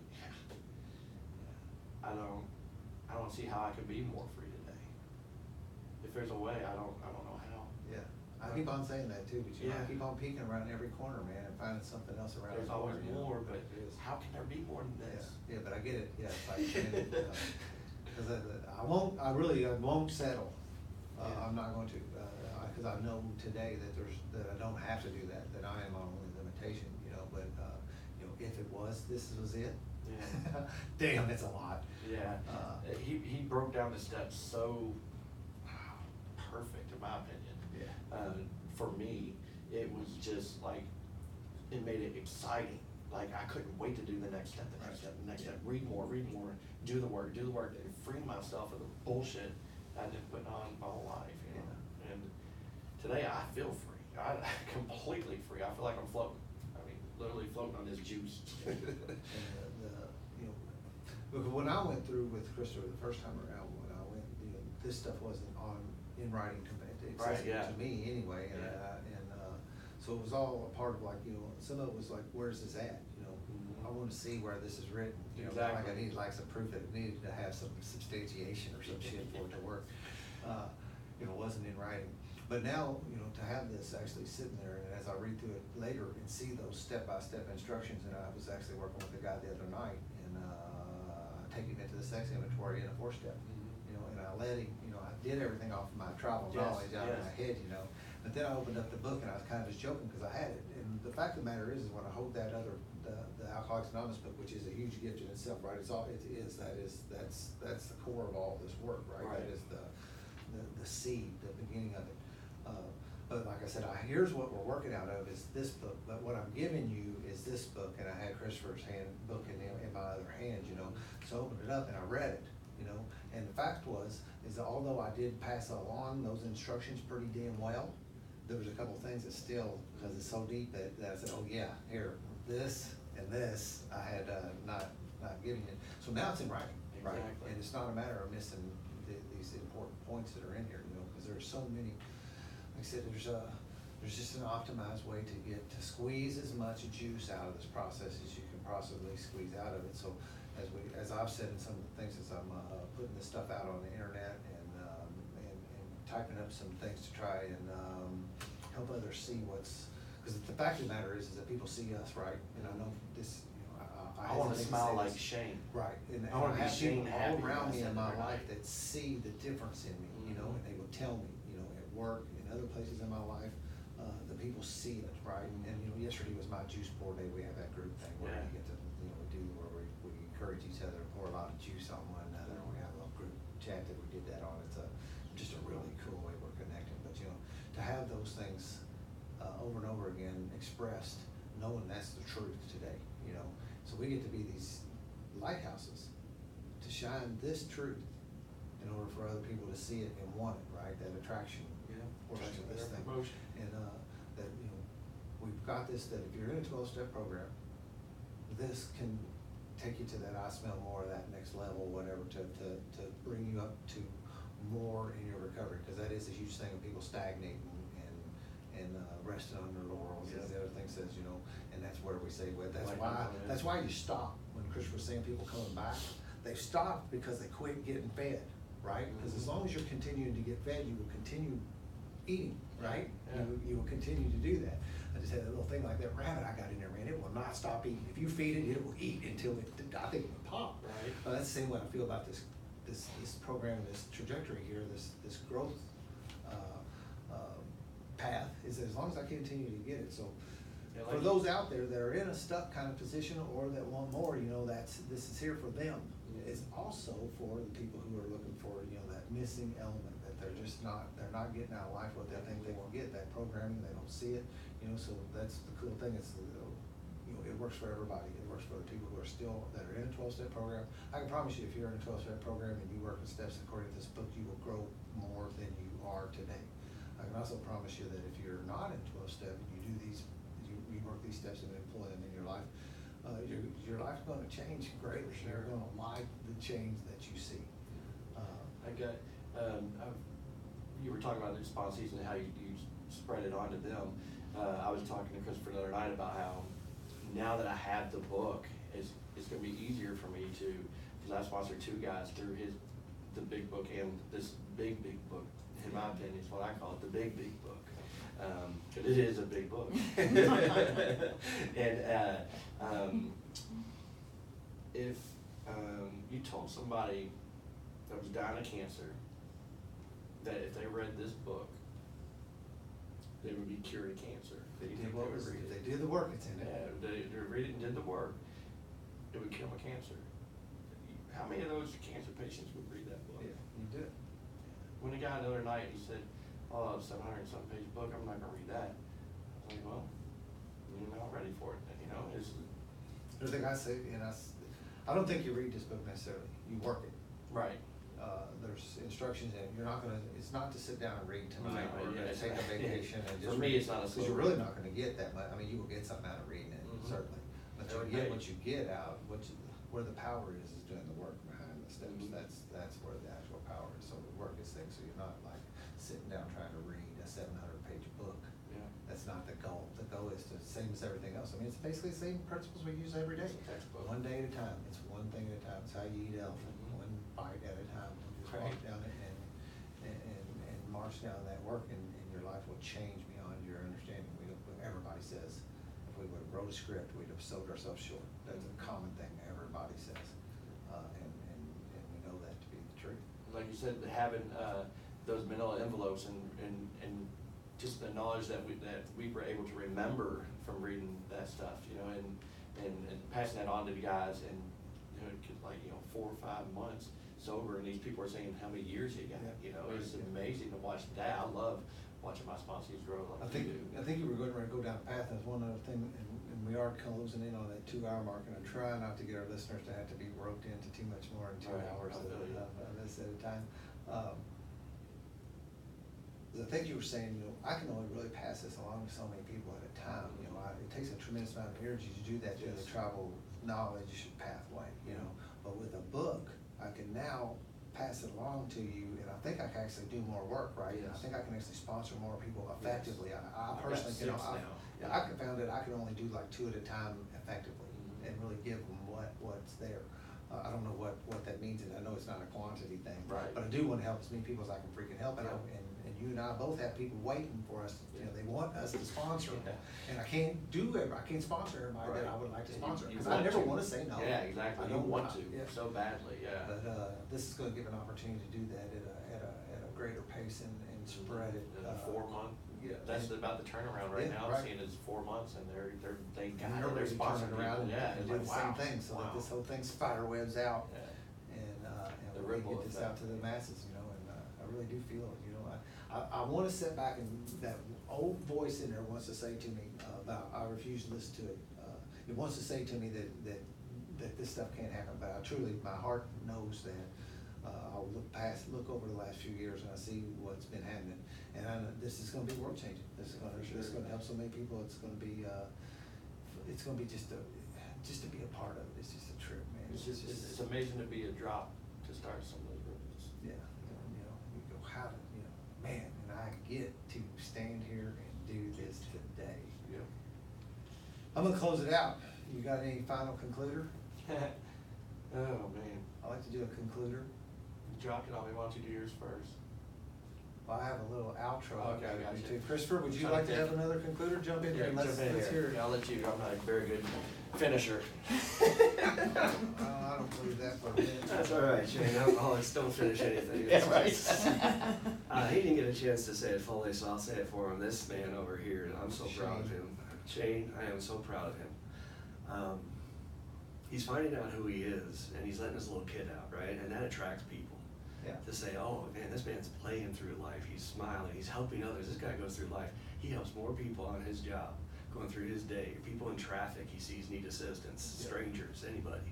I don't see how I could be more free today. If there's a way, I don't know how. Yeah, I keep on saying that too, but you know, I Yeah. keep on peeking around every corner, man, and finding something else around. There's the corner, always you know. more, but There is. how can there be more than this? Yeah, but I get it, yeah, it's like, because I won't settle. Yeah. I'm not going to, because I know today that I don't have to do that I am my only limitation, you know, but, you know, if it was, this was it. Yeah. Damn, it's a lot. Yeah, he broke down the steps so perfect, in my opinion. Yeah. For me, it was just like, it made it exciting. Like, I couldn't wait to do the next step, the next step, the next step. Read more, do the work, and free myself of the bullshit I've been putting on my whole life, you know. And today I feel free. I completely free. I feel like I'm floating. I mean, literally floating on this juice. And you know, because when I went through with Christopher the first time around, when I went, you know, this stuff wasn't in writing to me, Right, yeah. to me anyway, and so it was all a part of, like, you know, some of it was like, where's this at, you know? Mhm. I want to see where this is written, you know, Exactly. like I needed like some proof that it needed to have some substantiation or some shit for it to work. You know, it wasn't in writing. But now, you know, to have this actually sitting there, and as I read through it later and see those step-by-step instructions, and I was actually working with a guy the other night, and taking it to the sex inventory in a 4-step, you know, and I let him, you know, I did everything off of my tribal Yes, knowledge out of yes. my head, you know. But then I opened up the book and I was kind of just joking because I had it. And the fact of the matter is when I hold that other, the Alcoholics Anonymous book, which is a huge gift in itself, right? It's all, that's the core of all this work, right? Right. That is the seed, the beginning of it. But like I said, here's what we're working out of is this book, but what I'm giving you is this book, and I had Christopher's book in my other hand, you know. So I opened it up and I read it, you know. And the fact is that although I did pass along those instructions pretty damn well, there was a couple things that still, because it's so deep that I said, oh yeah, here, this and this, I had not giving it. So now it's in writing, right? Exactly. And it's not a matter of missing these important points that are in here, you know, because there's so many. Like I said, there's just an optimized way to squeeze as much juice out of this process as you can possibly squeeze out of it. So as I've said in some of the things as I'm putting this stuff out on the internet and typing up some things to try and help others see because the fact of the matter is that people see us, right? And I know this, you know, I want to hesitate smile say like this. Shane. Right, and I want to be have Shane people happy all around me in my every life night. that see the difference in me, you know, and they will tell me, you know, at work, in other places in my life, the people see it, right? And you know, yesterday was my juice pour day. We have that group thing where Yeah. we get to, you know, we encourage each other to pour a lot of juice on one another. We have a little group chat that we did that on. It's just a really cool way we're connecting. But you know, to have those things over and over again expressed, knowing that's the truth today, you know. So we get to be these lighthouses to shine this truth in order for other people to see it and want it, right? That attraction portion of this thing. Promotion. And that, you know, we've got this, that if you're in a 12-step program, this can take you to that I smell more, that next level, whatever, to bring you up to more in your recovery, because that is a huge thing when people stagnate and resting on their laurels, as the other thing says, you know, and that's where we say, well, that's why you stop. When Chris was saying people coming back, they stopped because they quit getting fed, right? Because as long as you're continuing to get fed, you will continue eating, right? Yeah. You will continue to do that. I just had a little thing like that rabbit I got in there, man. It will not stop eating. If you feed it, it will eat until I think it will pop. Right. That's the same way I feel about this program, this trajectory here, this growth path, is that as long as I continue to get it. So Yeah, for like those out there that are in a stuck kind of position or that want more, you know, this is here for them. It's also for the people who are looking for, you know, that missing element, that they're not getting out of life what they think they will get, that programming, they don't see it, you know. So that's the cool thing, it's, you know, it works for everybody. It works for the people who are in a 12-step program. I can promise you, if you're in a 12-step program and you work with steps according to this book, you will grow more than you are today. I can also promise you that if you're not in 12-step and you do you work these steps and employ them in your life, your life's going to change greatly. You're going to like the change that you see. I got, you were talking about the sponsees and how you spread it onto them. I was talking to Christopher the other night about how now that I have the book, it's going to be easier for me to, because I sponsored 2 guys through the big book and this big book. In my opinion, is what I call it, the big book. But it is a big book. And if you told somebody that was dying of cancer that if they read this book, they would be cured of cancer. They did what was read. They did the work. It's in it. Yeah, they read it and did the work. It would kill them of cancer. How many of those cancer patients would read that book? Yeah, you did. When the guy the other night, he said, oh, 700-something page book, I'm not gonna read that. I was like, well, you're not ready for it, you know, it's. The thing I say, and I don't think you read this book necessarily, you work it. Right. There's instructions in it, it's not to sit down and read tonight, No, or yeah, take a vacation and just. For me, it's not a because you're really not gonna get that much, I mean, you will get something out of reading it, certainly. But Every you get day. what you get out, where the power is doing the work behind the steps. Mhm. That's where the actual power is. So the work is things, so you're not like sitting down trying to read a 700-page book. Yeah. That's not the goal. The goal is to same as everything else. I mean, it's basically the same principles we use every day. It's a textbook. One day at a time. It's one thing at a time. It's how you eat elephant. Mhm. One bite at a time. You just walk Right. down it and march down that work, and your life will change beyond your understanding. Everybody says, if we would have wrote a script, we'd have sold ourselves short. That's a common thing everybody says, and we know that to be the truth. Like you said, having those manila envelopes and just the knowledge that we were able to remember from reading that stuff, you know, and passing that on to the guys, and you know, it could, like, you know, 4 or 5 months sober, and these people are saying how many years you got. Yeah. You know, Right. it's amazing to watch that. I love watching my sponsees grow like I think you do. you were going to go down a path. That's one other thing, and we are closing in on that 2-hour mark, and I'm trying not to get our listeners to have to be roped into too much more than 2 Right. hours I feel you. of this at a time. The thing you were saying, you know, I can only really pass this along to so many people at a time. You know, it takes a tremendous amount of energy to do that through the Yes. travel knowledge pathway. You know, but with a book, I can now pass it along to you, and I think I can actually do more work, right? I Yes. think I can actually sponsor more people effectively. Yes. I I've personally got can. 6 now. Yeah, I found that I can only do like 2 at a time effectively, Mhm. and really give them what's there. I don't know what that means, and I know it's not a quantity thing. Right. But I do want to help as many people as I can freaking help, and, Yeah. and you and I both have people waiting for us. You know, they want us to sponsor them, Yeah. and I can't sponsor everybody that I would like to And sponsor, you because I want never to. want to say no. Yeah, exactly. I You don't want to yeah. so badly, yeah. But this is going to give an opportunity to do that at a greater pace and spread it. In a 4 month, Yeah. that's about the turnaround right Yeah, now. I'm right. seeing it's 4 months, and they And got they're it. They're ready to turn sponsoring it around people. Yeah, and it's do like, the wow. same thing, so that Wow. this whole thing spider webs out, Yeah. and The we really ripple get this effect. out to the masses, you know, and I really do feel it, you know. I want to sit back, and that old voice in there wants to say to me about, I refuse to listen to it. It wants to say to me that this stuff can't happen, but I truly, my heart knows that. I'll look over the last few years, and I see what's been happening, and this is gonna be world changing. This is gonna help so many people. It's gonna be just to be a part of it. It's just a trip, man. It's amazing to be a drop to start some of those ripples. Yeah, you know, you go, how did, you know, man, and I get to stand here and do this today. Yeah. I'm gonna close it out. You got any final concluder? Oh, man. I like to do a concluder. Drop it on me. Why don't you do yours first? Well, I have a little outro. Okay, I got you. too. Christopher, would you Trying like to to have think. another concluder? Jump in here. Yeah, Let's jump in hear it. here. I'll let you. I'm not a very good finisher. I don't believe that for a minute. That's all right, Shane, alcoholics don't finish anything. Yeah, right. He didn't get a chance to say it fully, so I'll say it for him. This man over here, I'm so proud of him. Shane, I am so proud of him. He's finding out who he is, and he's letting his little kid out, right? And that attracts people. Yeah. To say, oh man, this man's playing through life, he's smiling, he's helping others, this guy goes through life. He helps more people on his job, going through his day, people in traffic he sees need assistance, Yeah. strangers, anybody.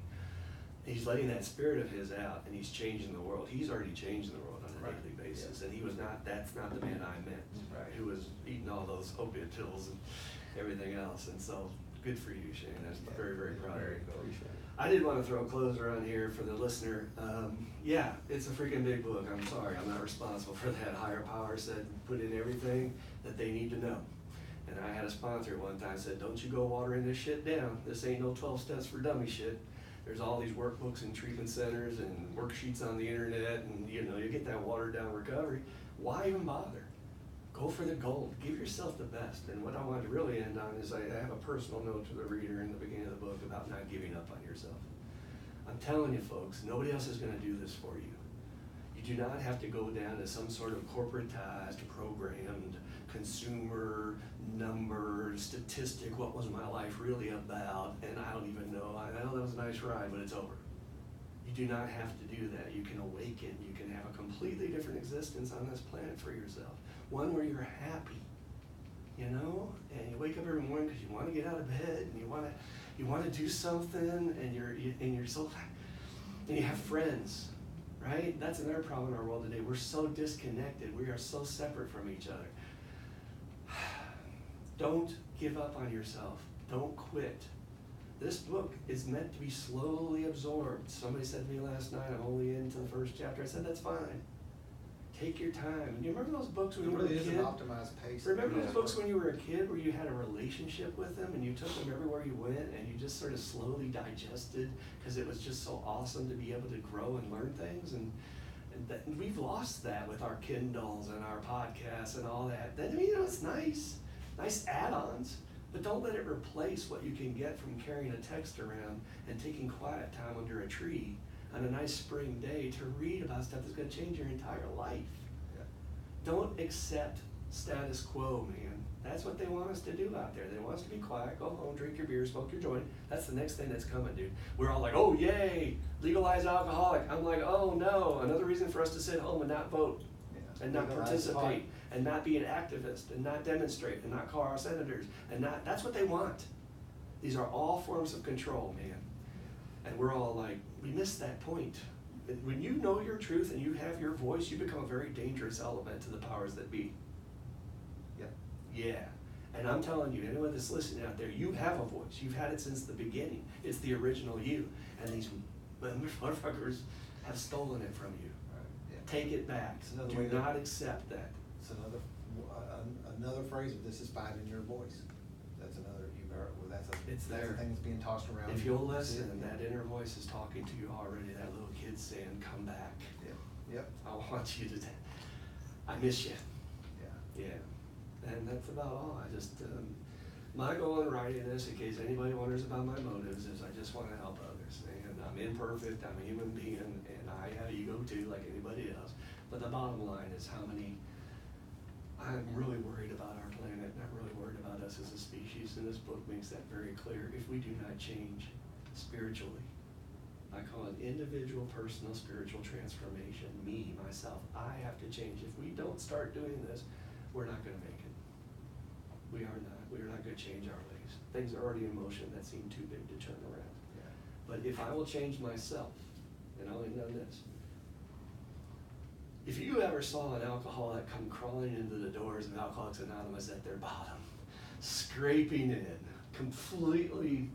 He's letting that spirit of his out, and he's changing the world. He's already changing the world on a Right. daily basis, Yeah. and that's not the man I met, Right. who was eating all those opiate pills and everything else. And so, good for you, Shane. I'm Yeah. very, very proud of Very you. cool. I did want to throw a closer on here for the listener. Yeah, it's a freaking big book. I'm sorry, I'm not responsible for that. Higher power said put in everything that they need to know. And I had a sponsor at one time said, don't you go watering this shit down. This ain't no 12 steps for dummy shit. There's all these workbooks and treatment centers and worksheets on the internet, and you know, you get that watered down recovery. Why even bother? Go for the gold. Give yourself the best. And what I wanted to really end on is I have a personal note to the reader in the beginning of the book about not giving up on yourself. I'm telling you folks, nobody else is going to do this for you. You do not have to go down to some sort of corporatized, programmed, consumer number, statistic, what was my life really about, and I don't even know. I know that was a nice ride, but it's over. You do not have to do that. You can awaken. You can have a completely different existence on this planet for yourself. One where you're happy, you know, and you wake up every morning because you want to get out of bed, and you want to do something, and you're so, and you have friends, right? That's another problem in our world today. We're so disconnected. We are so separate from each other. Don't give up on yourself. Don't quit. This book is meant to be slowly absorbed. Somebody said to me last night, I'm only into the first chapter. I said, that's fine. Take your time. And you remember those books when It you were a really is kid? an optimized pace. Remember those books when you were a kid where you had a relationship with them and you took them everywhere you went and you just sort of slowly digested because it was just so awesome to be able to grow and learn things? And we've lost that with our Kindles and our podcasts and all that. Then, you know, it's nice add-ons, but don't let it replace what you can get from carrying a text around and taking quiet time under a tree on a nice spring day to read about stuff that's going to change your entire life. Yeah. Don't accept status quo, man. That's what they want us to do out there. They want us to be quiet, go home, drink your beer, smoke your joint. That's the next thing that's coming, dude. We're all like, oh, yay, legalize alcoholic. I'm like, oh, no, another reason for us to sit home and not vote and not participate and not be an activist and not demonstrate and not call our senators and not, that's what they want. These are all forms of control, man. And we're all like, we missed that point. When you know your truth and you have your voice, you become a very dangerous element to the powers that be. Yep. Yeah. And I'm telling you, anyone that's listening out there, you have a voice. You've had it since the beginning. It's the original you. And these motherfuckers have stolen it from you. Right. Yeah. Take it back. It's another Do way to- not accept that. It's another phrase of this is finding your voice. That's another, It's that's there. the thing that's being tossed around. If you'll That's it. listen, that inner voice is talking to you already. That little kid's saying, come back. Yeah. Yep. I want you to, I miss you. Yeah. Yeah, and that's about all. I just, my goal in writing this, in case anybody wonders about my motives, is I just want to help others. And I'm imperfect, I'm a human being, and I have ego too, like anybody else. But the bottom line is I'm really worried about our planet, and I'm really worried about us as a species, and this book makes that very clear. If we do not change spiritually, I call it individual, personal, spiritual transformation. Me, myself, I have to change. If we don't start doing this, we're not gonna make it. We are not. We are not gonna change our ways. Things are already in motion that seem too big to turn around. Yeah. But if I will change myself, and I'll end on this. If you ever saw an alcoholic come crawling into the doors of Alcoholics Anonymous at their bottom, scraping in, completely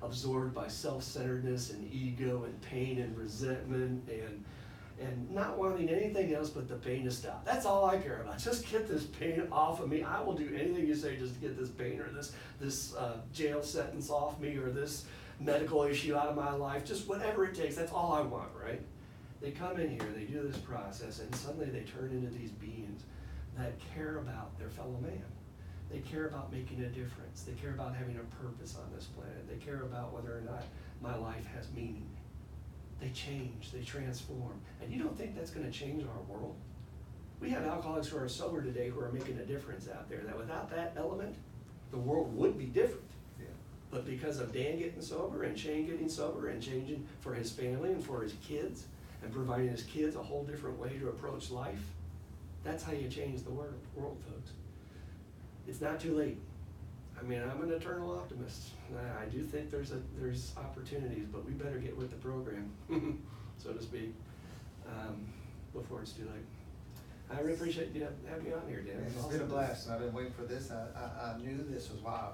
absorbed by self-centeredness and ego and pain and resentment and not wanting anything else but the pain to stop. That's all I care about. Just get this pain off of me. I will do anything you say just to get this pain or this jail sentence off me or this medical issue out of my life. Just whatever it takes. That's all I want, right? They come in here, they do this process, and suddenly they turn into these beings that care about their fellow man. They care about making a difference. They care about having a purpose on this planet. They care about whether or not my life has meaning. They change, they transform. And you don't think that's going to change our world? We have alcoholics who are sober today who are making a difference out there, that without that element, the world would be different. Yeah. But because of Dan getting sober and Shane getting sober and changing for his family and for his kids and providing his kids a whole different way to approach life, that's how you change the world, folks. It's not too late. I mean, I'm an eternal optimist. I do think there's opportunities, but we better get with the program, so to speak, before it's too late. I really appreciate you having me on here, Dan. It's been a blast, and I've been waiting for this. I knew this was why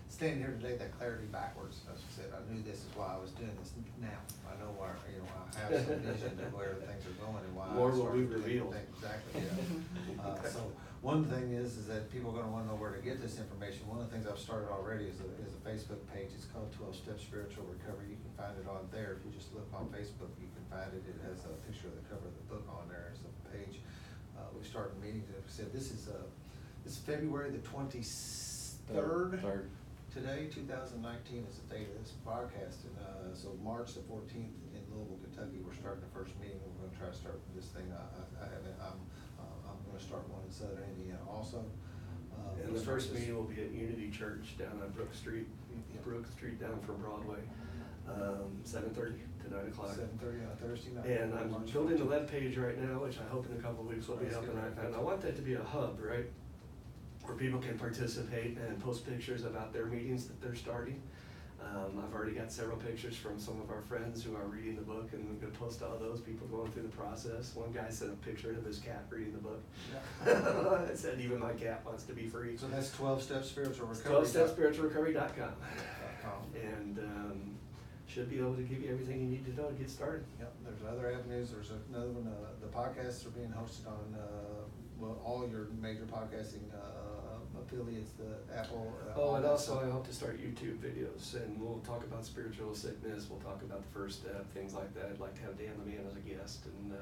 standing here today, that clarity backwards, as I said, I knew this is why I was doing this now. I know where, I have some vision to where things are going and why. More I will be started doing revealed. things. Exactly, yeah. So one thing is that people are gonna wanna know where to get this information. One of the things I've started already is a Facebook page. It's called 12-Step Spiritual Recovery. You can find it on there. If you just look on Facebook, you can find it. It has a picture of the cover of the book on there as a page. We started meetings, as I said, this is February the 23rd. Today, 2019 is the date of this broadcast, and so March the 14th in Louisville, Kentucky, we're starting the first meeting. We're going to try to start this thing. I'm going to start one in Southern Indiana also. And the first meeting will be at Unity Church down on Brook Street, down from Broadway, 7:30 to 9 o'clock. 7:30 on Thursday night. And I'm March building the 14th. web page right now, which I hope in a couple of weeks will be up, and I want that to be a hub, right? Where people can participate and post pictures about their meetings that they're starting. I've already got several pictures from some of our friends who are reading the book, and I'm gonna post all those people going through the process. One guy sent a picture of his cat reading the book. Yeah. It said, even my cat wants to be free. So that's 12 Step Spiritual Recovery. 12stepspiritualrecovery.com. and should be able to give you everything you need to know to get started. Yep, there's other avenues, there's another one, the podcasts are being hosted on, well, all your major podcasting, affiliates, the Apple. Oh, and all that also stuff. I hope to start YouTube videos, and we'll talk about spiritual sickness, we'll talk about the first step, things like that. I'd like to have Dan the Man as a guest, and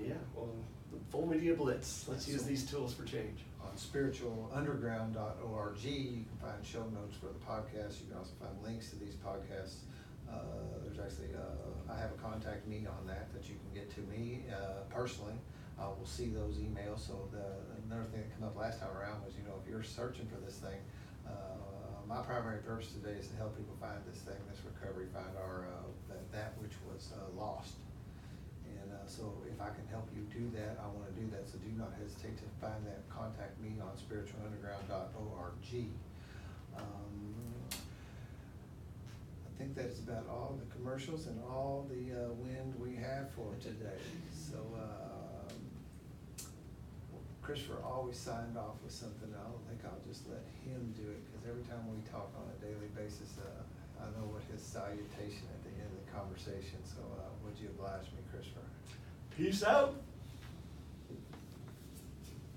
yeah, well, the full media blitz, let's use these tools for change. On spiritualunderground.org, you can find show notes for the podcast. You can also find links to these podcasts. There's actually, I have a contact me on that you can get to me personally. I will see those emails. So another thing that came up last time around was, if you're searching for this thing, my primary purpose today is to help people find this thing, this recovery, find our that which was lost. And so if I can help you do that, I want to do that. So do not hesitate to find that. Contact me on spiritualunderground.org. I think that's about all the commercials and all the wind we have for today. So Christopher always signed off with something. I don't think I'll just let him do it, because every time we talk on a daily basis, I know what his salutation at the end of the conversation. So would you oblige me, Christopher? Peace out.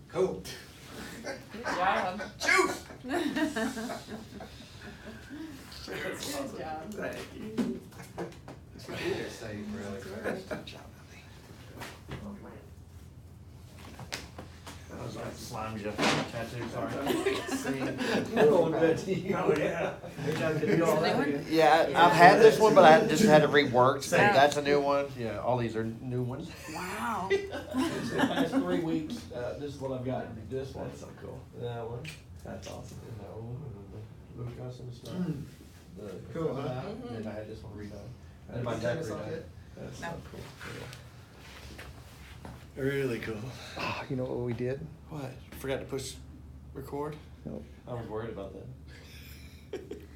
Cool. Good job. Juice! That's Good awesome. job. Thank you. It's right here, say really fast. Good job, I was like slime you tattoo, sorry. Good old Betty. Oh, yeah. Good job getting you all that Is it again. Yeah, I've had this one, but I just had it reworked. That's a new one. Yeah, all these are new ones. Wow. The past 3 weeks, this is what I've got. This one. That's so cool. That one. That's awesome. And that one, and the Lucas and stuff. The Cool, huh? and then I had this one redone. Have And my you deck seen this on redone. yet? That's No. so cool. Really cool. Oh, you know what we did? What? Forgot to push record? Nope. I was worried about that.